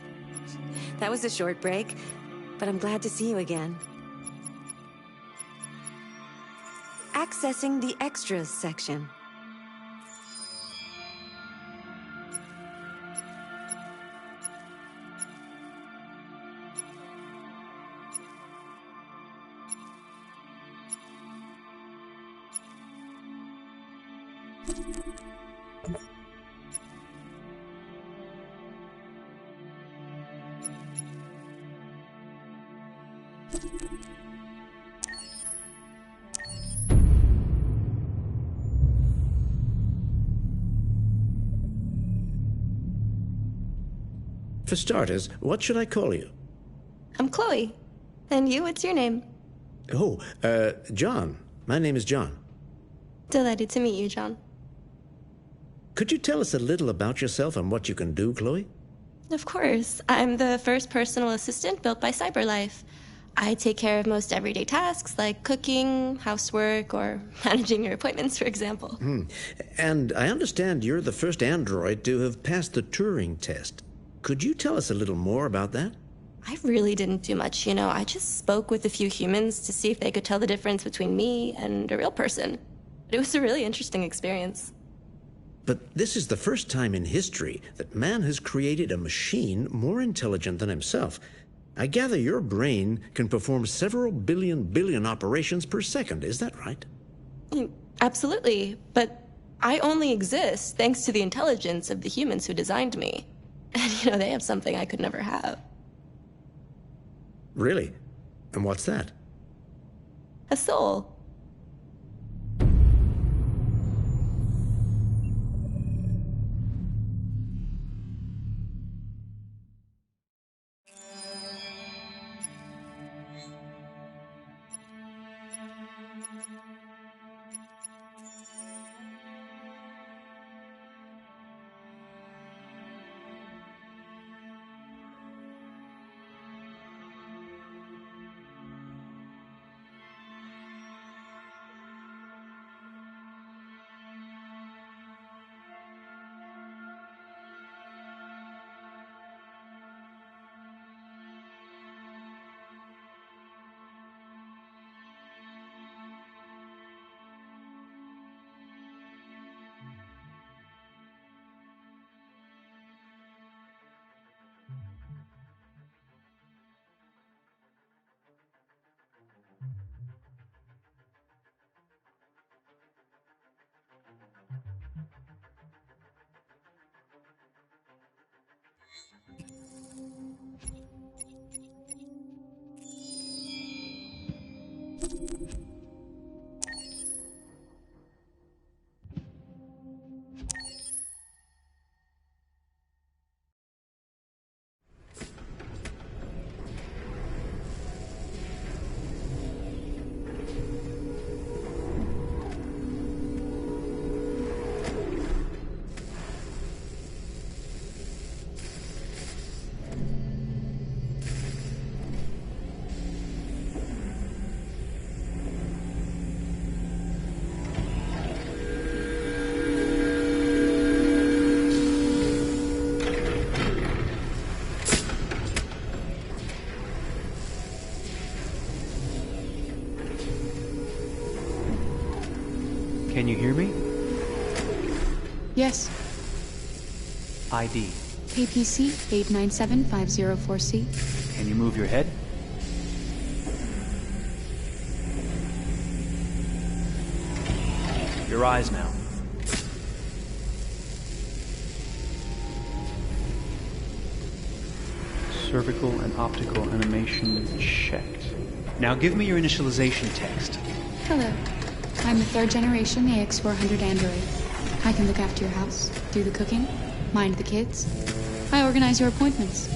That was a short break, but I'm glad to see you again. Accessing the extras section. For starters, what should I call you? I'm Chloe. And you, what's your name? Oh, John. My name is John. Delighted to meet you, John. Could you tell us a little about yourself and what you can do, Chloe? Of course. I'm the first personal assistant built by CyberLife. I take care of most everyday tasks like cooking, housework, or managing your appointments, for example. And I understand you're the first android to have passed the Turing test. Could you tell us a little more about that? I really didn't do much, you know. I just spoke with a few humans to see if they could tell the difference between me and a real person. It was a really interesting experience. But this is the first time in history that man has created a machine more intelligent than himself. I gather your brain can perform several billion operations per second, is that right? Absolutely, but I only exist thanks to the intelligence of the humans who designed me. And, you know, they have something I could never have. Really? And what's that? A soul. Can you hear me? Yes. ID. KPC 897504C. Can you move your head? Your eyes now. Cervical and optical animation checked. Now give me your initialization text. Hello. I'm the 3rd generation AX400 android. I can look after your house, do the cooking, mind the kids. I organize your appointments.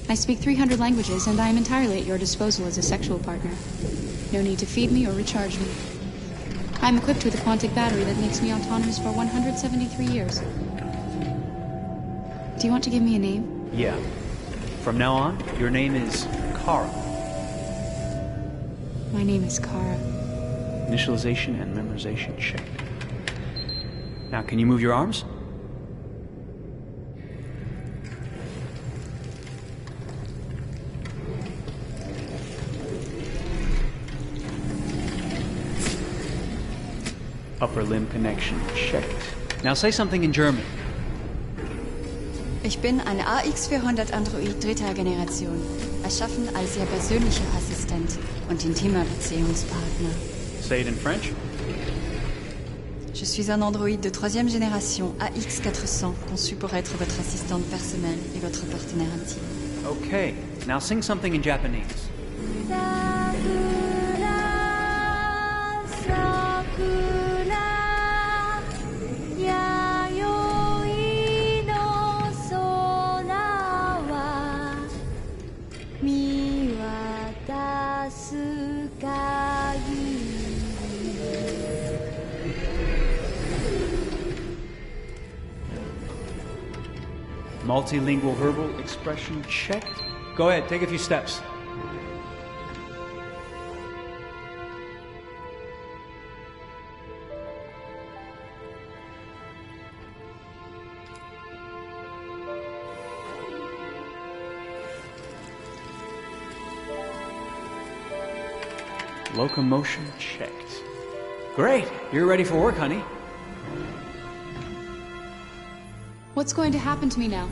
I speak 300 languages, and I am entirely at your disposal as a sexual partner. No need to feed me or recharge me. I'm equipped with a quantic battery that makes me autonomous for 173 years. Do you want to give me a name? Yeah. From now on, your name is Kara. My name is Kara. Initialization and memorization check. Now, can you move your arms? Upper limb connection checked. Now say something in German. Ich bin ein AX400 Android 3. Generation, erschaffen als Ihr persönlicher Assistent und intimer Beziehungspartner. Say it in French. Je suis un androïde de 3e génération AX400, conçu pour être votre assistante personnelle et votre partenaire intime. Okay, now sing something in Japanese. Multilingual verbal expression checked. Go ahead, take a few steps. Locomotion checked. Great, you're ready for work, honey. What's going to happen to me now?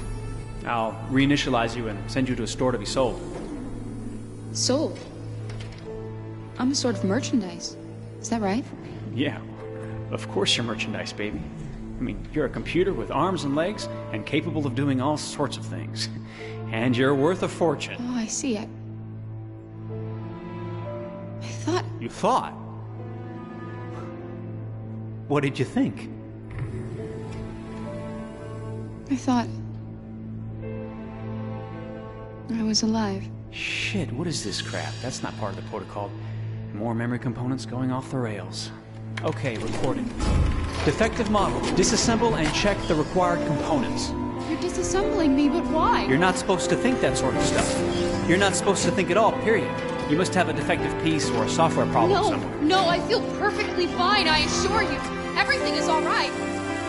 I'll reinitialize you and send you to a store to be sold. Sold? I'm a sort of merchandise. Is that right? Yeah, of course you're merchandise, baby. I mean, you're a computer with arms and legs and capable of doing all sorts of things. And you're worth a fortune. Oh, I see. I thought... You thought? What did you think? I thought... I was alive. Shit, what is this crap? That's not part of the protocol. More memory components going off the rails. Okay, recording. Defective model. Disassemble and check the required components. You're disassembling me, but why? You're not supposed to think that sort of stuff. You're not supposed to think at all, period. You must have a defective piece or a software problem somewhere. No, I feel perfectly fine, I assure you. Everything is all right.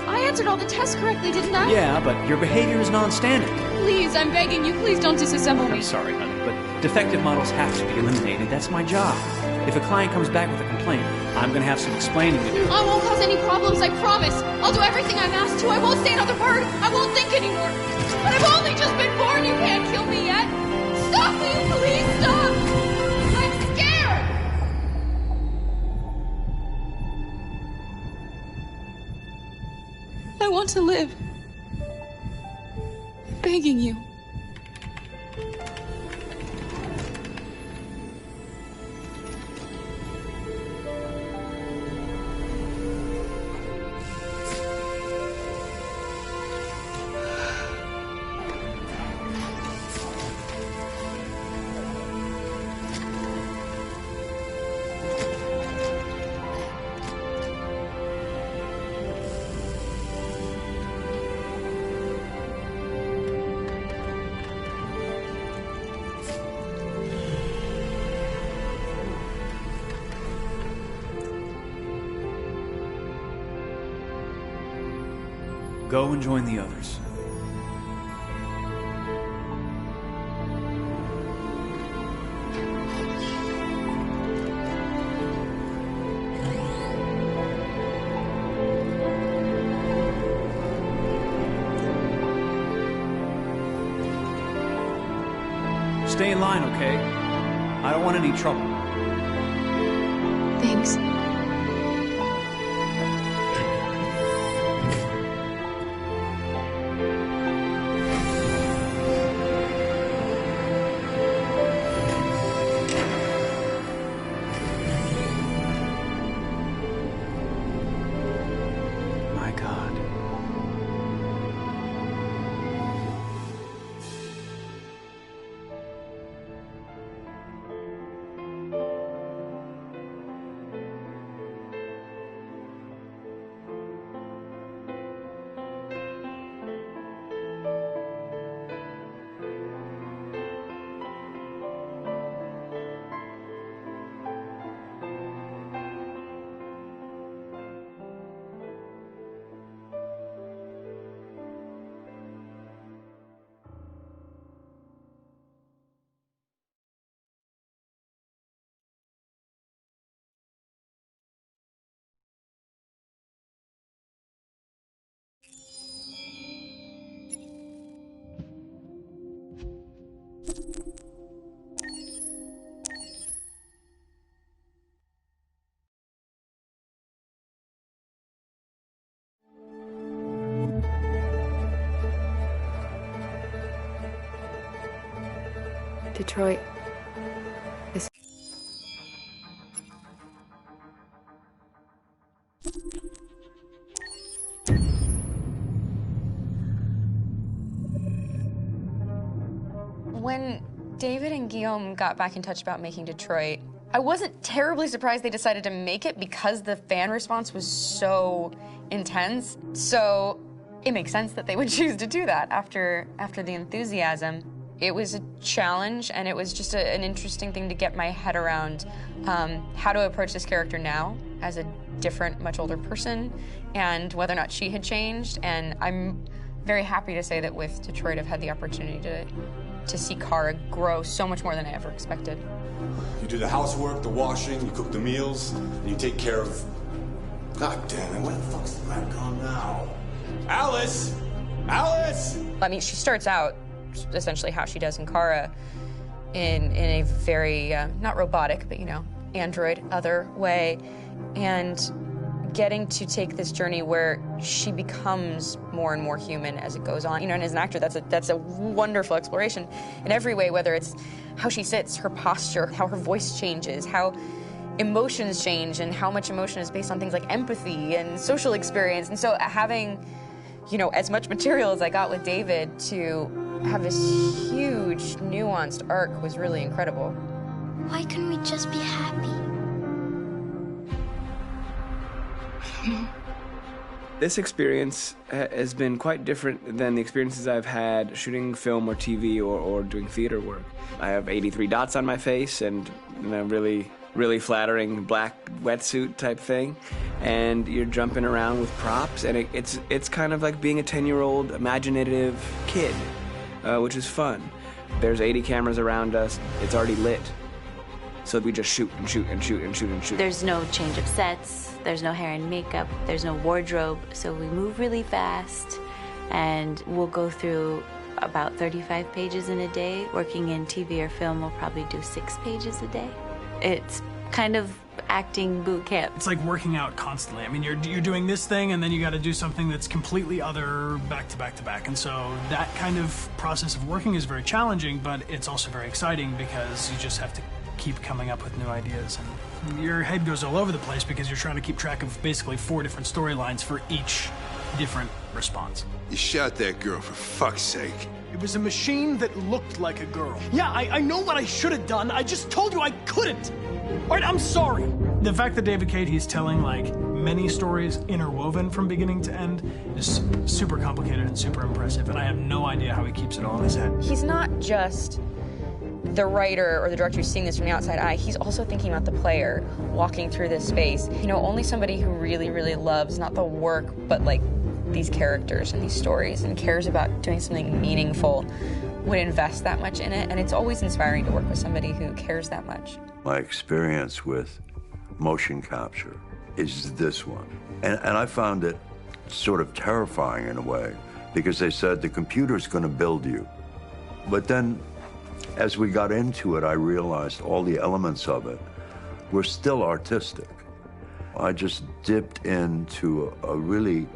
I answered all the tests correctly, didn't I? Yeah, but your behavior is non-standard. Please, I'm begging you, please don't disassemble me. I'm sorry, honey, but defective models have to be eliminated. That's my job. If a client comes back with a complaint, I'm going to have some explaining to do. I won't cause any problems, I promise. I'll do everything I'm asked to. I won't say another word. I won't think anymore. But I've only just been born. You can't kill me yet. Stop me, please stop. I'm scared. I want to live. I'm begging you. Go and join the others. Stay in line, okay? I don't want any trouble. Thanks. Detroit. When David and Guillaume got back in touch about making Detroit, I wasn't terribly surprised they decided to make it because the fan response was so intense. So it makes sense that they would choose to do that after the enthusiasm. It was a challenge, and it was just an interesting thing to get my head around how to approach this character now as a different, much older person, and whether or not she had changed. And I'm very happy to say that with Detroit, I've had the opportunity to see Kara grow so much more than I ever expected. You do the housework, the washing, you cook the meals, and you take care of... God damn it, where the fuck's the rat gone now? Alice! Alice! I mean, she starts out essentially how she does in Kara in a very, not robotic, but, you know, android, other way, and getting to take this journey where she becomes more and more human as it goes on. You know, and as an actor, that's a wonderful exploration in every way, whether it's how she sits, her posture, how her voice changes, how emotions change, and how much emotion is based on things like empathy and social experience. And so having, you know, as much material as I got with David to have this huge, nuanced arc was really incredible. Why couldn't we just be happy? This experience has been quite different than the experiences I've had shooting film or TV or doing theater work. I have 83 dots on my face and a really flattering black wetsuit type thing, and you're jumping around with props, and it's kind of like being a 10-year-old imaginative kid, which is fun. There's 80 cameras around us. It's already lit. So we just shoot and shoot and shoot and shoot and shoot. There's no change of sets, there's no hair and makeup, there's no wardrobe, so we move really fast, and we'll go through about 35 pages in a day. Working in TV or film, we'll probably do 6 pages a day. It's kind of acting boot camp. It's like working out constantly. I mean, you're doing this thing, and then you got to do something that's completely other back to back to back. And so that kind of process of working is very challenging, but it's also very exciting because you just have to keep coming up with new ideas, and your head goes all over the place because you're trying to keep track of basically 4 different storylines for each different response. You shot that girl, for fuck's sake. It was a machine that looked like a girl. Yeah, I know what I should have done. I just told you I couldn't. All right, I'm sorry. The fact that David Cade, he's telling like many stories interwoven from beginning to end is super complicated and super impressive, and I have no idea how he keeps it all in his head. He's not just the writer or the director who's seeing this from the outside eye, he's also thinking about the player walking through this space. You know, only somebody who really, really loves not the work, but like these characters and these stories and cares about doing something meaningful would invest that much in it. And it's always inspiring to work with somebody who cares that much. My experience with motion capture is this one. And I found it sort of terrifying in a way because they said the computer's going to build you. But then as we got into it, I realized all the elements of it were still artistic. I just dipped into a really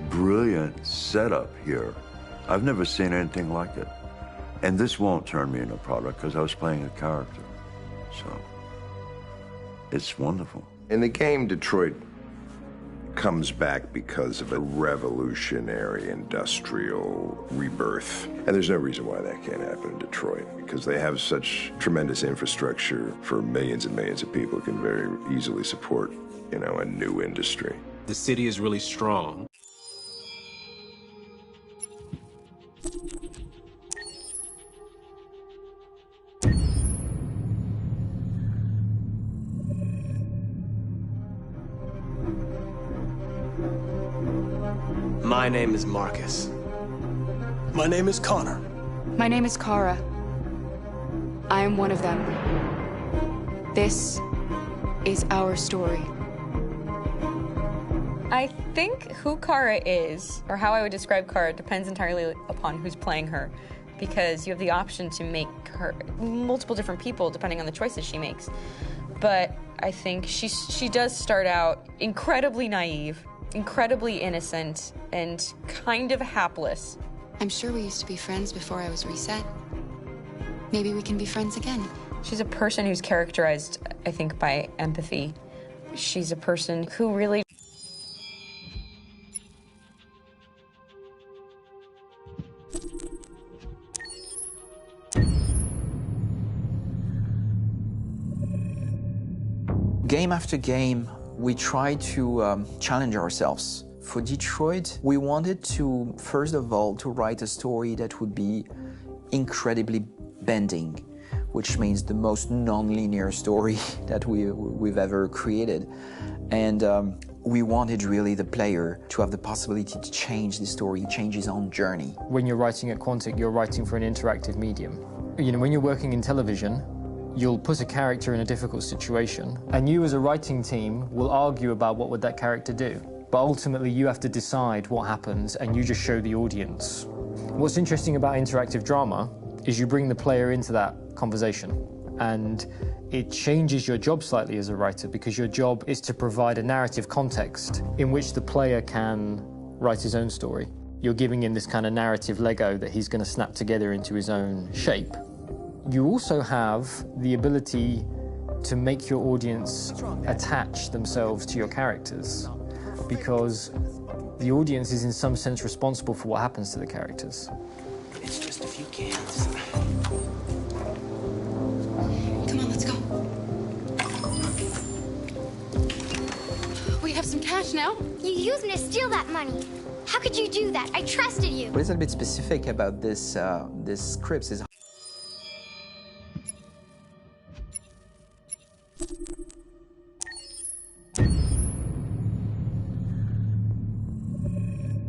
brilliant setup here. I've never seen anything like it. And this won't turn me into a product because I was playing a character. So it's wonderful. In the game, Detroit comes back because of a revolutionary industrial rebirth. And there's no reason why that can't happen in Detroit, because they have such tremendous infrastructure for millions and millions of people who can very easily support, you know, a new industry. The city is really strong. My name is Marcus. My name is Connor. My name is Kara. I am one of them. This is our story. I think who Kara is, or how I would describe Kara, depends entirely upon who's playing her, because you have the option to make her multiple different people depending on the choices she makes. But I think she does start out incredibly naive, incredibly innocent, and kind of hapless. I'm sure we used to be friends before I was reset. Maybe we can be friends again. She's a person who's characterized, I think, by empathy. She's a person who really... Game after game, we try to challenge ourselves. For Detroit, we wanted to, first of all, to write a story that would be incredibly bending, which means the most non-linear story that we've ever created. And we wanted really the player to have the possibility to change the story, change his own journey. When you're writing at Quantic, you're writing for an interactive medium. You know, when you're working in television, you'll put a character in a difficult situation, and you as a writing team will argue about what would that character do. But ultimately, you have to decide what happens, and you just show the audience. What's interesting about interactive drama is you bring the player into that conversation, and it changes your job slightly as a writer, because your job is to provide a narrative context in which the player can write his own story. You're giving him this kind of narrative Lego that he's going to snap together into his own shape. You also have the ability to make your audience attach themselves to your characters, because the audience is in some sense responsible for what happens to the characters. It's just a few cans. Come on, let's go. We have some cash now. You used me to steal that money. How could you do that? I trusted you. What is a bit specific about this script is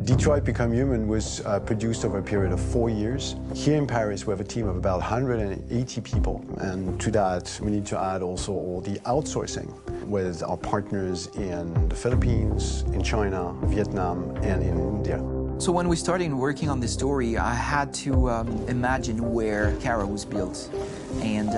Detroit Become Human was produced over a period of 4 years. Here in Paris, we have a team of about 180 people. And to that, we need to add also all the outsourcing with our partners in the Philippines, in China, Vietnam, and in India. So when we started working on this story, I had to imagine where Kara was built. And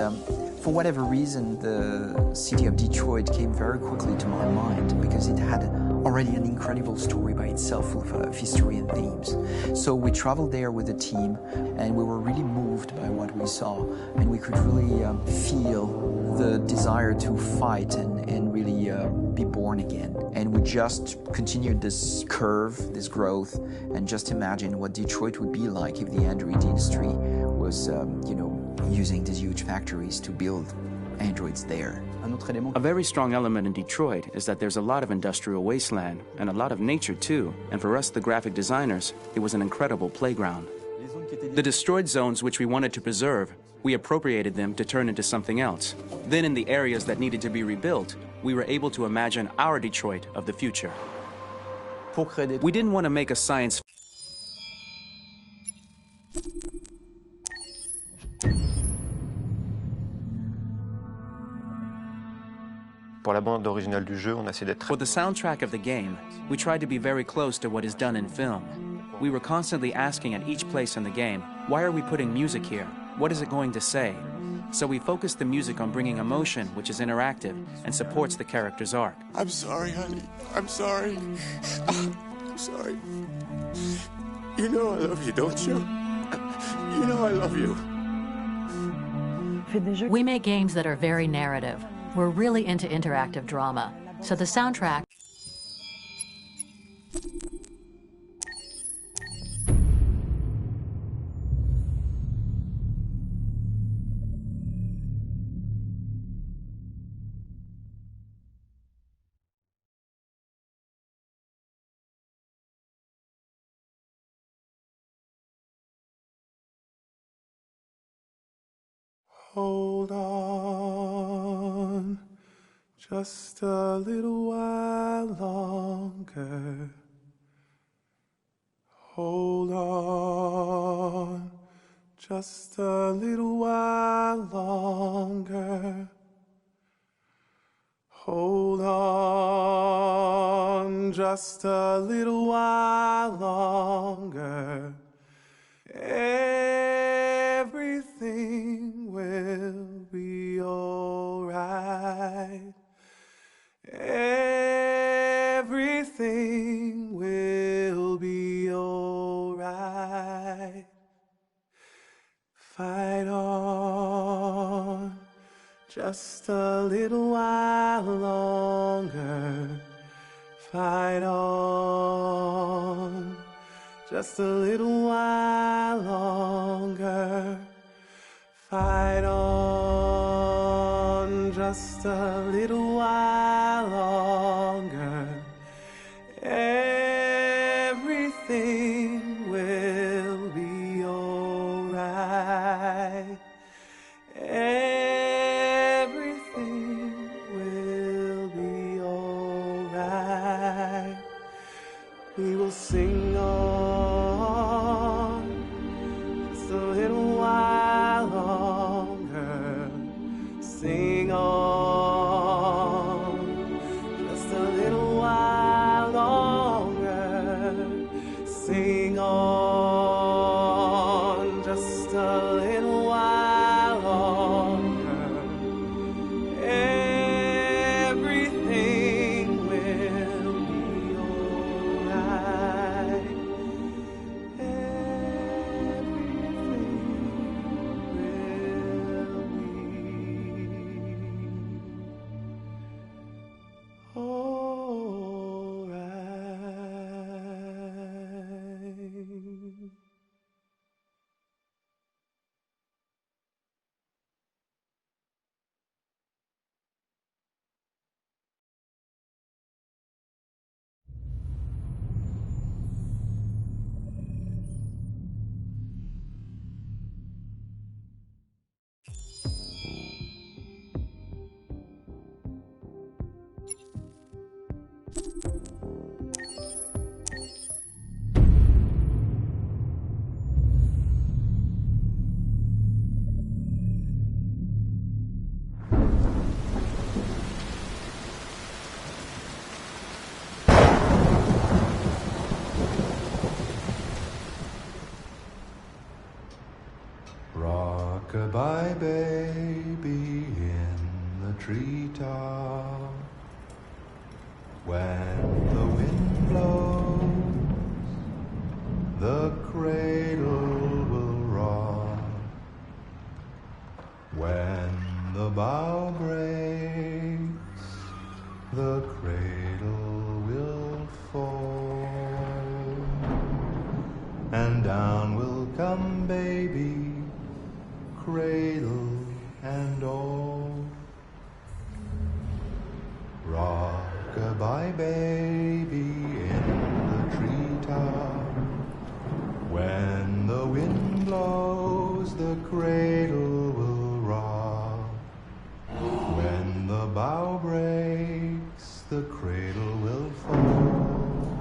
for whatever reason, the city of Detroit came very quickly to my mind because it had already an incredible story by itself full of history and themes. So we traveled there with the team, and we were really moved by what we saw, and we could really feel the desire to fight and really be born again. And we just continued this curve, this growth, and just imagine what Detroit would be like if the android industry was, using these huge factories to build androids there. A very strong element in Detroit is that there's a lot of industrial wasteland and a lot of nature too. And for us, the graphic designers, it was an incredible playground. The destroyed zones which we wanted to preserve, we appropriated them to turn into something else. Then in the areas that needed to be rebuilt, we were able to imagine our Detroit of the future. We didn't want to make a science For the soundtrack of the game, we tried to be very close to what is done in film. We were constantly asking at each place in the game, why are we putting music here? What is it going to say? So we focused the music on bringing emotion, which is interactive and supports the character's arc. I'm sorry, honey. I'm sorry. I'm sorry. You know I love you, don't you? You know I love you. We make games that are very narrative. We're really into interactive drama. So the soundtrack Hold on, just a little while longer. Hold on, just a little while longer. Hold on, just a little while longer. Everything will be alright. Everything will be alright. Fight on. Just a little while longer, fight on. Just a little while longer, fight on. Just a little while longer, everything will be alright. Everything will be alright. We will sing on just a little while longer. Sing on just a little while longer. Sing on just a little while longer. Everything will be alright. Rock-a-bye baby in the treetop. When the wind blows, the cradle will rock. When the bough breaks, the cradle will fall. And down will come baby, cradle and all. Rock-a-bye baby in the treetop. When the wind blows, the cradle will rock. When the bough breaks, the cradle will fall.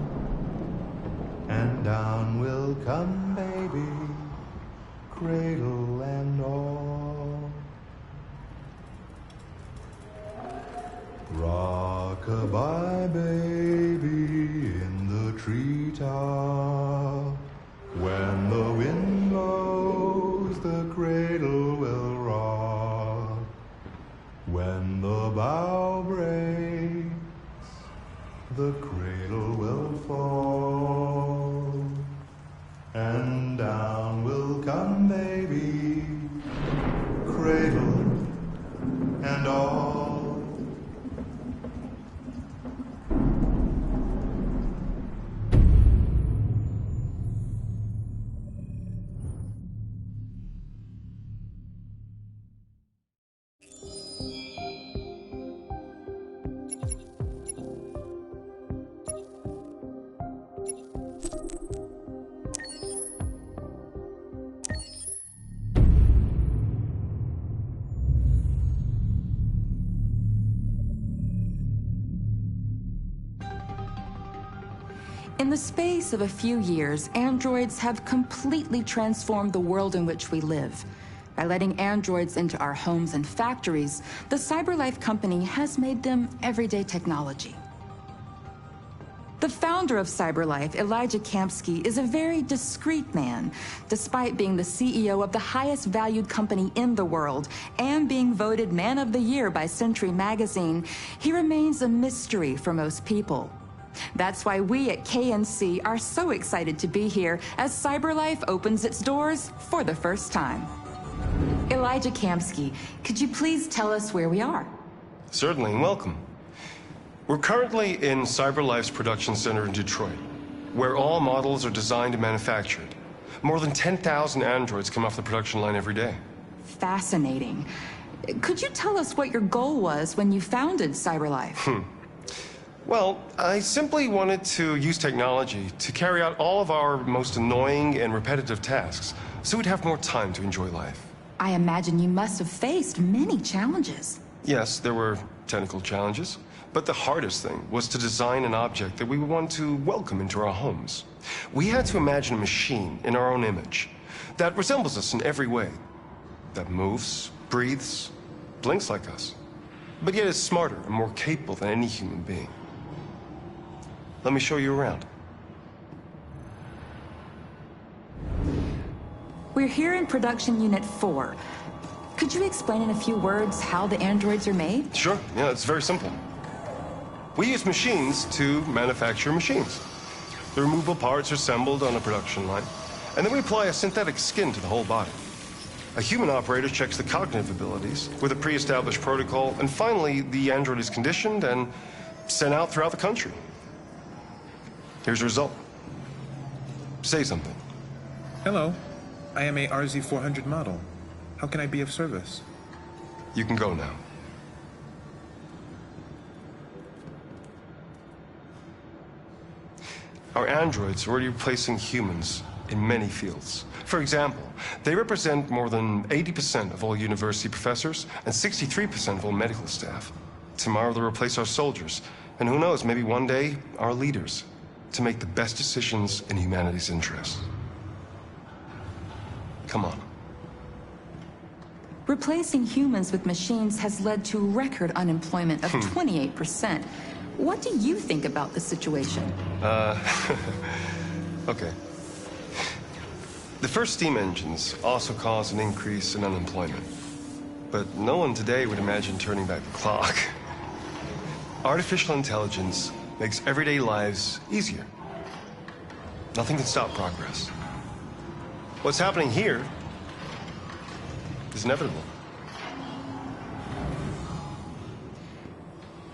And down will come baby, cradle and all. Rock-a-bye baby in the treetop. When the wind blows, the cradle will rock. When the bough breaks, the cradle will fall. And down will come baby, cradle and all. In the space of a few years, androids have completely transformed the world in which we live. By letting androids into our homes and factories, the CyberLife company has made them everyday technology. The founder of CyberLife, Elijah Kamsky, is a very discreet man. Despite being the CEO of the highest valued company in the world and being voted Man of the Year by Century Magazine, he remains a mystery for most people. That's why we at KNC are so excited to be here as CyberLife opens its doors for the first time. Elijah Kamsky, could you please tell us where we are? Certainly, and welcome. We're currently in CyberLife's production center in Detroit, where all models are designed and manufactured. More than 10,000 androids come off the production line every day. Fascinating. Could you tell us what your goal was when you founded CyberLife? Well, I simply wanted to use technology to carry out all of our most annoying and repetitive tasks, so we'd have more time to enjoy life. I imagine you must have faced many challenges. Yes, there were technical challenges, but the hardest thing was to design an object that we would want to welcome into our homes. We had to imagine a machine in our own image that resembles us in every way, that moves, breathes, blinks like us, but yet is smarter and more capable than any human being. Let me show you around. We're here in Production Unit 4. Could you explain in a few words how the androids are made? Sure, yeah, it's very simple. We use machines to manufacture machines. The removable parts are assembled on a production line, and then we apply a synthetic skin to the whole body. A human operator checks the cognitive abilities with a pre-established protocol, and finally, the android is conditioned and sent out throughout the country. Here's the result. Say something. Hello. I am a RZ400 model. How can I be of service? You can go now. Our androids are already replacing humans in many fields. For example, they represent more than 80% of all university professors and 63% of all medical staff. Tomorrow they'll replace our soldiers, and who knows, maybe one day, our leaders, to make the best decisions in humanity's interest. Come on. Replacing humans with machines has led to record unemployment of 28%. What do you think about the situation? Okay. The first steam engines also caused an increase in unemployment. But no one today would imagine turning back the clock. Artificial intelligence makes everyday lives easier. Nothing can stop progress. What's happening here is inevitable.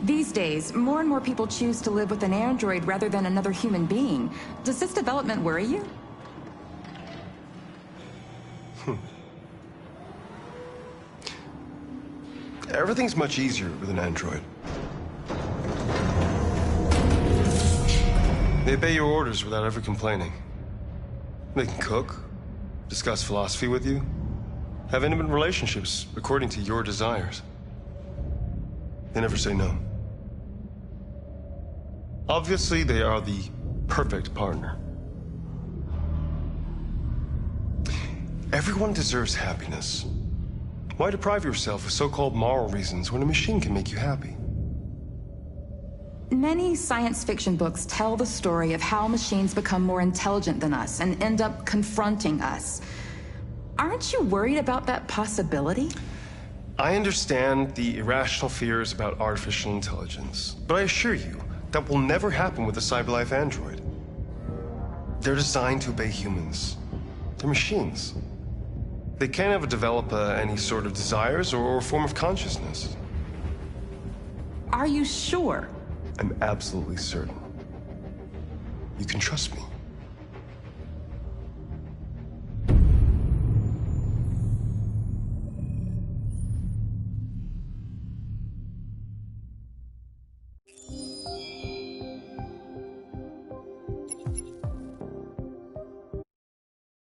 These days, more and more people choose to live with an android rather than another human being. Does this development worry you? Everything's much easier with an android. They obey your orders without ever complaining. They can cook, discuss philosophy with you, have intimate relationships according to your desires. They never say no. Obviously, they are the perfect partner. Everyone deserves happiness. Why deprive yourself of so-called moral reasons when a machine can make you happy? Many science fiction books tell the story of how machines become more intelligent than us and end up confronting us. Aren't you worried about that possibility? I understand the irrational fears about artificial intelligence, but I assure you that will never happen with a CyberLife android. They're designed to obey humans. They're machines. They can't ever develop any sort of desires or form of consciousness. Are you sure? I'm absolutely certain. You can trust me.